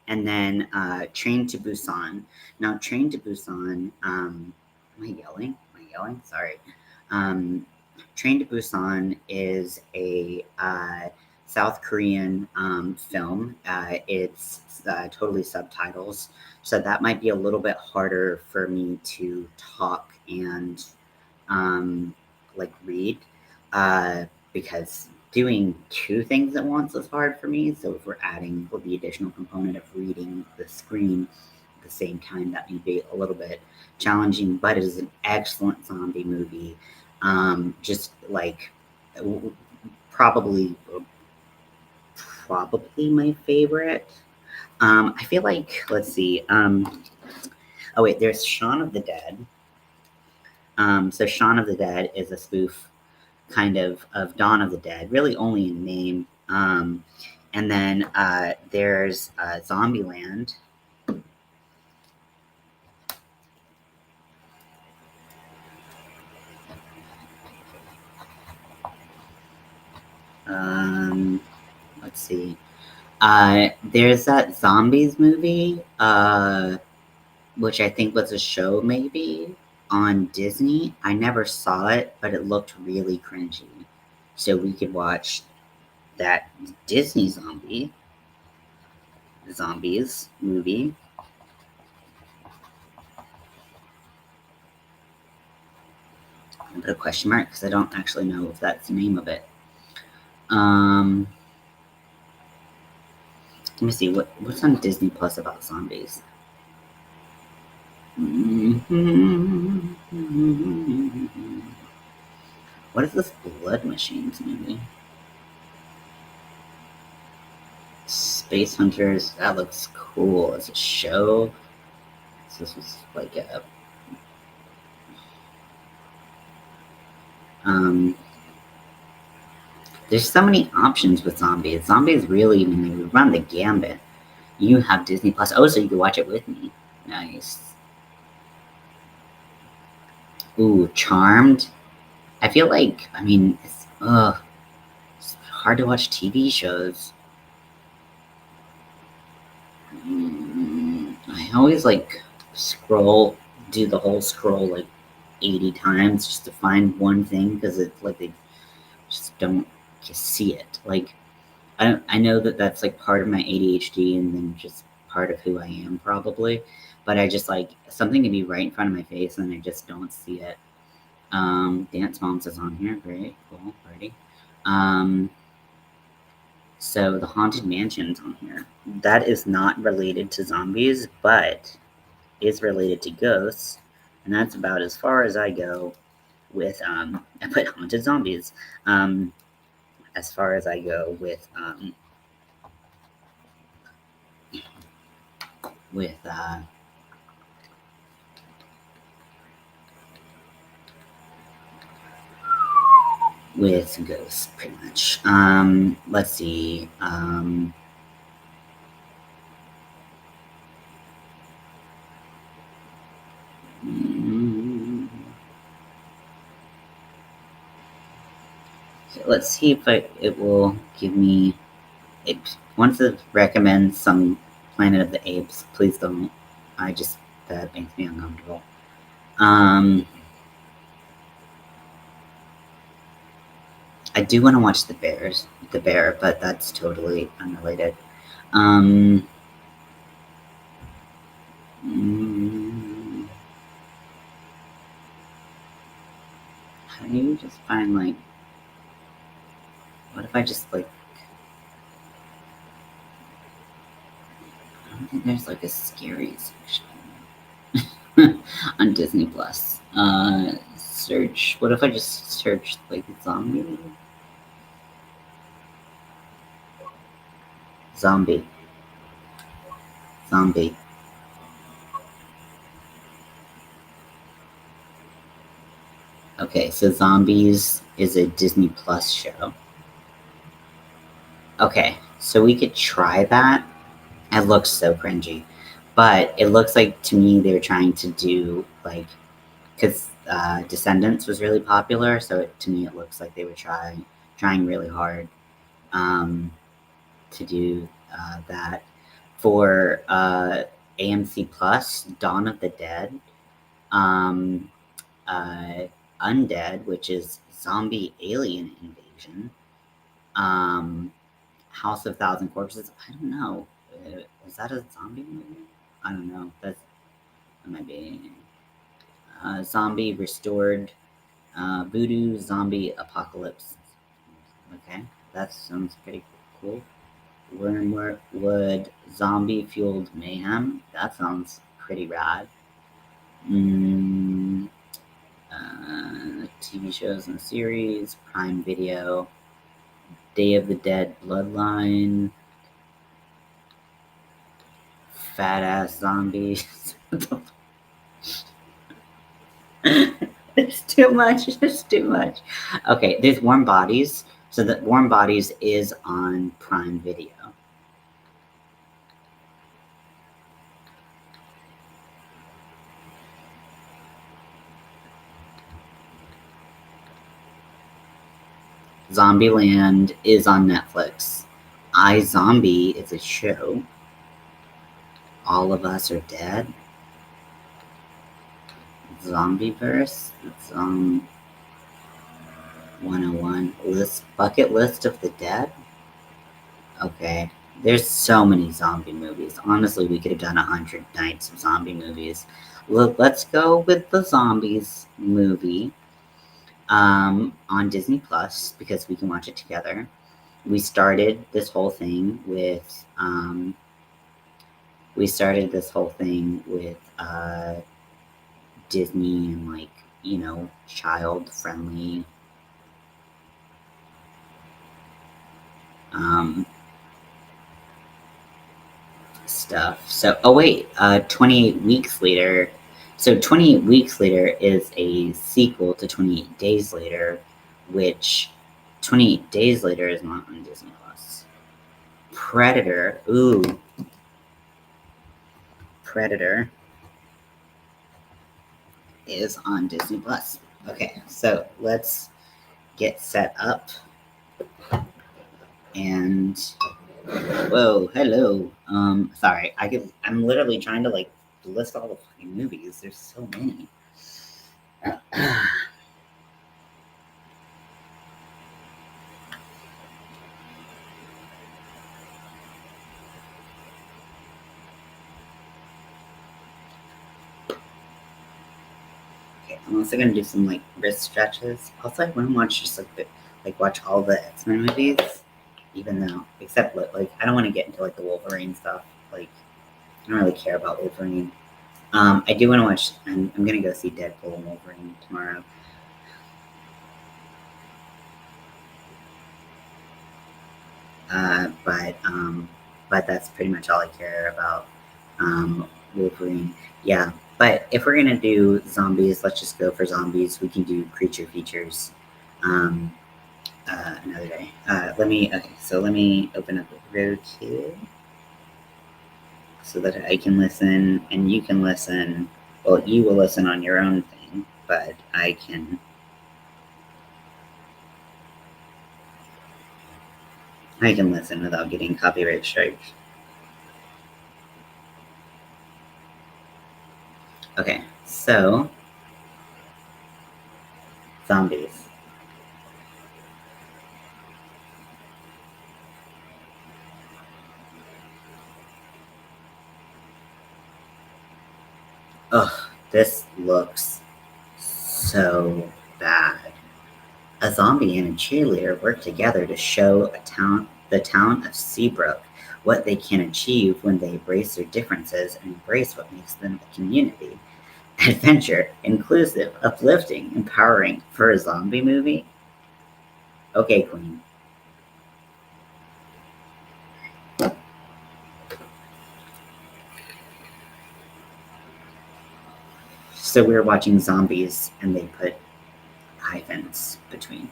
And then Train to Busan. Now, Train to Busan, am I yelling? Sorry. Train to Busan is a South Korean film. It's totally subtitles, so that might be a little bit harder for me to talk and read, because doing two things at once is hard for me. So if we're adding the additional component of reading the screen at the same time, that may be a little bit challenging, but it is an excellent zombie movie. Just like probably my favorite. I feel like, let's see. There's Shaun of the Dead. So Shaun of the Dead is a spoof kind of Dawn of the Dead, really only in name. And then there's Zombieland. Let's see. There's that Zombies movie, which I think was a show maybe on Disney. I never saw it, but it looked really cringy. So we could watch that Disney Zombies movie. I put a question mark because I don't actually know if that's the name of it. Let me see what's on Disney Plus about zombies. What is this Blood Machines movie? Space Hunters. That looks cool. It's a show. So this was like a there's so many options with zombies. Zombies really, when they run the gambit. You have Disney Plus. Oh, so you can watch it with me. Nice. Ooh, Charmed. I feel like, I mean, it's hard to watch TV shows. I always like do the whole scroll like 80 times just to find one thing because it's like they just don't see it. Like, I know that that's like part of my ADHD and then just part of who I am probably, but I just like something can be right in front of my face and I just don't see it. Dance Moms is on here. Great, cool, party. So the Haunted Mansion's on here. That is not related to zombies, but is related to ghosts, and that's about as far as I go with I put haunted zombies. As far as I go with with ghosts, pretty much. Let's see. Let's see if it will give me. It wants to recommend some Planet of the Apes. Please don't. That makes me uncomfortable. I do want to watch the bear, but that's totally unrelated. How do you just find like? What if I just like? I don't think there's like a scary section on Disney Plus. Search. What if I just search like zombie? Zombie. Okay, so Zombies is a Disney Plus show. Okay, so we could try that. It looks so cringy. But it looks like to me they're trying to do like, because Descendants was really popular, so to me it looks like they were trying really hard to do that. For AMC Plus, Dawn of the Dead, Undead, which is zombie alien invasion, House of Thousand Corpses. I don't know. Is that a zombie movie? I don't know. That might be Zombie Restored, Voodoo Zombie Apocalypse. Okay, that sounds pretty cool. Wormwood Zombie Fueled Mayhem. That sounds pretty rad. TV shows and series, Prime Video, Day of the Dead Bloodline, Fat Ass Zombies. It's too much. It's too much. Okay, there's Warm Bodies. So that Warm Bodies is on Prime Video. Zombieland is on Netflix. iZombie is a show. All of Us Are Dead. Zombieverse. It's 101. Bucket List of the Dead. Okay. There's so many zombie movies. Honestly, we could have done 100 nights of zombie movies. Let's go with the Zombies movie on Disney Plus because we can watch it together. we started this whole thing with Disney and like, you know, child friendly um, stuff. So, oh wait, 28 Weeks Later. So, 28 Weeks Later is a sequel to 28 Days Later, which 28 Days Later is not on Disney Plus. Predator, ooh, Predator is on Disney Plus. Okay, so let's get set up and whoa, hello. Sorry, I'm literally trying to like list all the fucking movies. There's so many. Okay, I'm also gonna do some like wrist stretches. Also, I want to watch just like watch all the X-Men movies, even though except like I don't want to get into like the Wolverine stuff. Like I don't really care about Wolverine. I do want to watch. I'm gonna go see Deadpool and Wolverine tomorrow. But that's pretty much all I care about. Wolverine, yeah. But if we're gonna do zombies, let's just go for zombies. We can do creature features um, another day. Let me open up Roku so that I can listen and you can listen. Well, you will listen on your own thing, but I can listen without getting copyright strikes. Okay, so zombies. Ugh, this looks so bad. A zombie and a cheerleader work together to show the town of Seabrook what they can achieve when they embrace their differences and embrace what makes them a community. Adventure, inclusive, uplifting, empowering for a zombie movie? Okay, Queen. So we were watching zombies and they put hyphens between.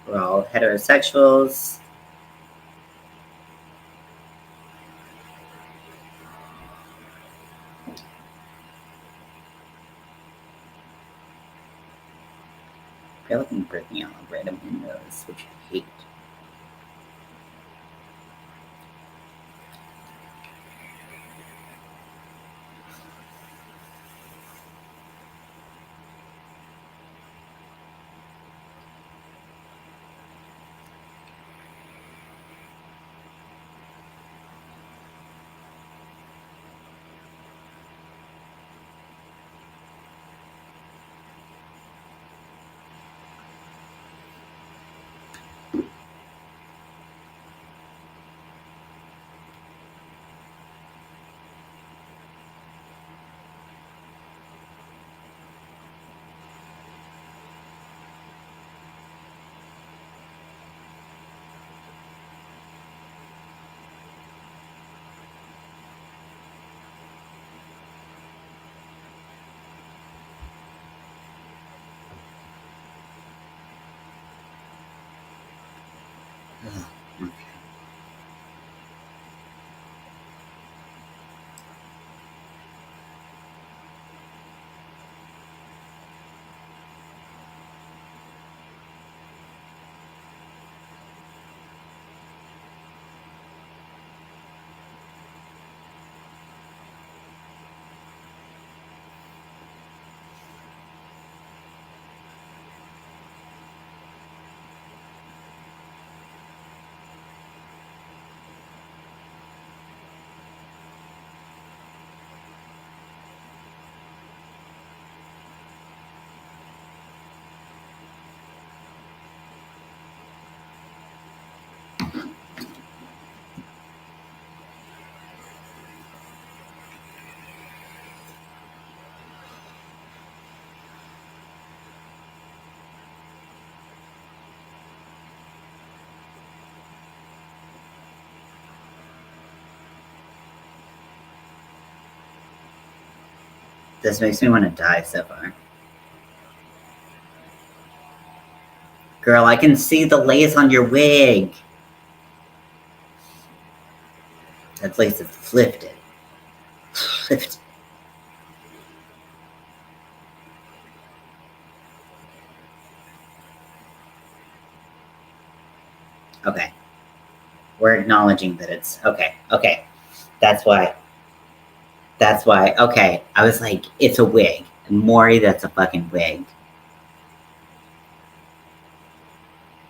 We're all heterosexuals. They're looking breaking out of random windows, which I hate. Ugh. This makes me want to die so far. Girl, I can see the lace on your wig. That lace is flipped it. Flipped. Okay. We're acknowledging that it's okay. Okay. That's why. That's why. Okay. I was like, it's a wig. Maury, that's a fucking wig.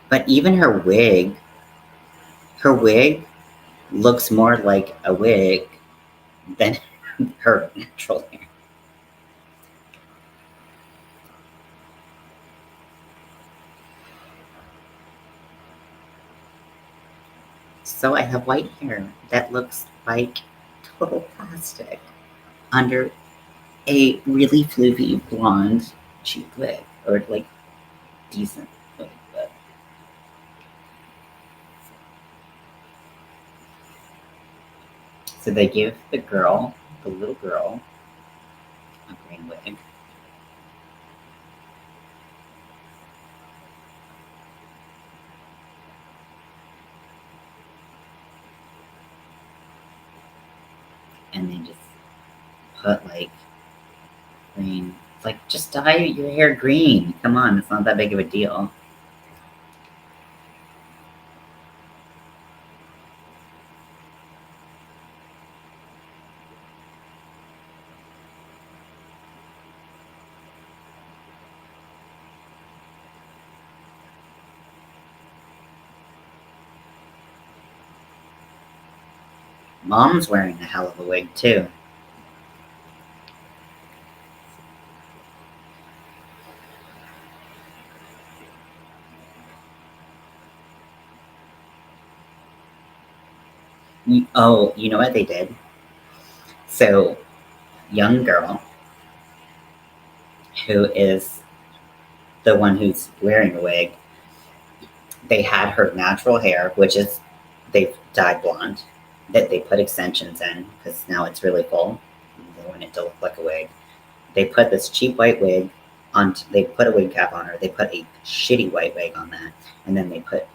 But even her wig looks more like a wig than her natural hair. So I have white hair that looks like total plastic under a really floofy blonde cheap wig, or like decent wig. But so they give the little girl, a green wig. And they just put like green. It's like, just dye your hair green. Come on, it's not that big of a deal. Mom's wearing a hell of a wig too. Oh, you know what they did? So, young girl, who is the one who's wearing a wig, they had her natural hair, which is they've dyed blonde, that they put extensions in because now it's really full. They want it to look like a wig. They put this cheap white wig on. They put a wig cap on her. They put a shitty white wig on that, and then they put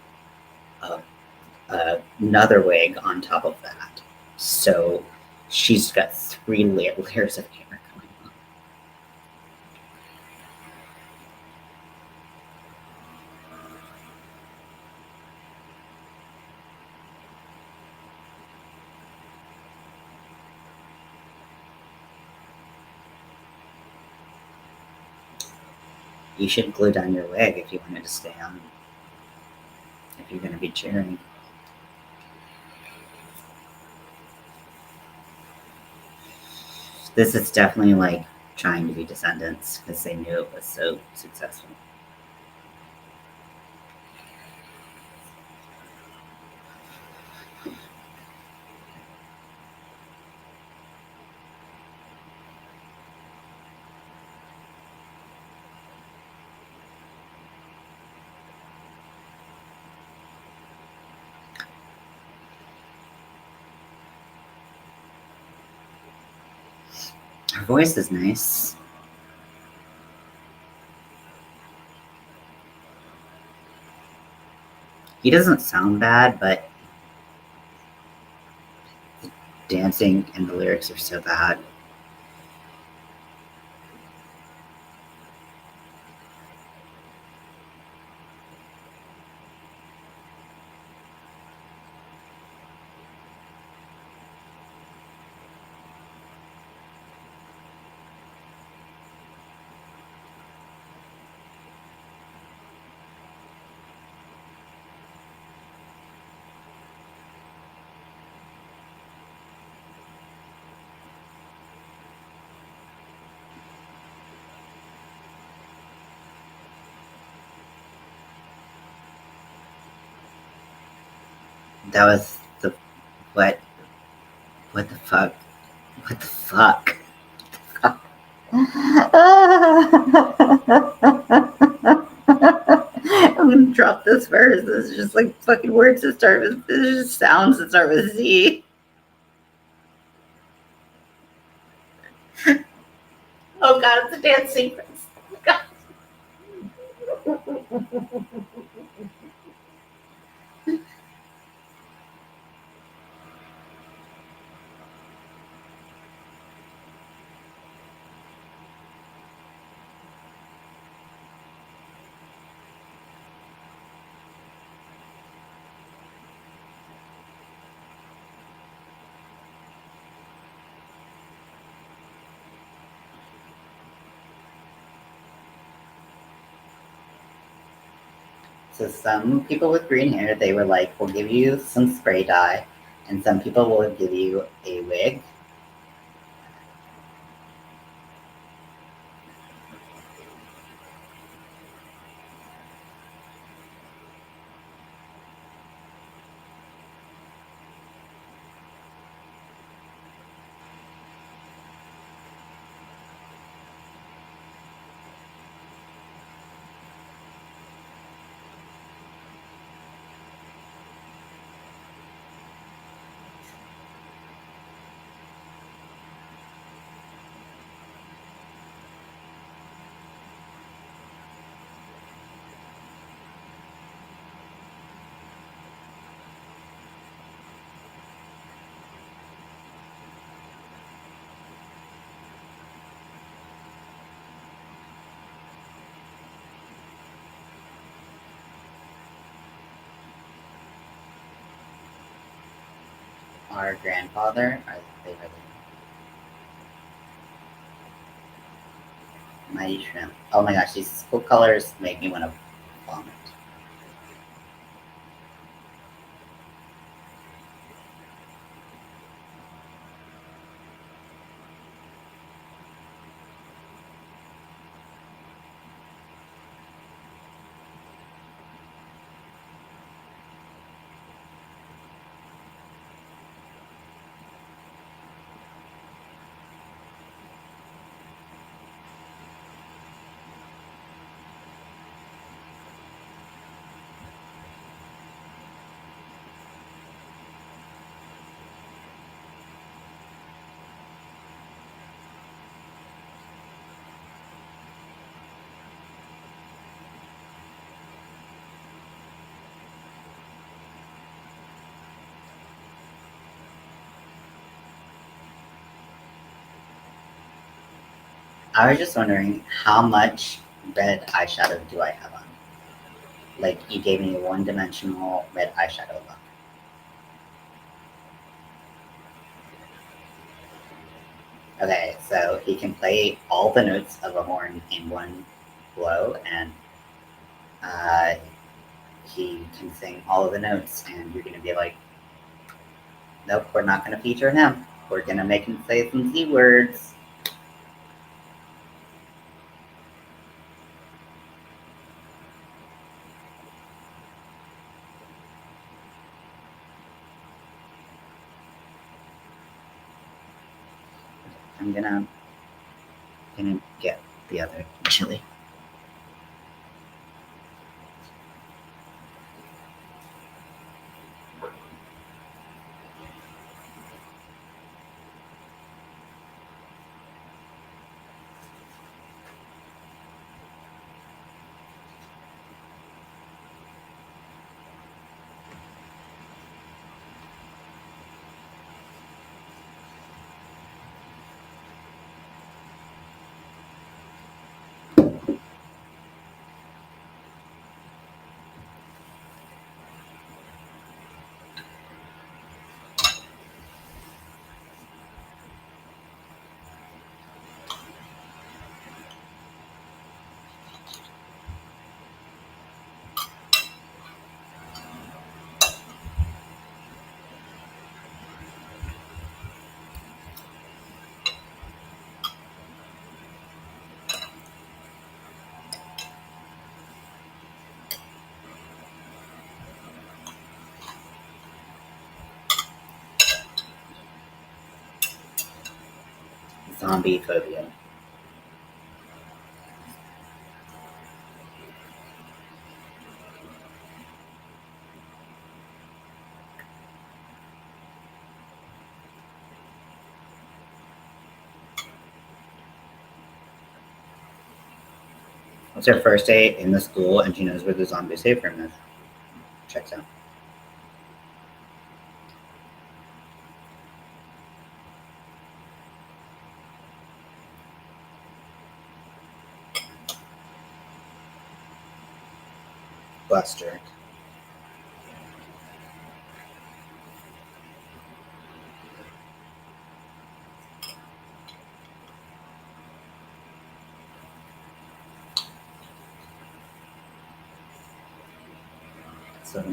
another wig on top of that. So she's got 3 layers of hair going on. You should glue down your wig if you want it to stay on. If you're going to be cheering. This is definitely like trying to be Descendants because they knew it was so successful. Her voice is nice. He doesn't sound bad, but the dancing and the lyrics are so bad. That was the what? What the fuck? What the fuck? I'm gonna drop this verse. It's just like fucking words that start with. It's just sounds that start with Z. Oh God, it's a dance sequence. God. So some people with green hair, they were like, "We'll give you some spray dye," and some people will give you a wig. Our grandfather, are they really? Mighty shrimp. Oh my gosh, these school colors make me want to vomit. I was just wondering how much red eyeshadow do I have on? Like, you gave me a one-dimensional red eyeshadow look. Okay, so he can play all the notes of a horn in one blow, and uh, he can sing all of the notes, and you're gonna be like, nope, we're not gonna feature him. We're gonna make him say some Z words. I'm gonna get the other chili. Zombie phobia. It's her first day in the school, and she knows where the zombie safe room is. Checks out. Buster. So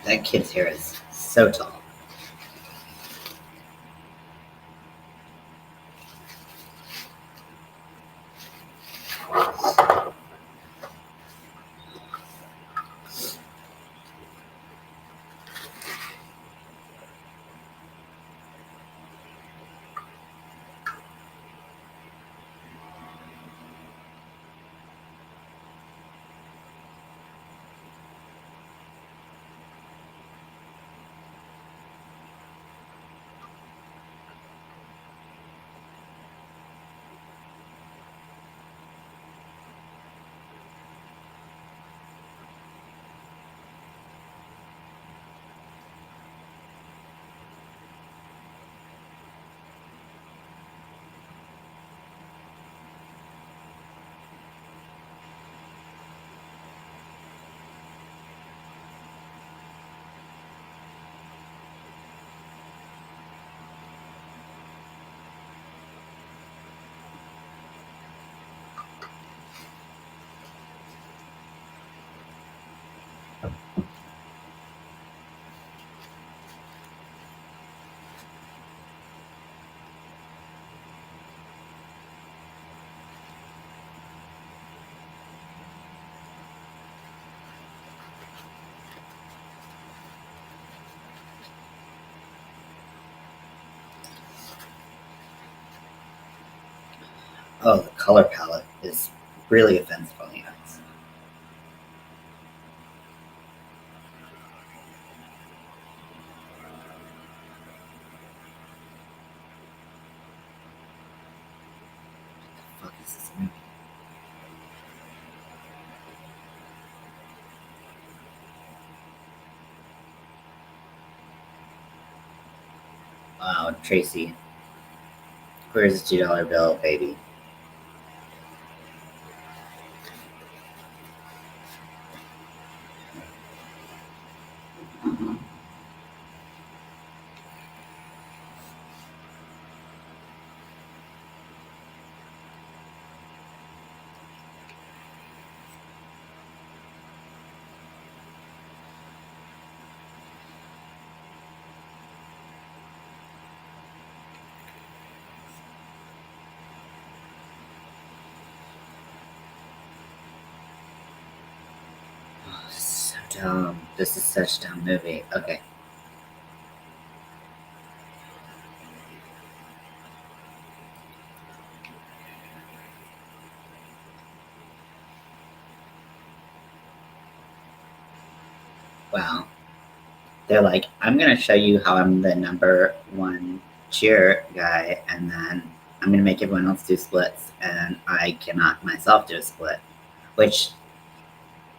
that kid's hair is so tall. Oh, the color palette is really offensive on the eyes. What the fuck is this movie? Wow, Tracy. Where's the $2 bill, baby? Oh, this is so dumb. This is such a dumb movie. Okay. Wow. They're like, I'm gonna show you how I'm the number one cheer guy, and then I'm gonna make everyone else do splits, and I cannot myself do a split, which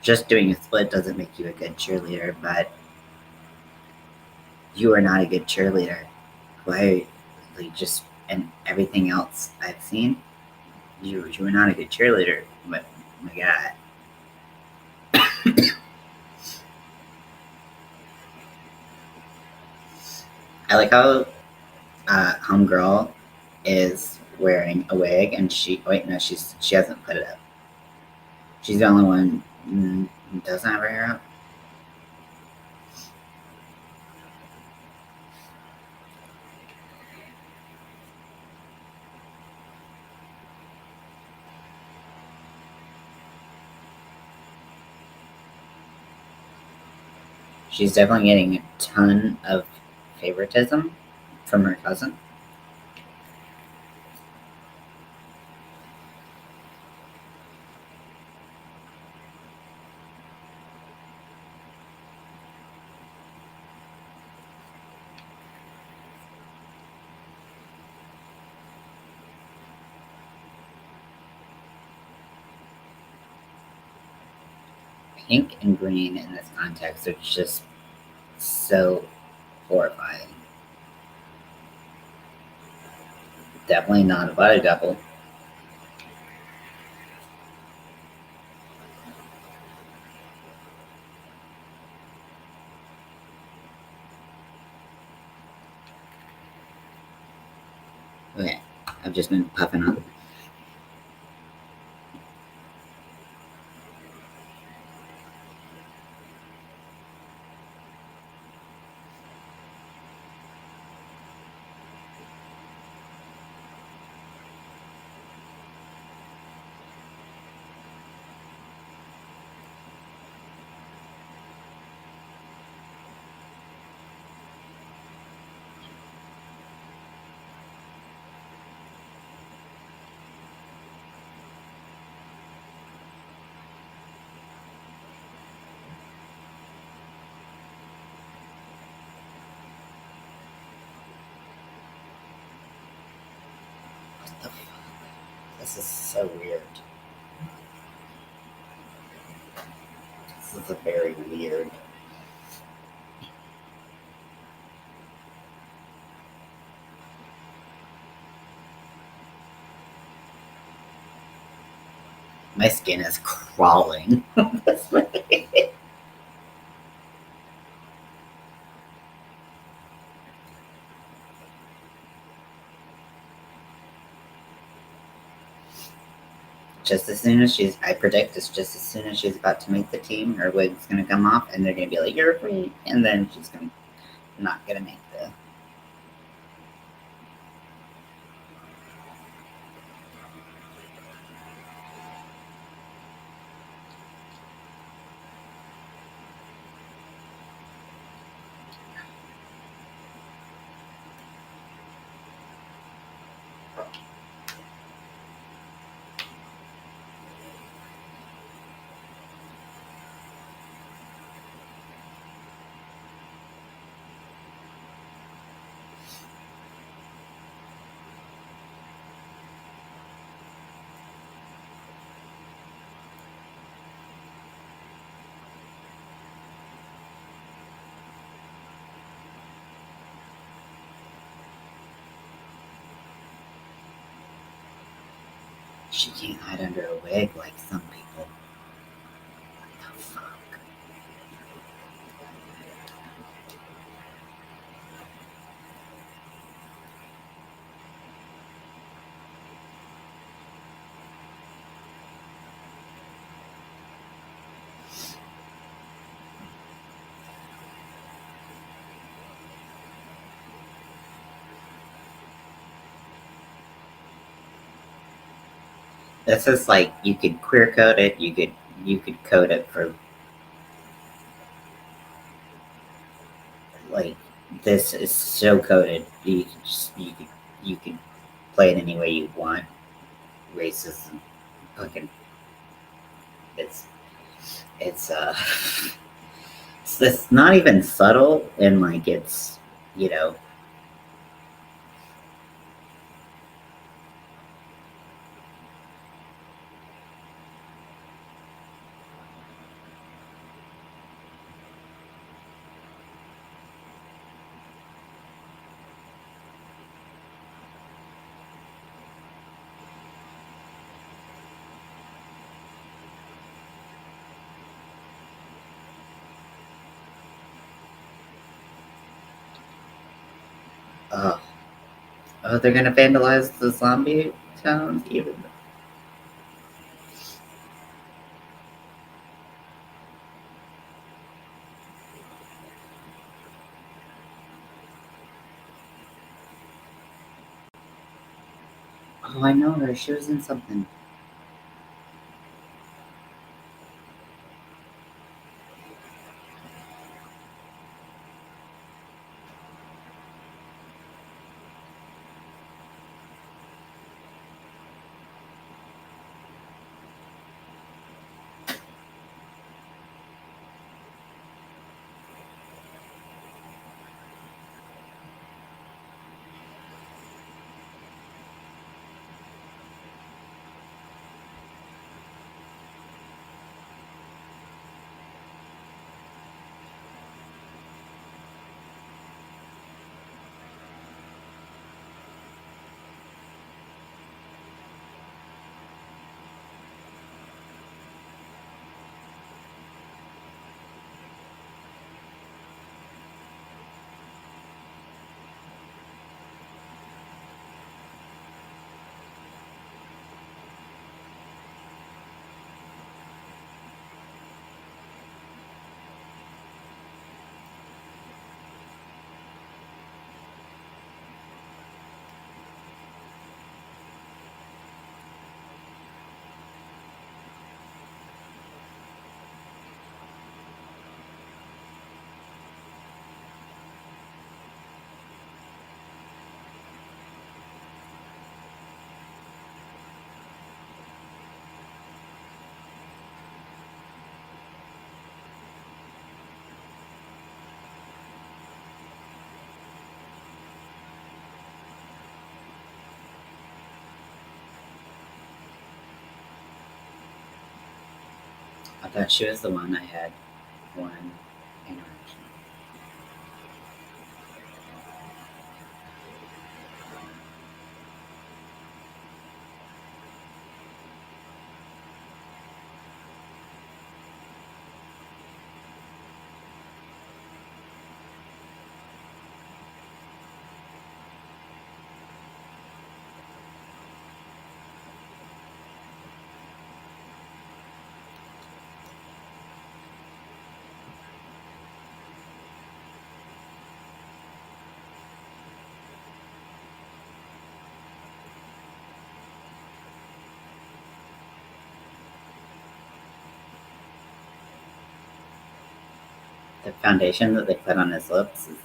just doing a split doesn't make you a good cheerleader, but you are not a good cheerleader. Why, like, just and everything else I've seen, you are not a good cheerleader. But oh my God. I like how homegirl is wearing a wig, and she hasn't put it up. She's the only one who doesn't have her hair up. She's definitely getting a ton of favoritism from her cousin. Pink and green in this context are just so horrifying. Definitely not a body double. Okay, I've just been puffing up. What the fuck? This is so weird. This is a very weird. My skin is crawling this way. Just as soon as I predict it's just as soon as she's about to make the team, her wig's gonna come off, and they're gonna be like, "You're free," and then she's not gonna make the. She can't hide under a wig like some people. What the fuck? This is like you could queer code it. You could code it for like this is so coded. You could play it any way you want. Racism, fucking it's it's it's not even subtle, and like it's you know Oh, oh, they're gonna vandalize the zombie town? Even. Oh, I know her. She was in something. I thought she was the one I had one interaction. The foundation that they put on his lips is.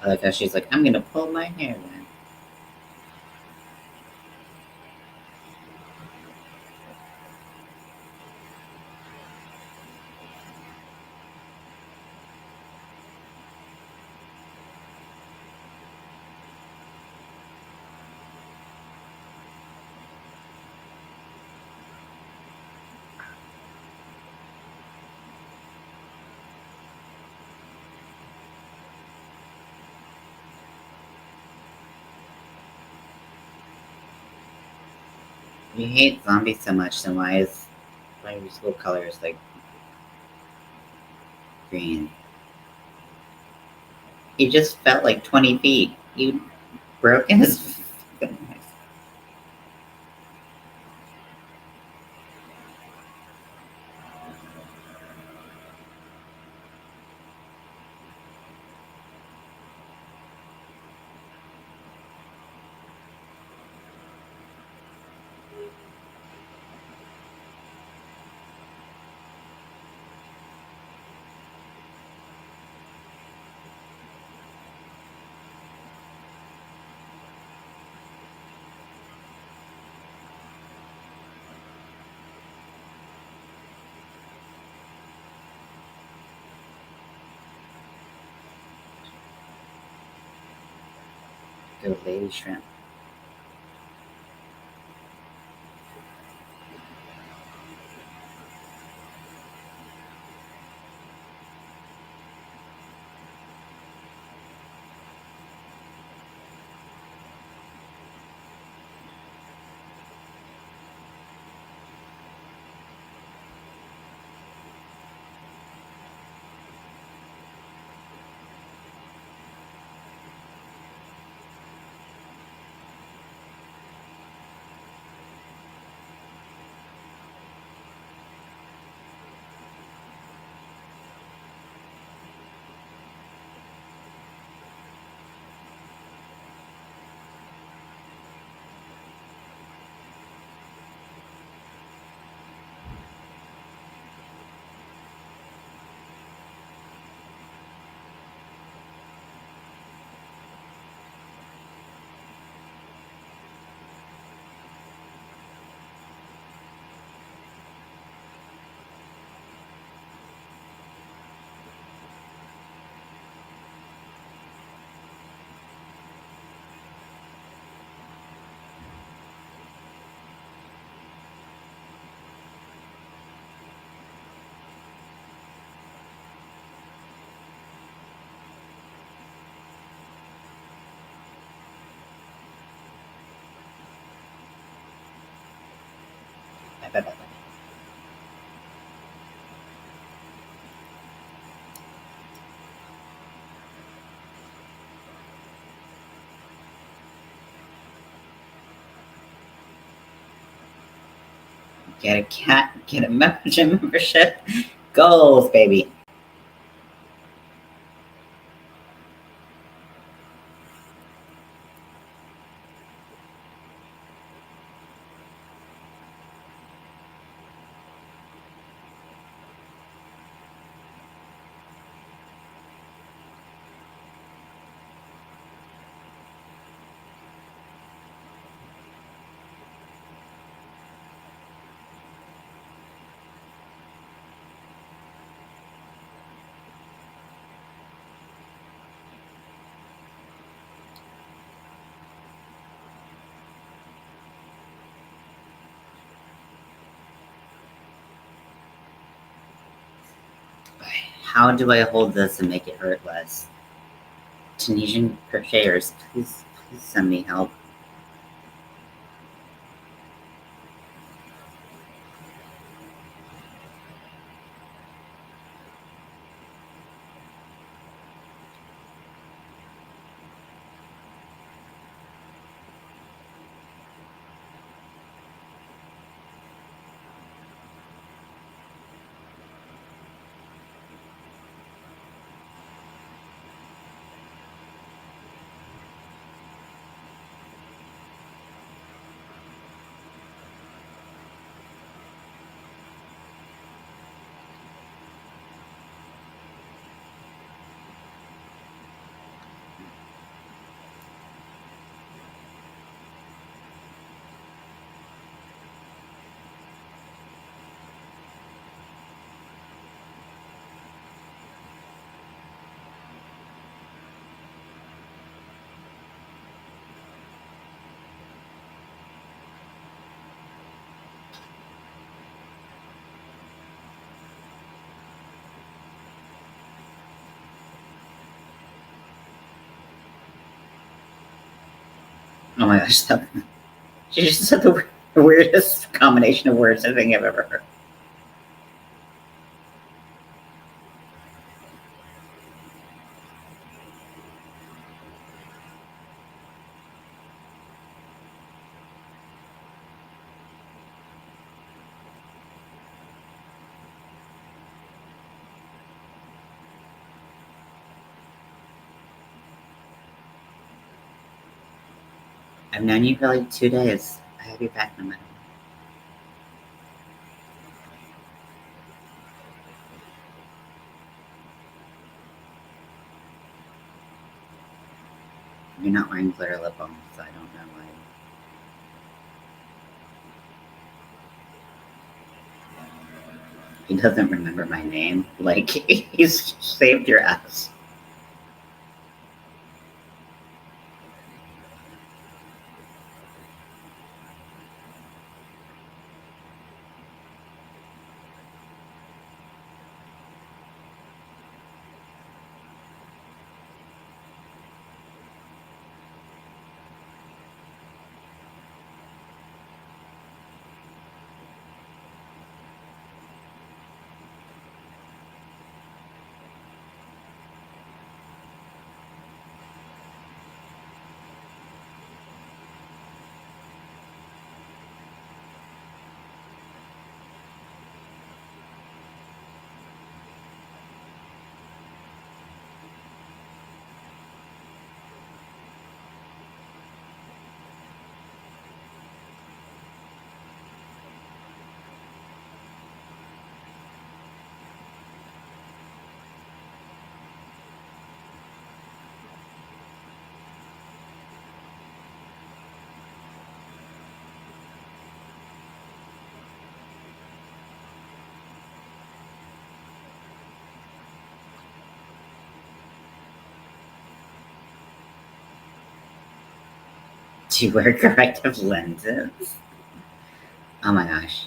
I like how she's like, I'm gonna pull my hair then. You hate zombies so much, then why are your school colors like green? He just felt like 20 feet. You broke his. Go lady shrimp. Get a cat, get a membership. Goals, baby. How do I hold this and make it hurt less? Tunisian crocheters, please send me help. Oh my gosh, she just said the weirdest combination of words I think I've ever heard. I've known you for like 2 days. I have your back no matter what. You're not wearing glitter lip balm, so I don't know why. He doesn't remember my name. Like, he's saved your ass. she wear corrective lenses? Oh my gosh.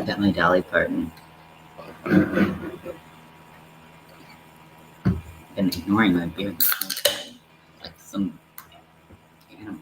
Got my Dolly Parton. Been ignoring my beard this whole time. Like some animal.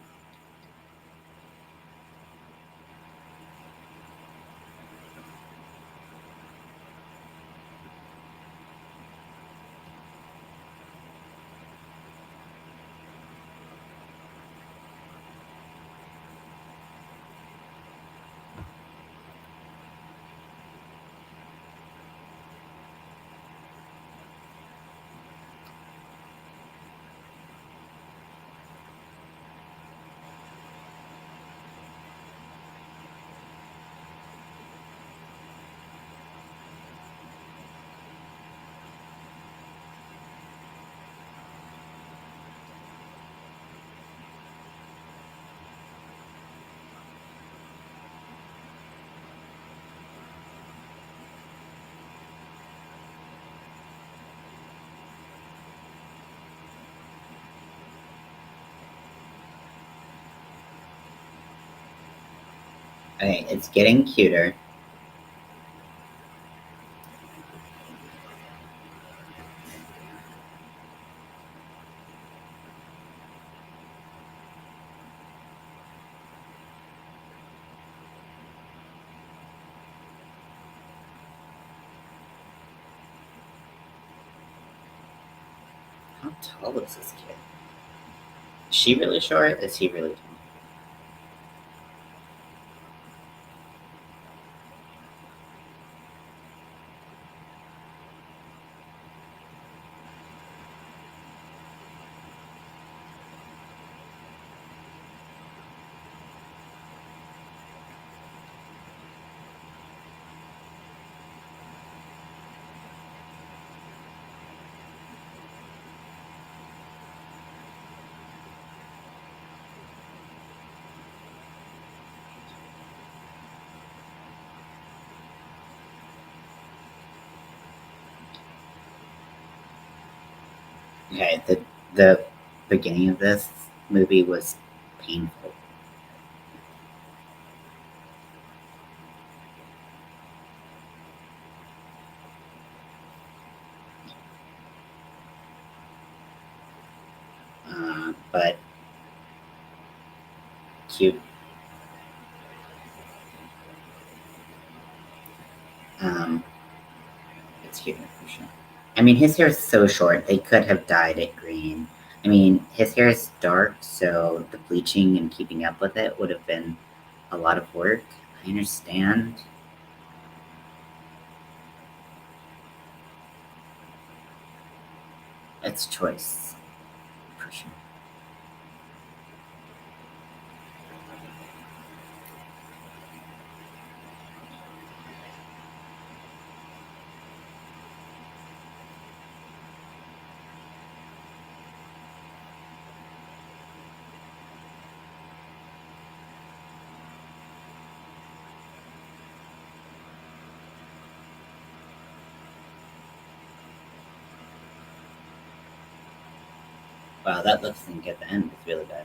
Okay, it's getting cuter. How tall is this kid? Is she really short? Is he really tall? Okay, the beginning of this movie was painful. But cute. It's cute for sure. I mean, his hair is so short, they could have dyed it green. I mean, his hair is dark, so the bleaching and keeping up with it would have been a lot of work. I understand. It's choice, for sure. Wow, that lip sync at the end was really bad.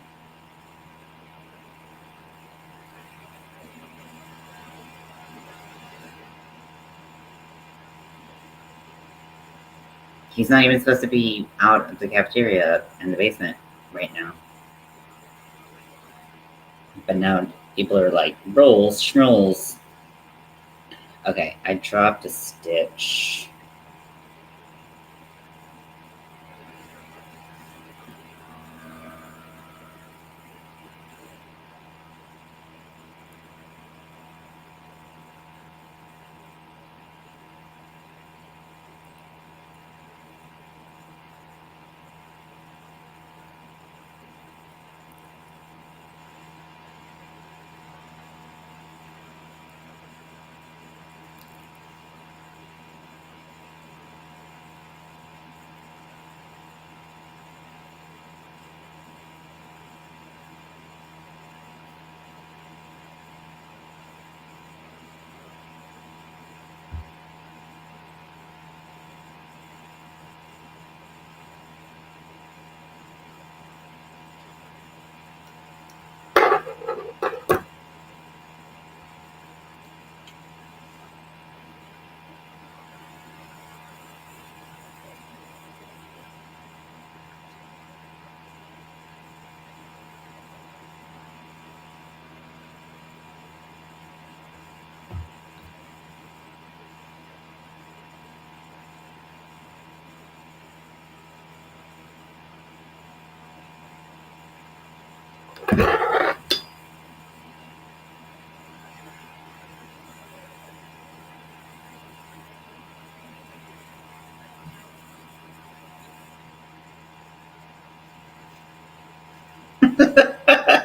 He's not even supposed to be out of the cafeteria in the basement right now. But now People are like, rolls, scrolls. Okay, I dropped a stitch.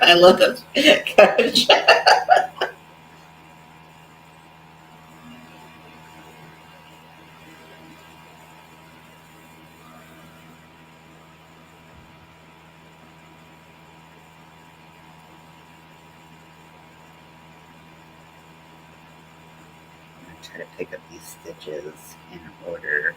I love this. Try to pick up these stitches in order.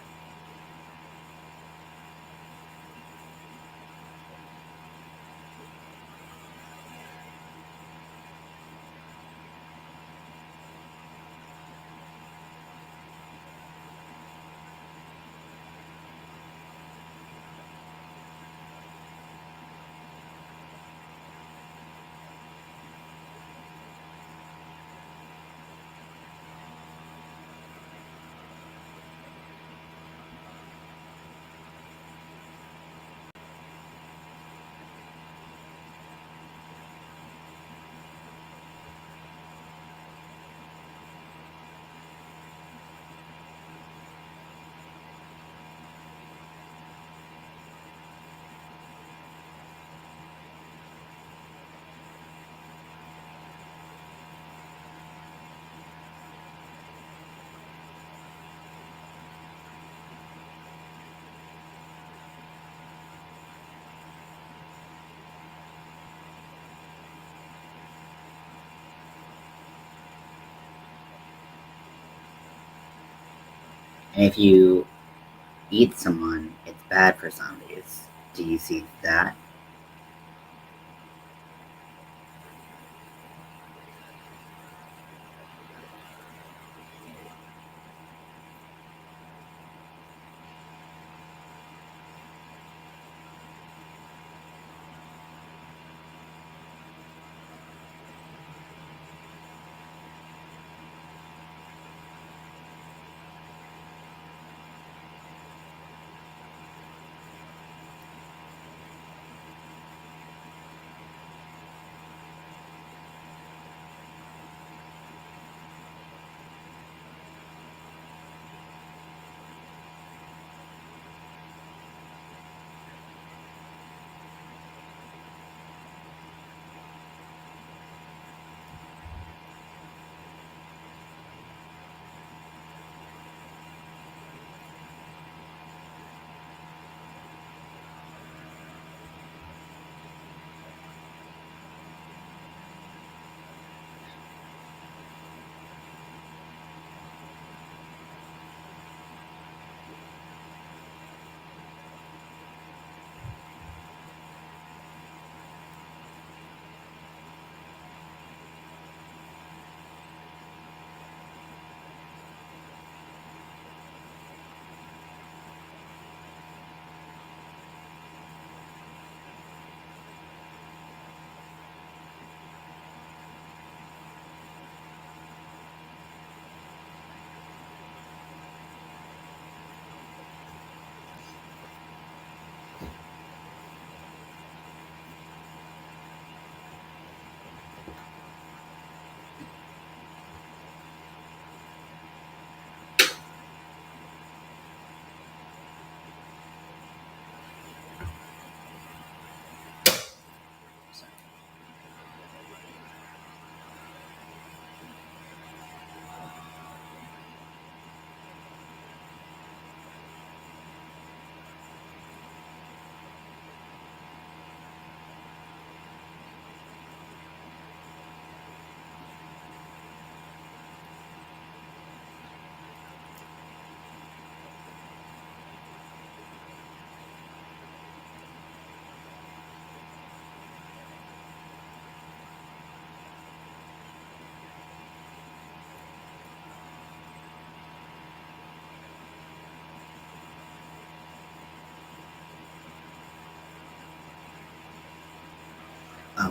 And if you eat someone, it's bad for zombies. Do you see that?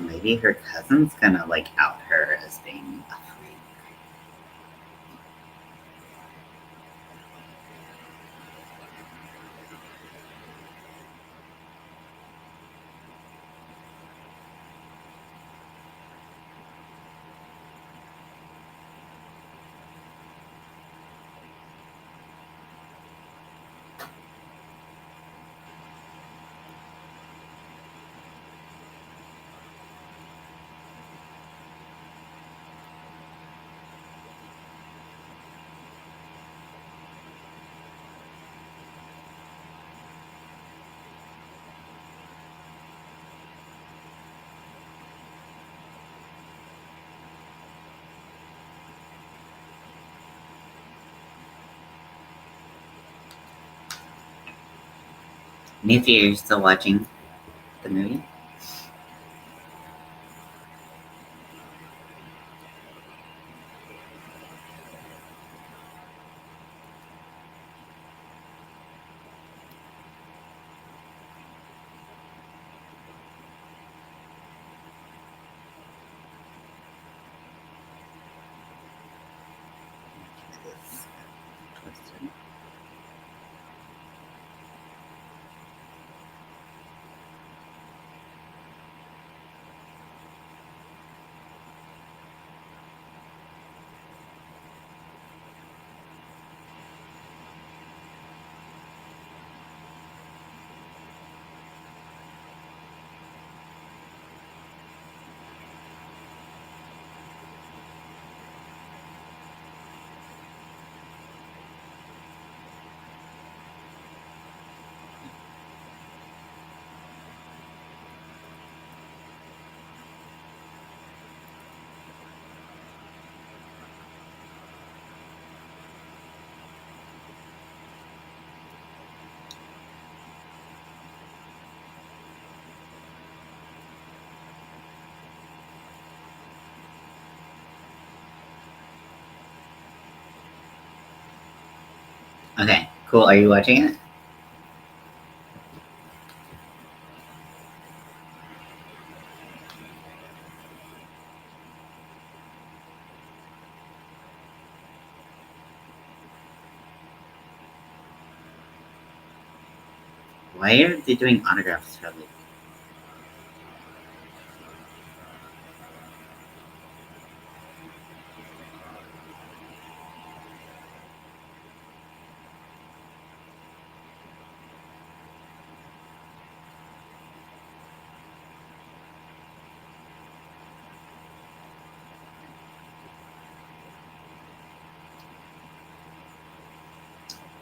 So maybe her cousin's gonna like out her as being a freak. Nancy, are you still watching the movie? It's twisted. Okay, cool. Are you watching it? Why are they doing autographs for like?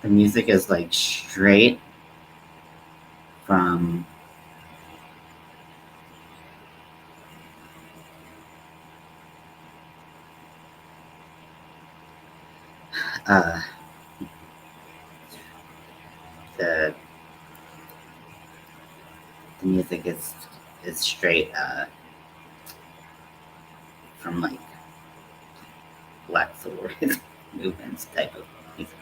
The music is like straight from uh the the music is straight from like Black Sword movements type of music.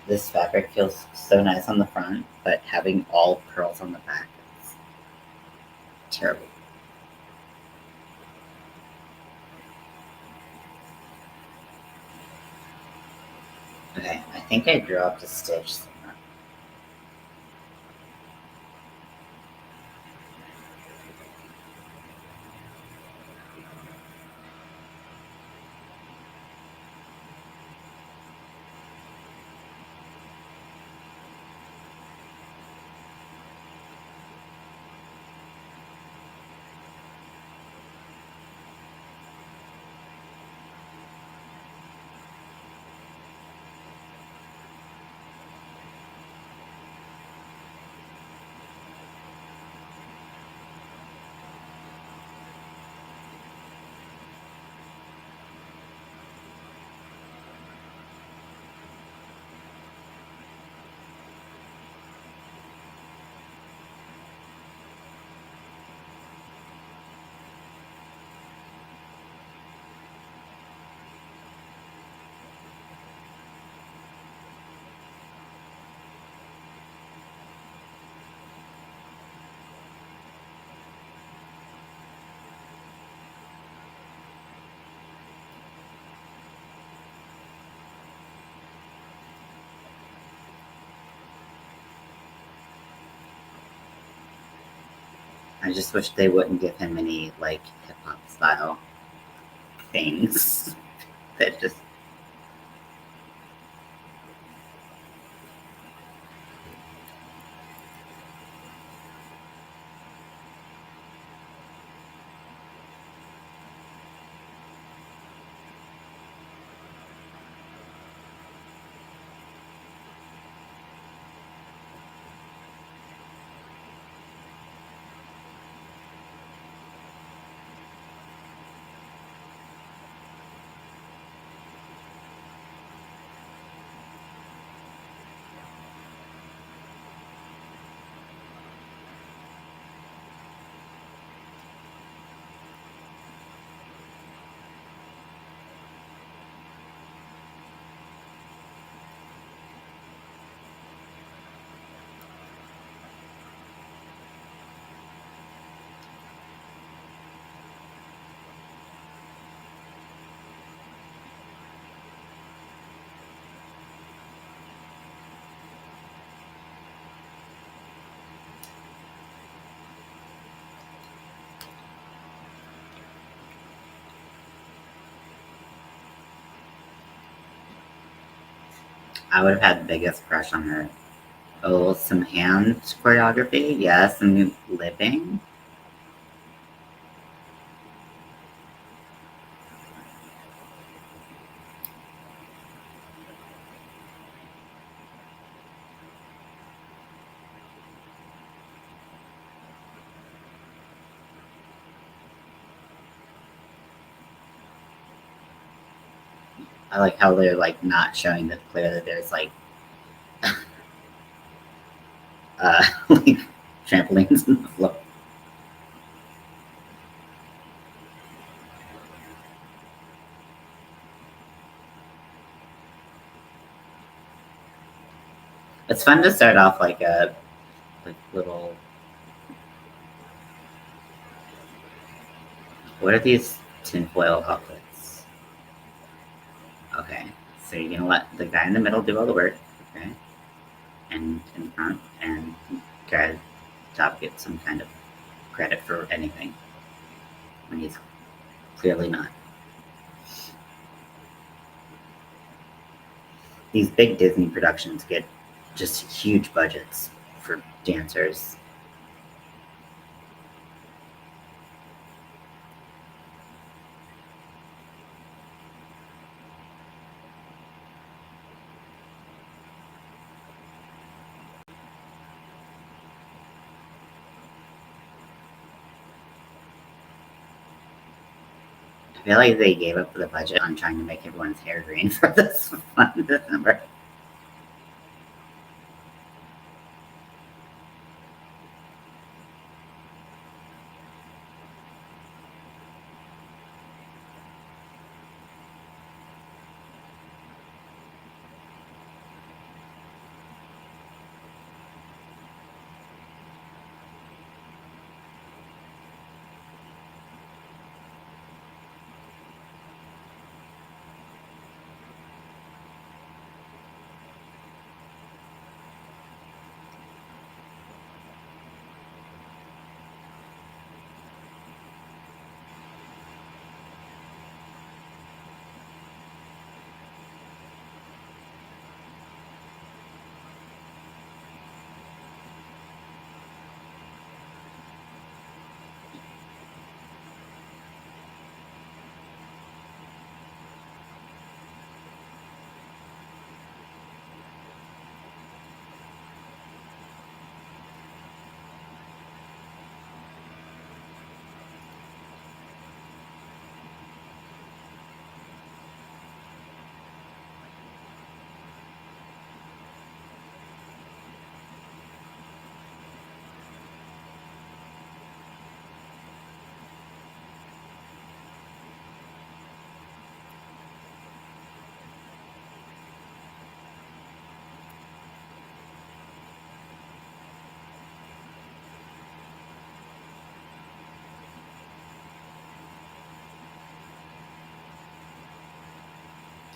This fabric feels so nice on the front, but having all pearls on the back is terrible. Okay, I think I dropped a stitch somewhere. I just wish they wouldn't give him any like hip hop style things. That just I would have had the biggest crush on her. Oh, some hand choreography, yes, some lipping. I like how they're like not showing that clearly there's like like trampolines on the floor. It's fun to start off like a like little. What are these tinfoil outfits? Okay, so you're gonna let the guy in the middle do all the work, okay, and in front, and guy at the top get some kind of credit for anything when he's clearly not. These big Disney productions get just huge budgets for dancers. I feel like they gave up the budget on trying to make everyone's hair green for this one December.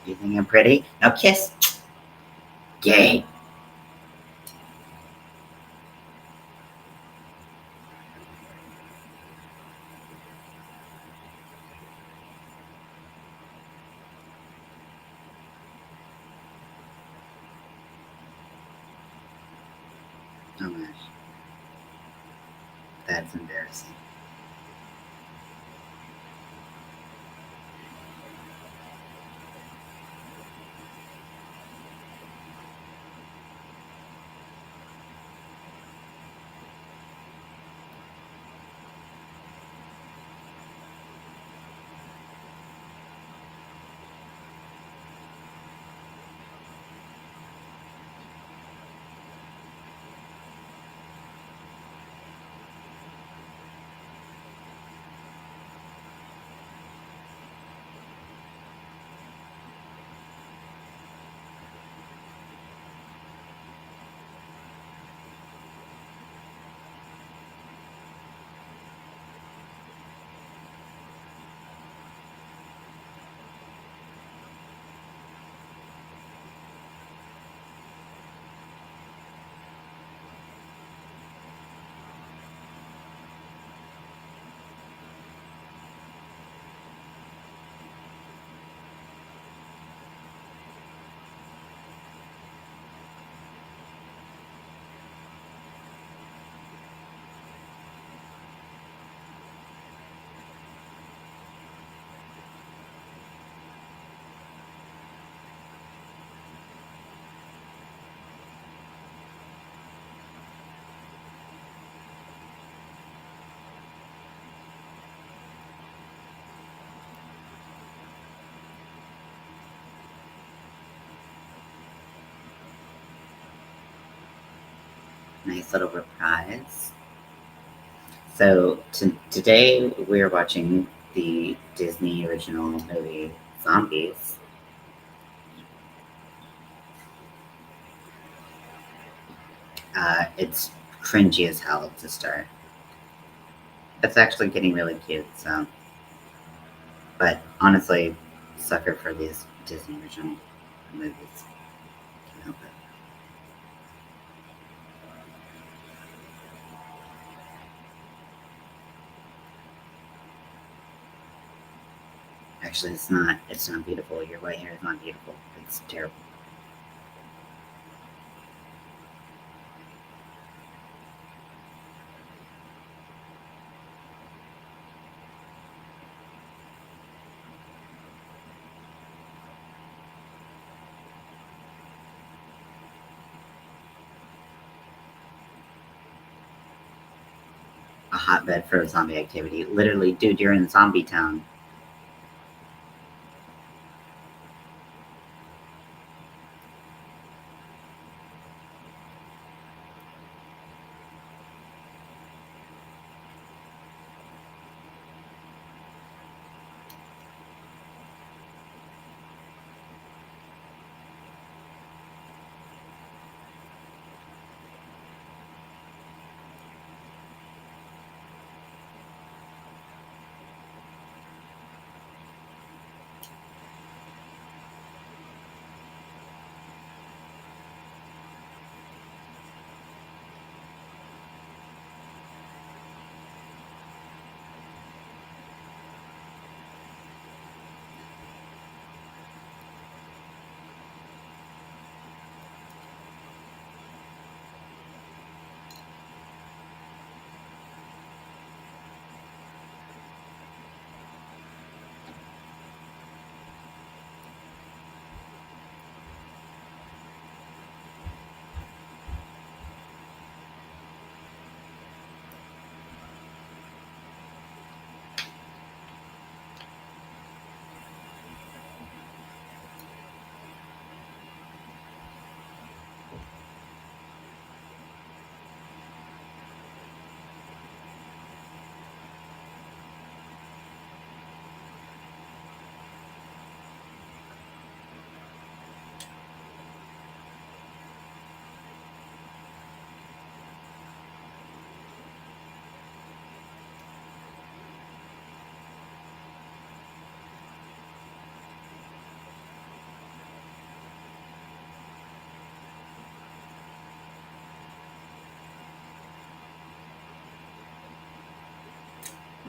You think I'm pretty? Now kiss. Yay. Oh gosh, that's embarrassing. Nice little reprise. So today we're watching the Disney original movie Zombies. It's cringy as hell to start. It's actually getting really cute. So, but honestly, sucker for these Disney original movies. Can't help it. Actually, it's not. It's not beautiful. Your white hair is not beautiful. It's terrible. A hotbed for zombie activity. Literally, dude, you're in zombie town.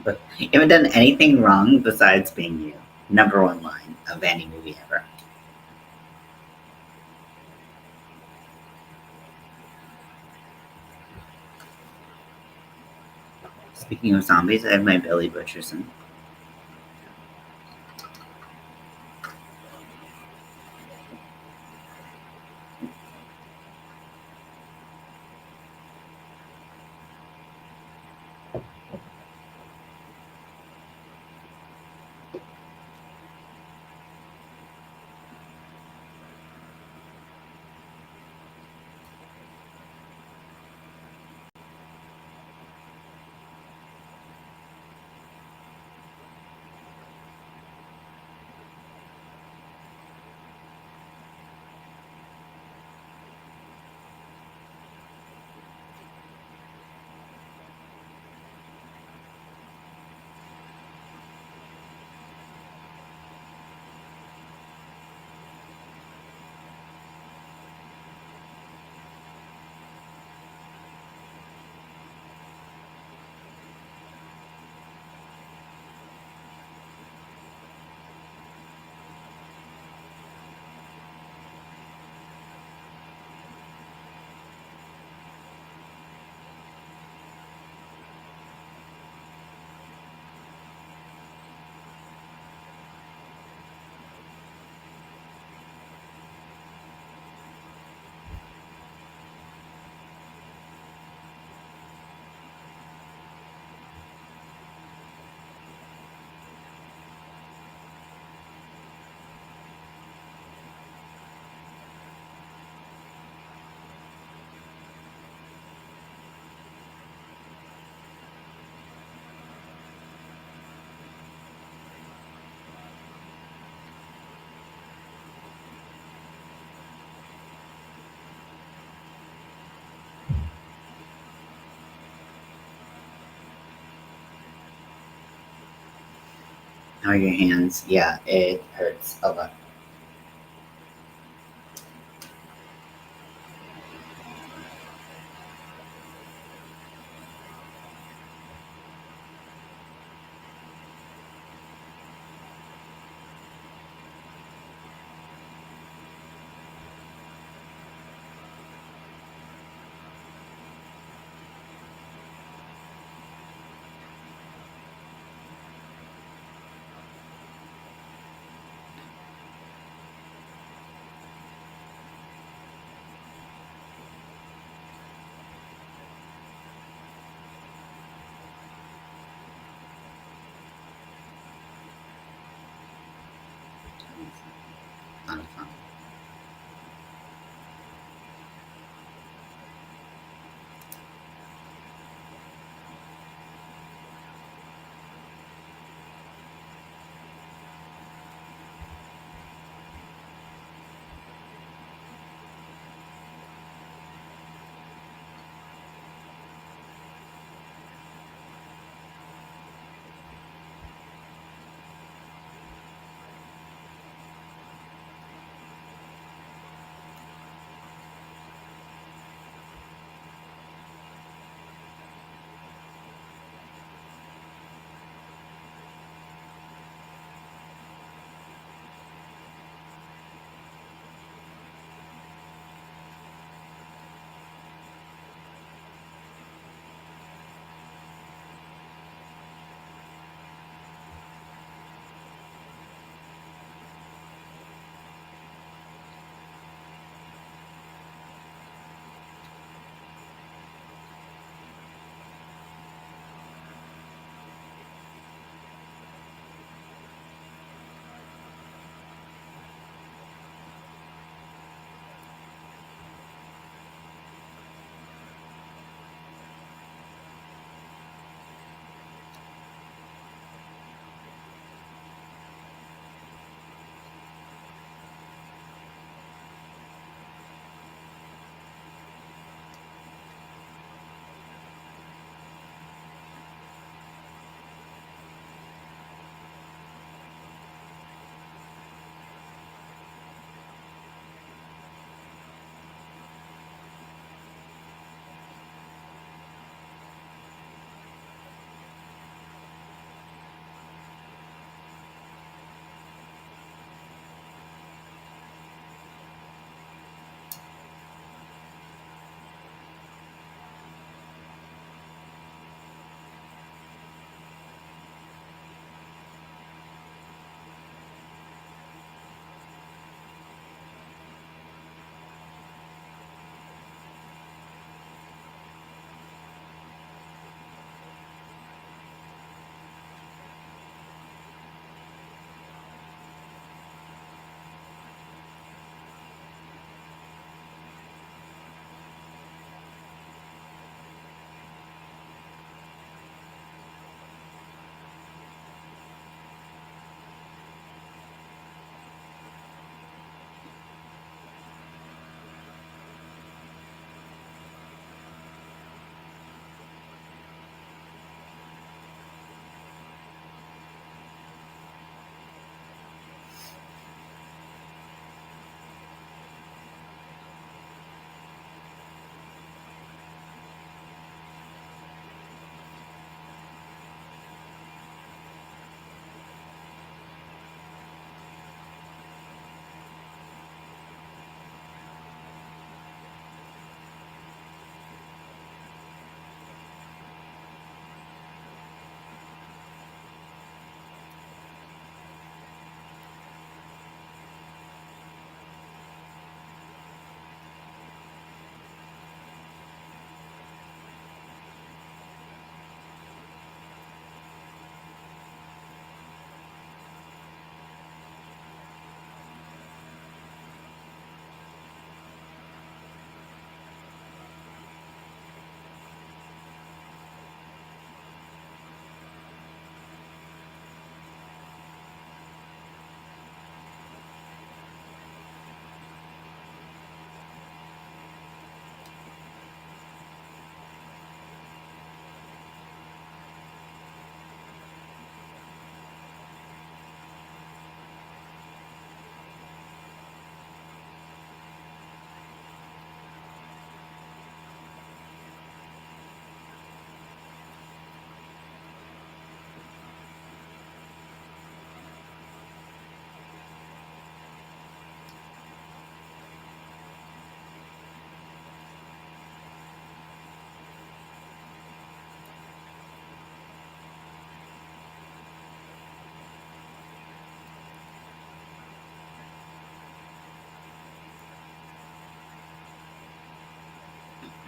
But you haven't done anything wrong besides being you. Number one line of any movie ever. Speaking of zombies, I have my Billy Butcherson. How are your hands? Yeah, it hurts a lot.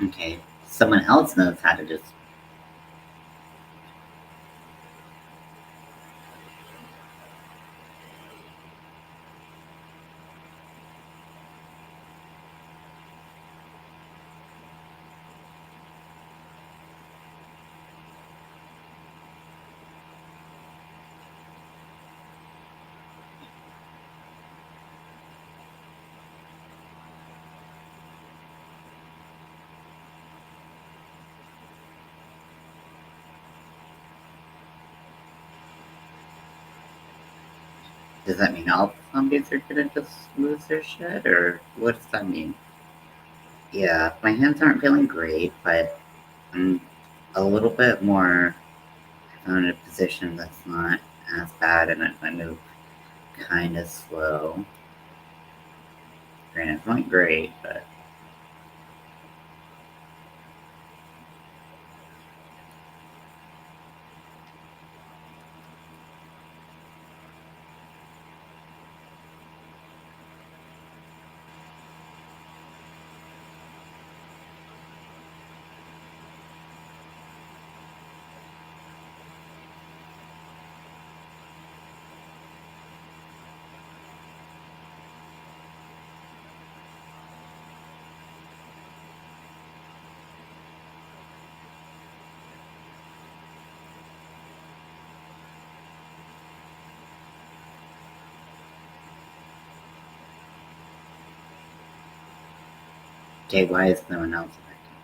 Okay. Someone else knows how to just. Does that mean all zombies are gonna just lose their shit, or what does that mean? Yeah, my hands aren't feeling great, but I'm a little bit more. I'm in a position that's not as bad, and I move kind of slow. Granted, it's not great, but okay, why is no one else affected?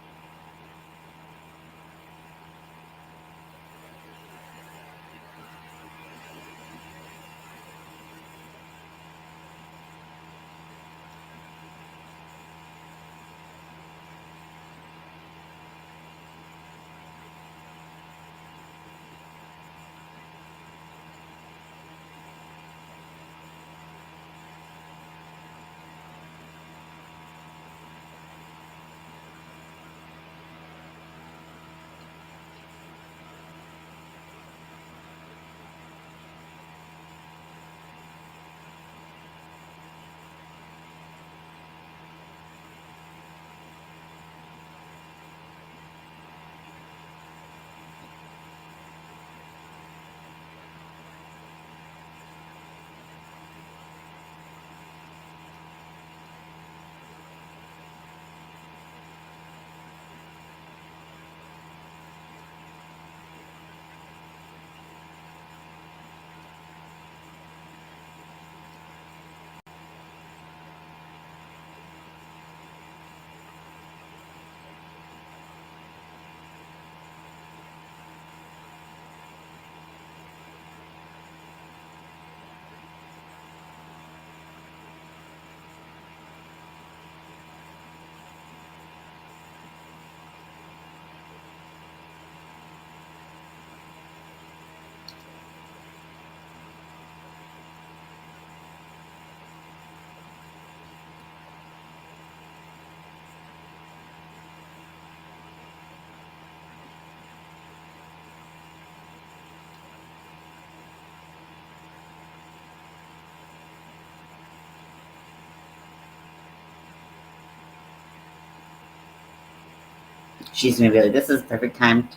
She's gonna be like, "This is perfect time."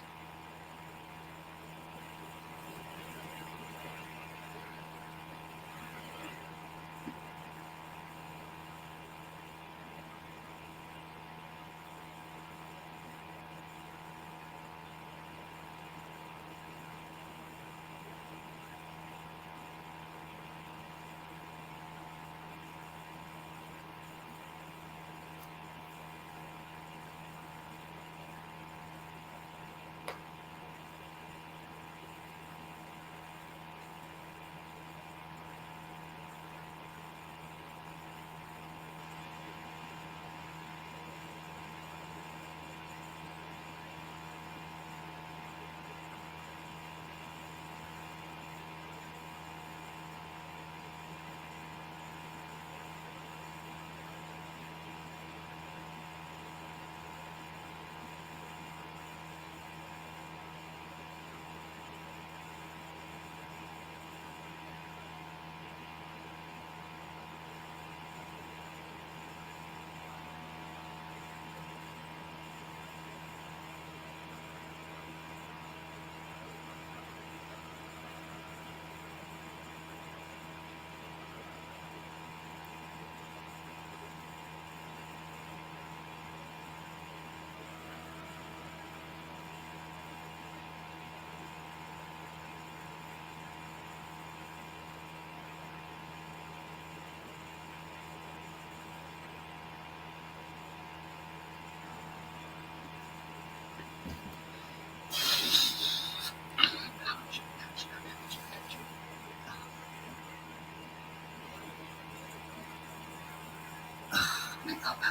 My elbow.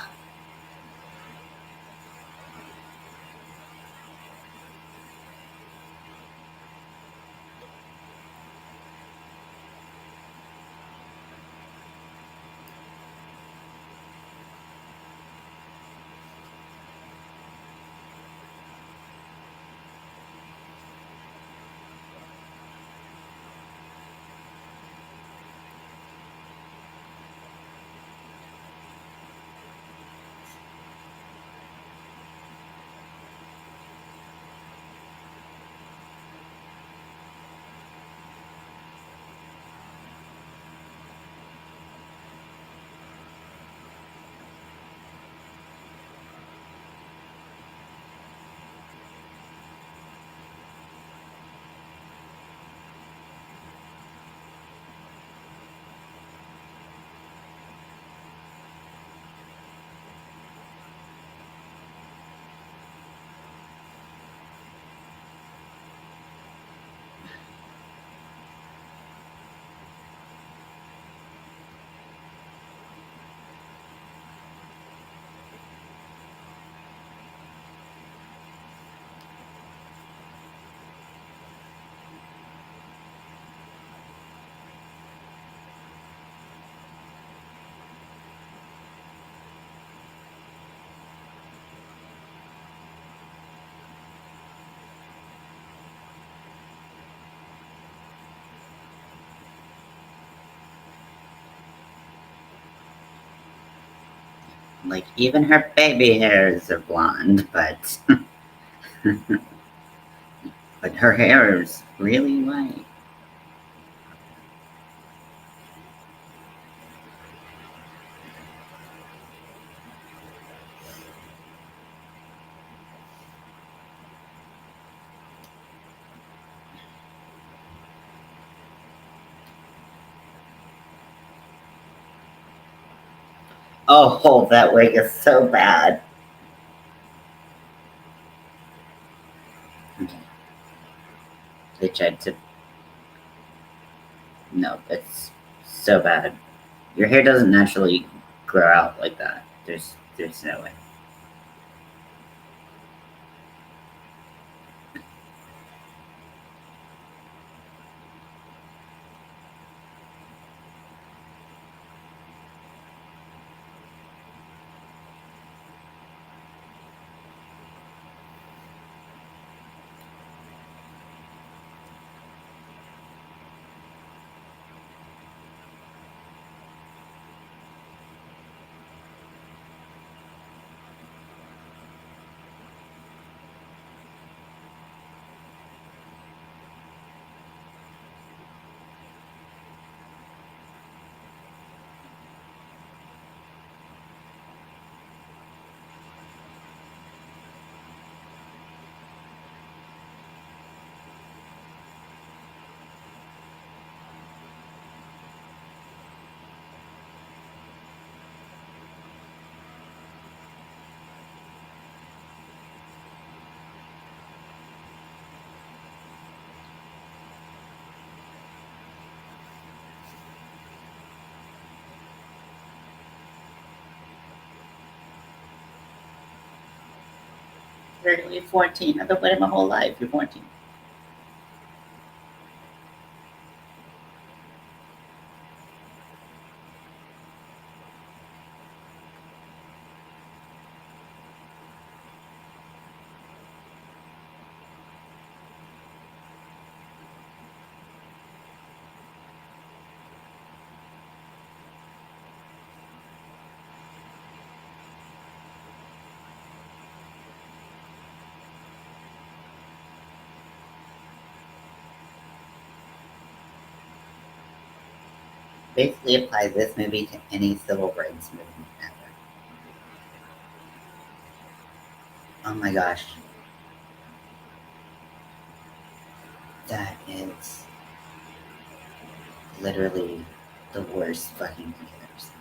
Like, even her baby hairs are blonde, but but her hair is really white. Oh, that wig is so bad. They tried to. No, it's so bad. Your hair doesn't naturally grow out like that. There's no way. You're 14. I've been waiting my whole life. You're 14. Basically, apply this movie to any civil rights movement ever. Oh my gosh, that is literally the worst fucking thing I've ever seen.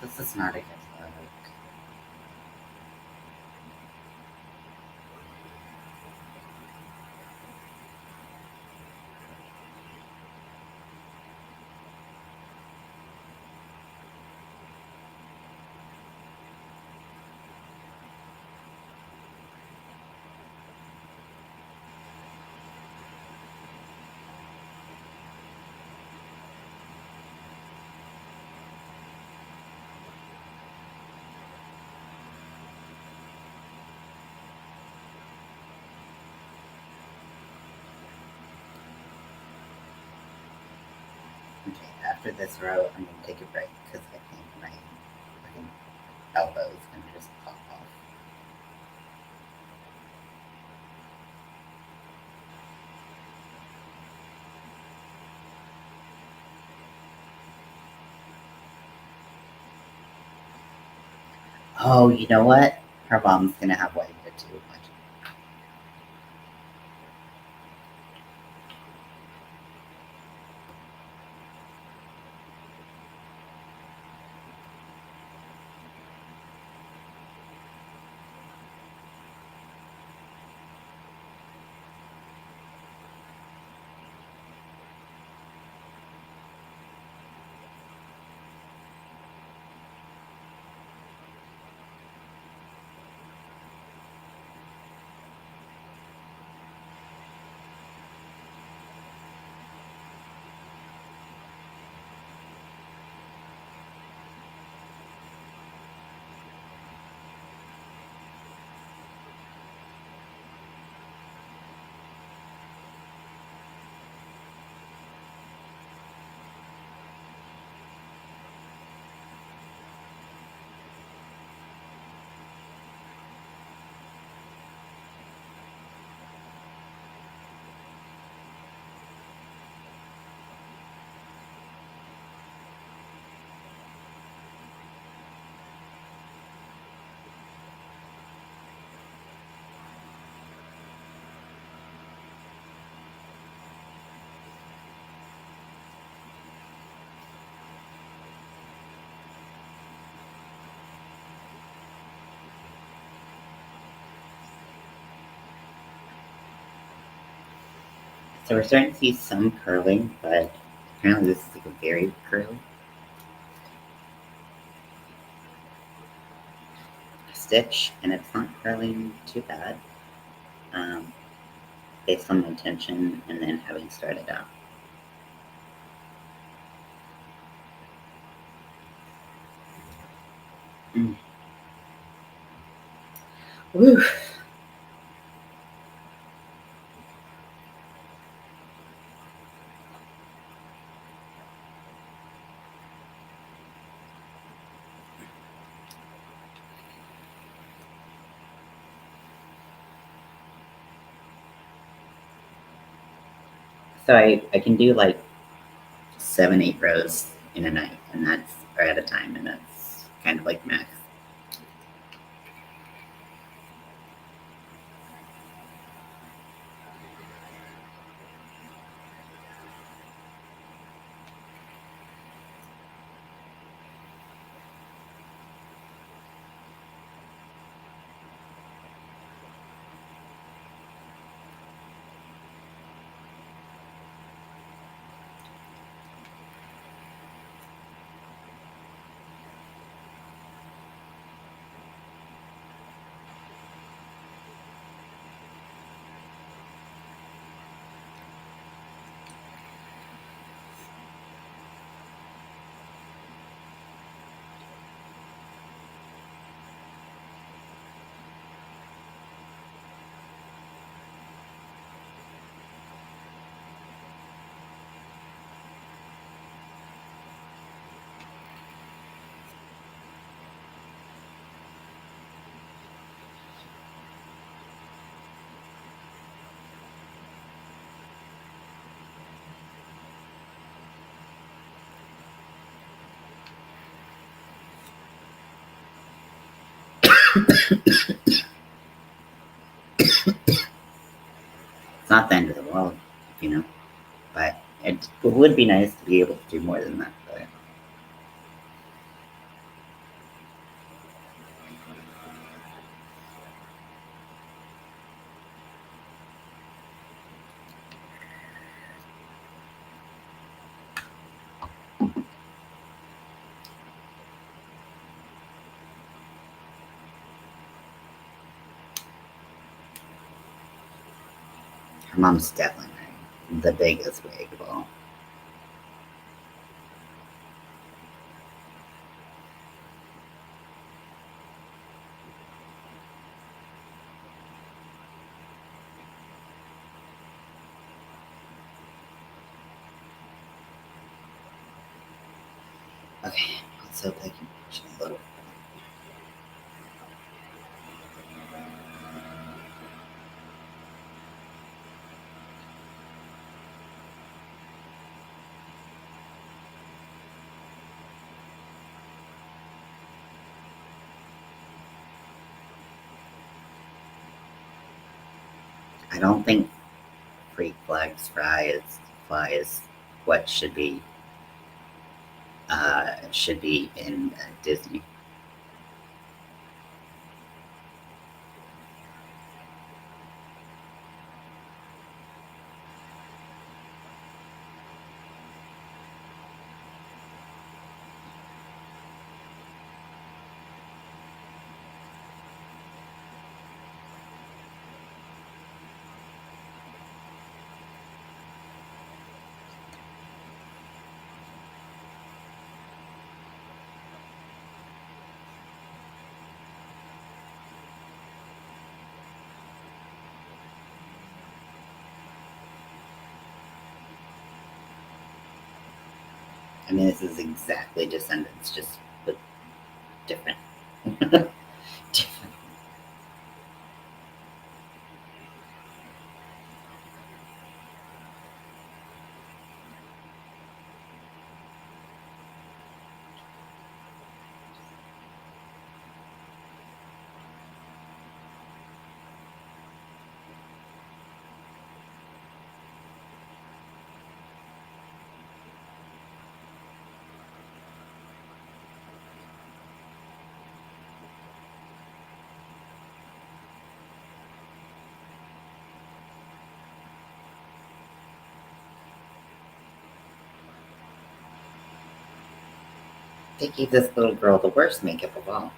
This is not a good look. Okay, after this row, I'm gonna take a break because I think my fucking elbow is gonna just pop off. Oh, you know what? Her mom's gonna have white hair too. So we're starting to see some curling, but apparently this is like a very curly stitch, and it's not curling too bad, um, based on the intention and then having started out. Mm. Woo. So I can do like 7, 8 rows in a night, and that's or at a time, and that's kind of like max. It's not the end of the world, you know, but it would be nice to be able to do more than that. But Her mom's definitely wearing the biggest wig of all. Okay, let's hope I can watch a little. I don't think Freak Flags flies what should be in Disney. I mean, this is exactly Descendants, just with different. different. They gave this little girl the worst makeup of all.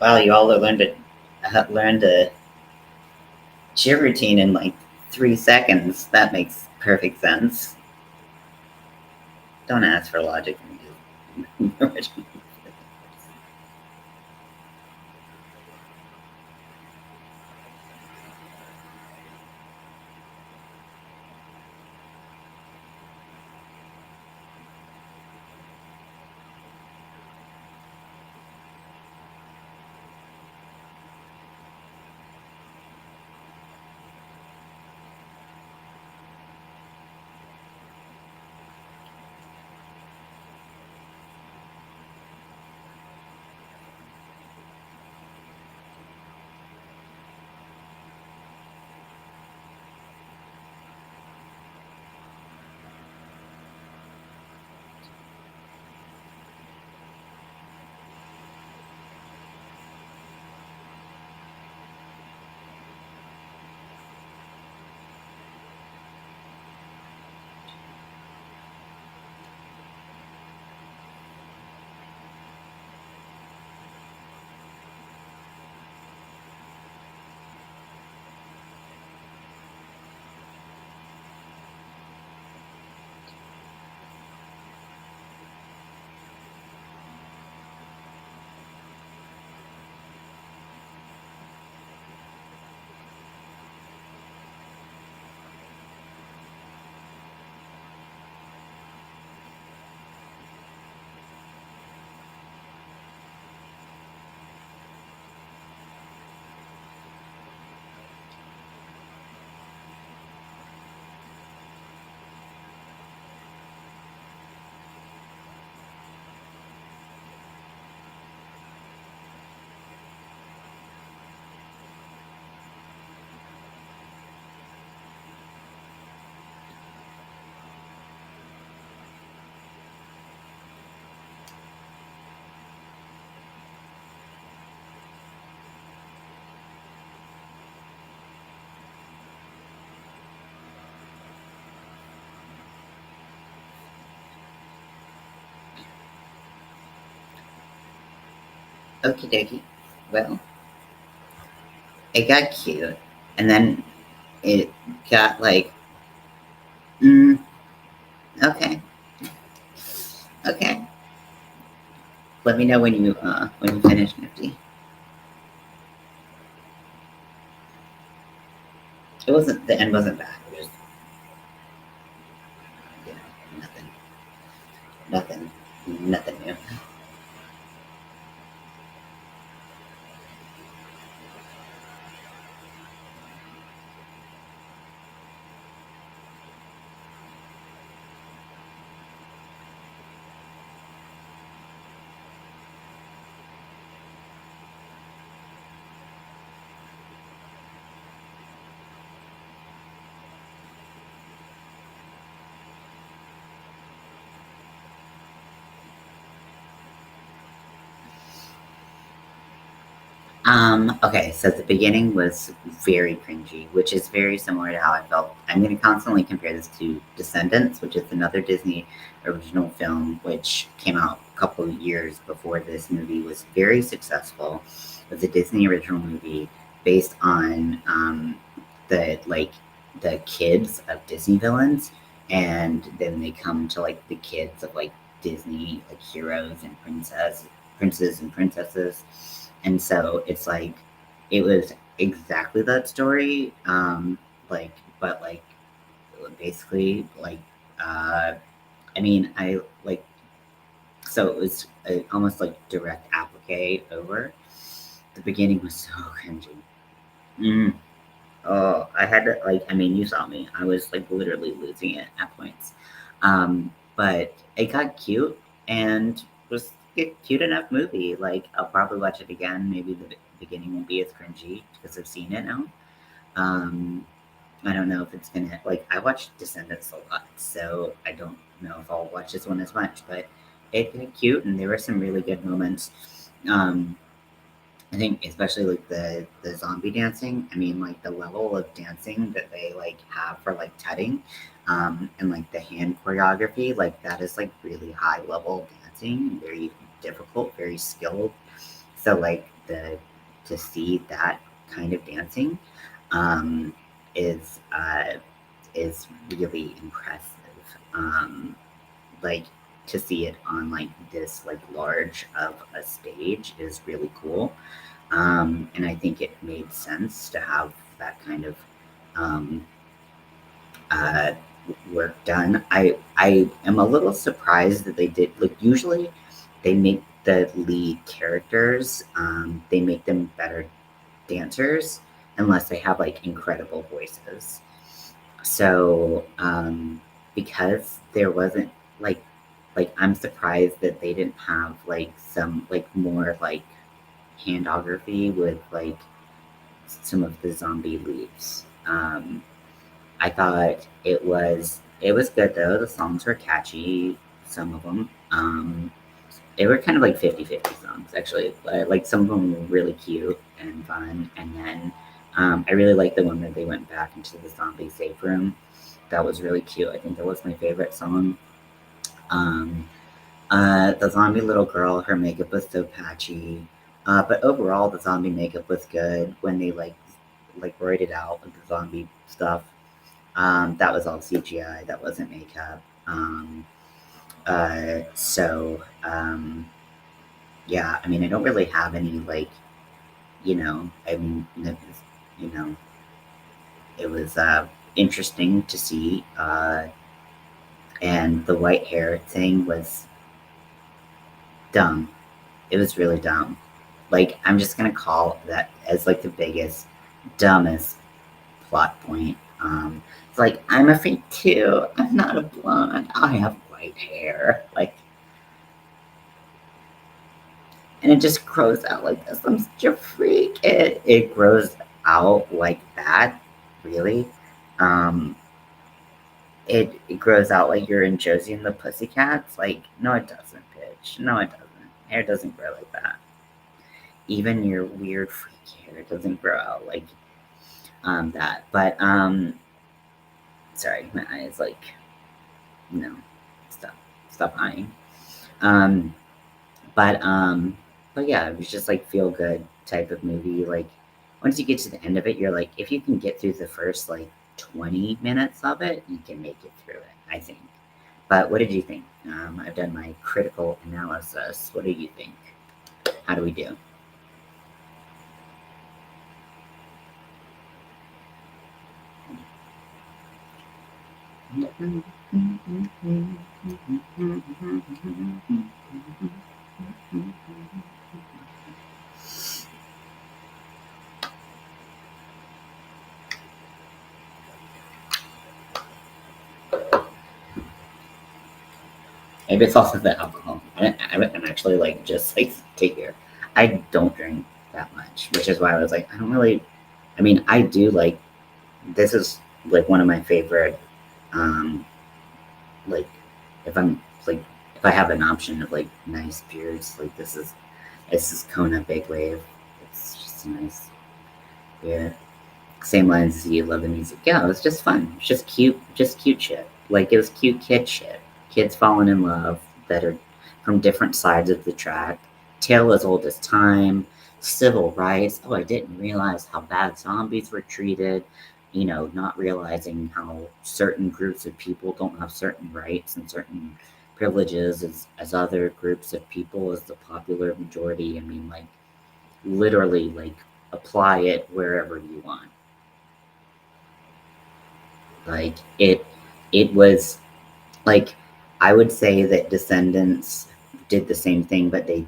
Wow, you all learned a cheer routine in like 3 seconds. That makes perfect sense. Don't ask for logic. Okie dokie. Well, it got cute, and then it got like, mm, okay, okay. Let me know when you finish, Nifty. It wasn't the end wasn't bad. It was you know nothing, nothing, nothing new. Okay, so the beginning was very cringy, which is very similar to how I felt. I'm going to constantly compare this to Descendants, which is another Disney original film, which came out a couple of years before this movie was very successful. It was a Disney original movie based on the like the kids of Disney villains, and then they come to like the kids of like Disney like heroes and princes and princesses, and so it's like it was exactly that story, but like basically like uh, I mean I like so it was almost like direct applique over. The beginning was so cringy. Mm. Oh, I had to like. I mean, you saw me. I was like literally losing it at points. But it got cute and was a cute enough movie. Like I'll probably watch it again. Maybe the beginning won't be as cringy because I've seen it now. Um, I don't know if it's gonna like. I watched Descendants a lot, so I don't know if I'll watch this one as much. But it got cute, and there were some really good moments. Um, I think especially like the zombie dancing. I mean, like the level of dancing that they like have for like tutting, and like the hand choreography, like that is like really high level dancing, very difficult, very skilled. So like the to see that kind of dancing, um, is is really impressive. Um, like to see it on like this like large of a stage is really cool, and I think it made sense to have that kind of um, uh, work done. I am a little surprised that they did. Like usually, they make the lead characters. They make them better dancers unless they have like incredible voices. So because there wasn't like I'm surprised that they didn't have like some like more like handography with like some of the zombie leads. I thought it was good though. The songs were catchy, some of them. They were kind of like 50-50 songs actually. Like some of them were really cute and fun, and then I really liked the one where they went back into the zombie safe room. That was really cute. I think that was my favorite song. Um, the zombie little girl, her makeup was so patchy. But overall, the zombie makeup was good when they like roided out with the zombie stuff. That was all CGI. That wasn't makeup. So yeah, I mean, I don't really have any like I mean, you know, it was interesting to see, and the white hair thing was dumb. It was really dumb. Like, I'm just gonna call that as like the biggest, dumbest plot point. It's like I'm a freak too. I'm not a blonde. I have white hair. Like, and it just grows out like this. I'm such a freak. It grows out like that. Really. Um, it grows out like you're in Josie and the Pussycats. Like, no, it doesn't, bitch. No, it doesn't. Hair doesn't grow like that. Even your weird freak hair doesn't grow out like that. But sorry, my eye is like no, stop, stop eyeing. Um, but But yeah, it was just like feel good type of movie. Like once you get to the end of it, you're like, if you can get through the first like 20 minutes of it, you can make it through it, I think. But what did you think? I've done my critical analysis. What do you think? How do we do? Maybe it's also the alcohol. I'm actually like just like take here. I don't drink that much, which is why I was like, I don't really. I mean, I do like. This is like one of my favorite. Um, like, if I'm like, if I have an option of like nice beers, like this is Kona Big Wave. It's just a nice beer. Same lines as you love the music. Yeah, it was just fun. It was just cute shit. Like it was cute kid shit. Kids falling in love that are from different sides of the track. Tale as old as time. Civil rights. Oh, I didn't realize how bad zombies were treated. You know, not realizing how certain groups of people don't have certain rights and certain privileges as other groups of people as the popular majority. I mean, like literally, like apply it wherever you want. Like it was like I would say that Descendants did the same thing, but they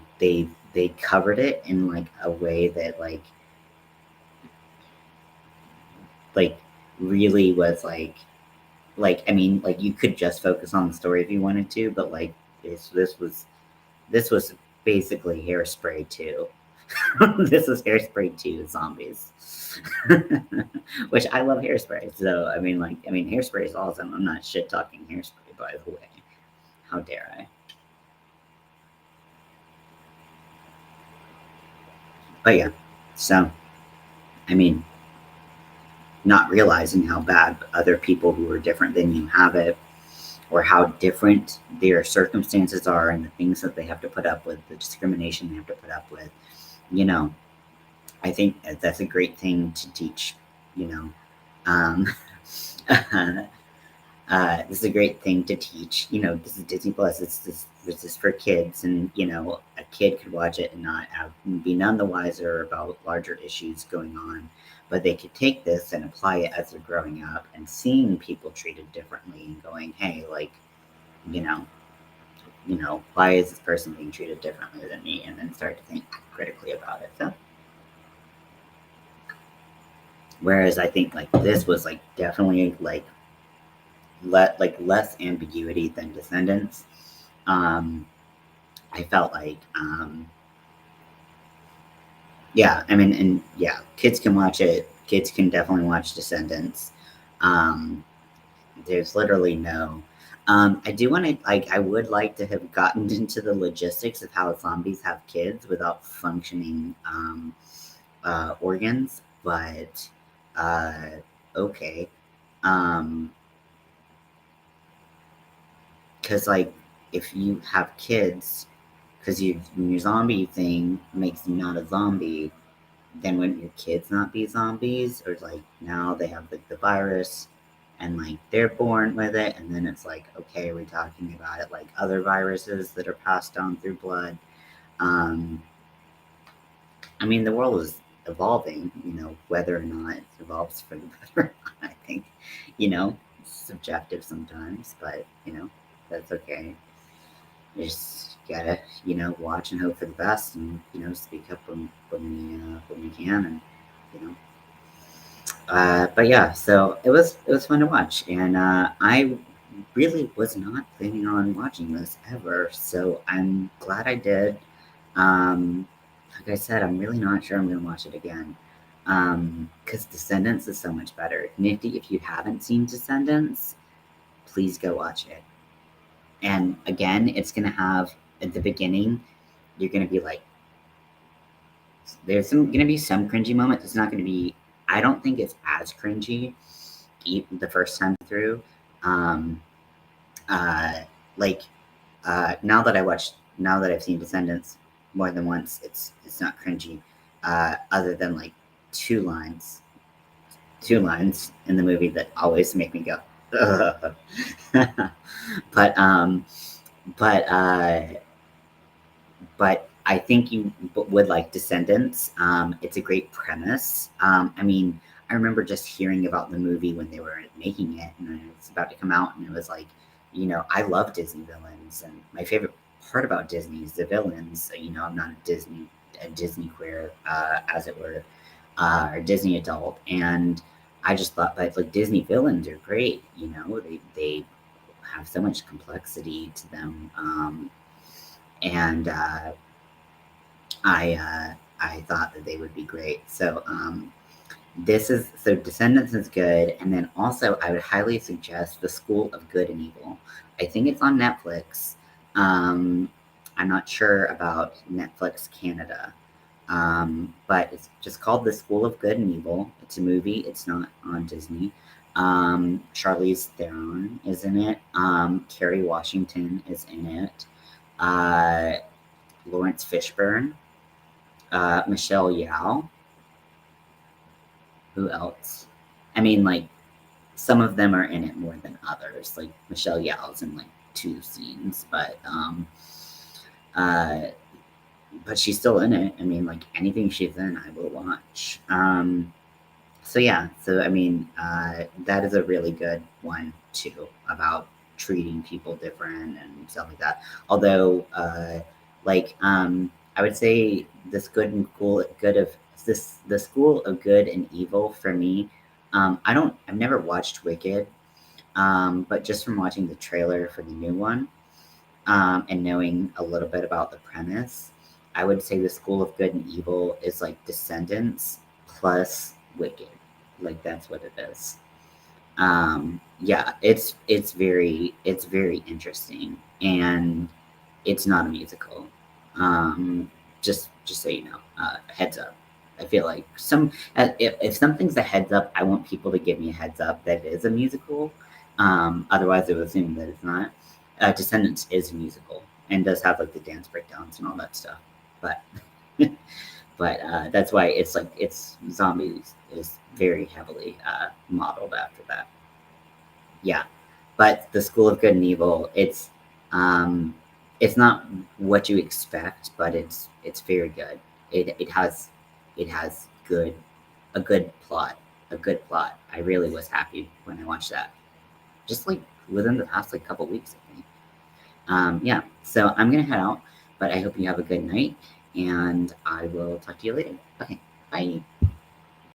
covered it in like a way that like really was like I mean like you could just focus on the story if you wanted to, but like this was basically Hairspray 2. This is Hairspray 2 zombies. Which I love Hairspray. So I mean Hairspray is awesome. I'm not shit talking Hairspray by the way. How dare I? But yeah. So I mean not realizing how bad other people who are different than you have it or how different their circumstances are and the things that they have to put up with, the discrimination they have to put up with, you know, I think that's a great thing to teach, you know. Um, this is a great thing to teach. You know, this is Disney Plus. This is for kids, and you know, a kid could watch it and not have, be none the wiser about larger issues going on. But they could take this and apply it as they're growing up and seeing people treated differently and going, hey, like, you know, why is this person being treated differently than me? And then start to think critically about it. So, whereas I think like this was like definitely like less ambiguity than Descendants. Um, I felt like, yeah, I mean, and yeah, kids can watch it. Kids can definitely watch Descendants. Um, there's literally no. I do want to like. I would like to have gotten into the logistics of how zombies have kids without functioning organs, but uh, okay. Um, because like if you have kids, because your zombie thing makes you not a zombie, then wouldn't your kids not be zombies? Or like now they have like the virus and like they're born with it, and then it's like, okay, we're talking about it like other viruses that are passed on through blood. Um, I mean, the world is evolving, you know, whether or not it evolves for the better. I think, you know, it's subjective sometimes, but you know, that's okay. You just gotta, you know, watch and hope for the best, and you know, speak up when we can, and you know. But yeah, so it was fun to watch, and I really was not planning on watching this ever, so I'm glad I did. Um, like I said, I'm really not sure I'm gonna watch it again, because Descendants is so much better. Nifty, if you haven't seen Descendants, please go watch it. And again, it's gonna have at the beginning, you're gonna be like, there's gonna be some cringy moments. It's not gonna be. I don't think it's as cringy the first time through. Um, uh, like now that I've seen Descendants, more than once, it's not cringy, other than like two lines, in the movie that always make me go, ugh. but but but I think you would like Descendants. It's a great premise. I mean, I remember just hearing about the movie when they were making it, and it was about to come out, and it was like, I love Disney villains, and my favorite part about Disney is the villains. I'm not a Disney queer, as it were, or Disney adult, and I just thought that like Disney villains are great. They have so much complexity to them. And I thought that they would be great. So Descendants is good, and then also I would highly suggest The School of Good and Evil. I think it's on Netflix. I'm not sure about Netflix Canada, but it's just called The School of Good and Evil. It's a movie. It's not on Disney. Charlize Theron is in it. Kerry Washington is in it. Lawrence Fishburne, Michelle Yeoh. Who else? I mean, like some of them are in it more than others. Like Michelle Yeoh's in like two scenes, uh, but she's still in it. I mean, like anything she's in, I will watch. So yeah, so I mean, that is a really good one too about treating people different and stuff like that. Although, I would say this good and cool, good of this, the school of good and evil for me. I've never watched Wicked, but just from watching the trailer for the new one, and knowing a little bit about the premise, I would say the School of Good and Evil is like Descendants plus Wicked. Like that's what it is. Yeah, it's very interesting, and it's not a musical. Just so you know, heads up. I feel like if something's a heads up, I want people to give me a heads up that it is a musical. Otherwise, they would assume that it's not. Descendants is a musical and does have like the dance breakdowns and all that stuff, but that's why it's zombies is very heavily modeled after that. Yeah, but the School of Good and Evil, it's not what you expect, but it's very good. It has a good plot, a good plot. I really was happy when I watched that. Just like within the past like couple weeks, I think. Yeah, so I'm gonna head out, but I hope you have a good night, and I will talk to you later. Okay, bye.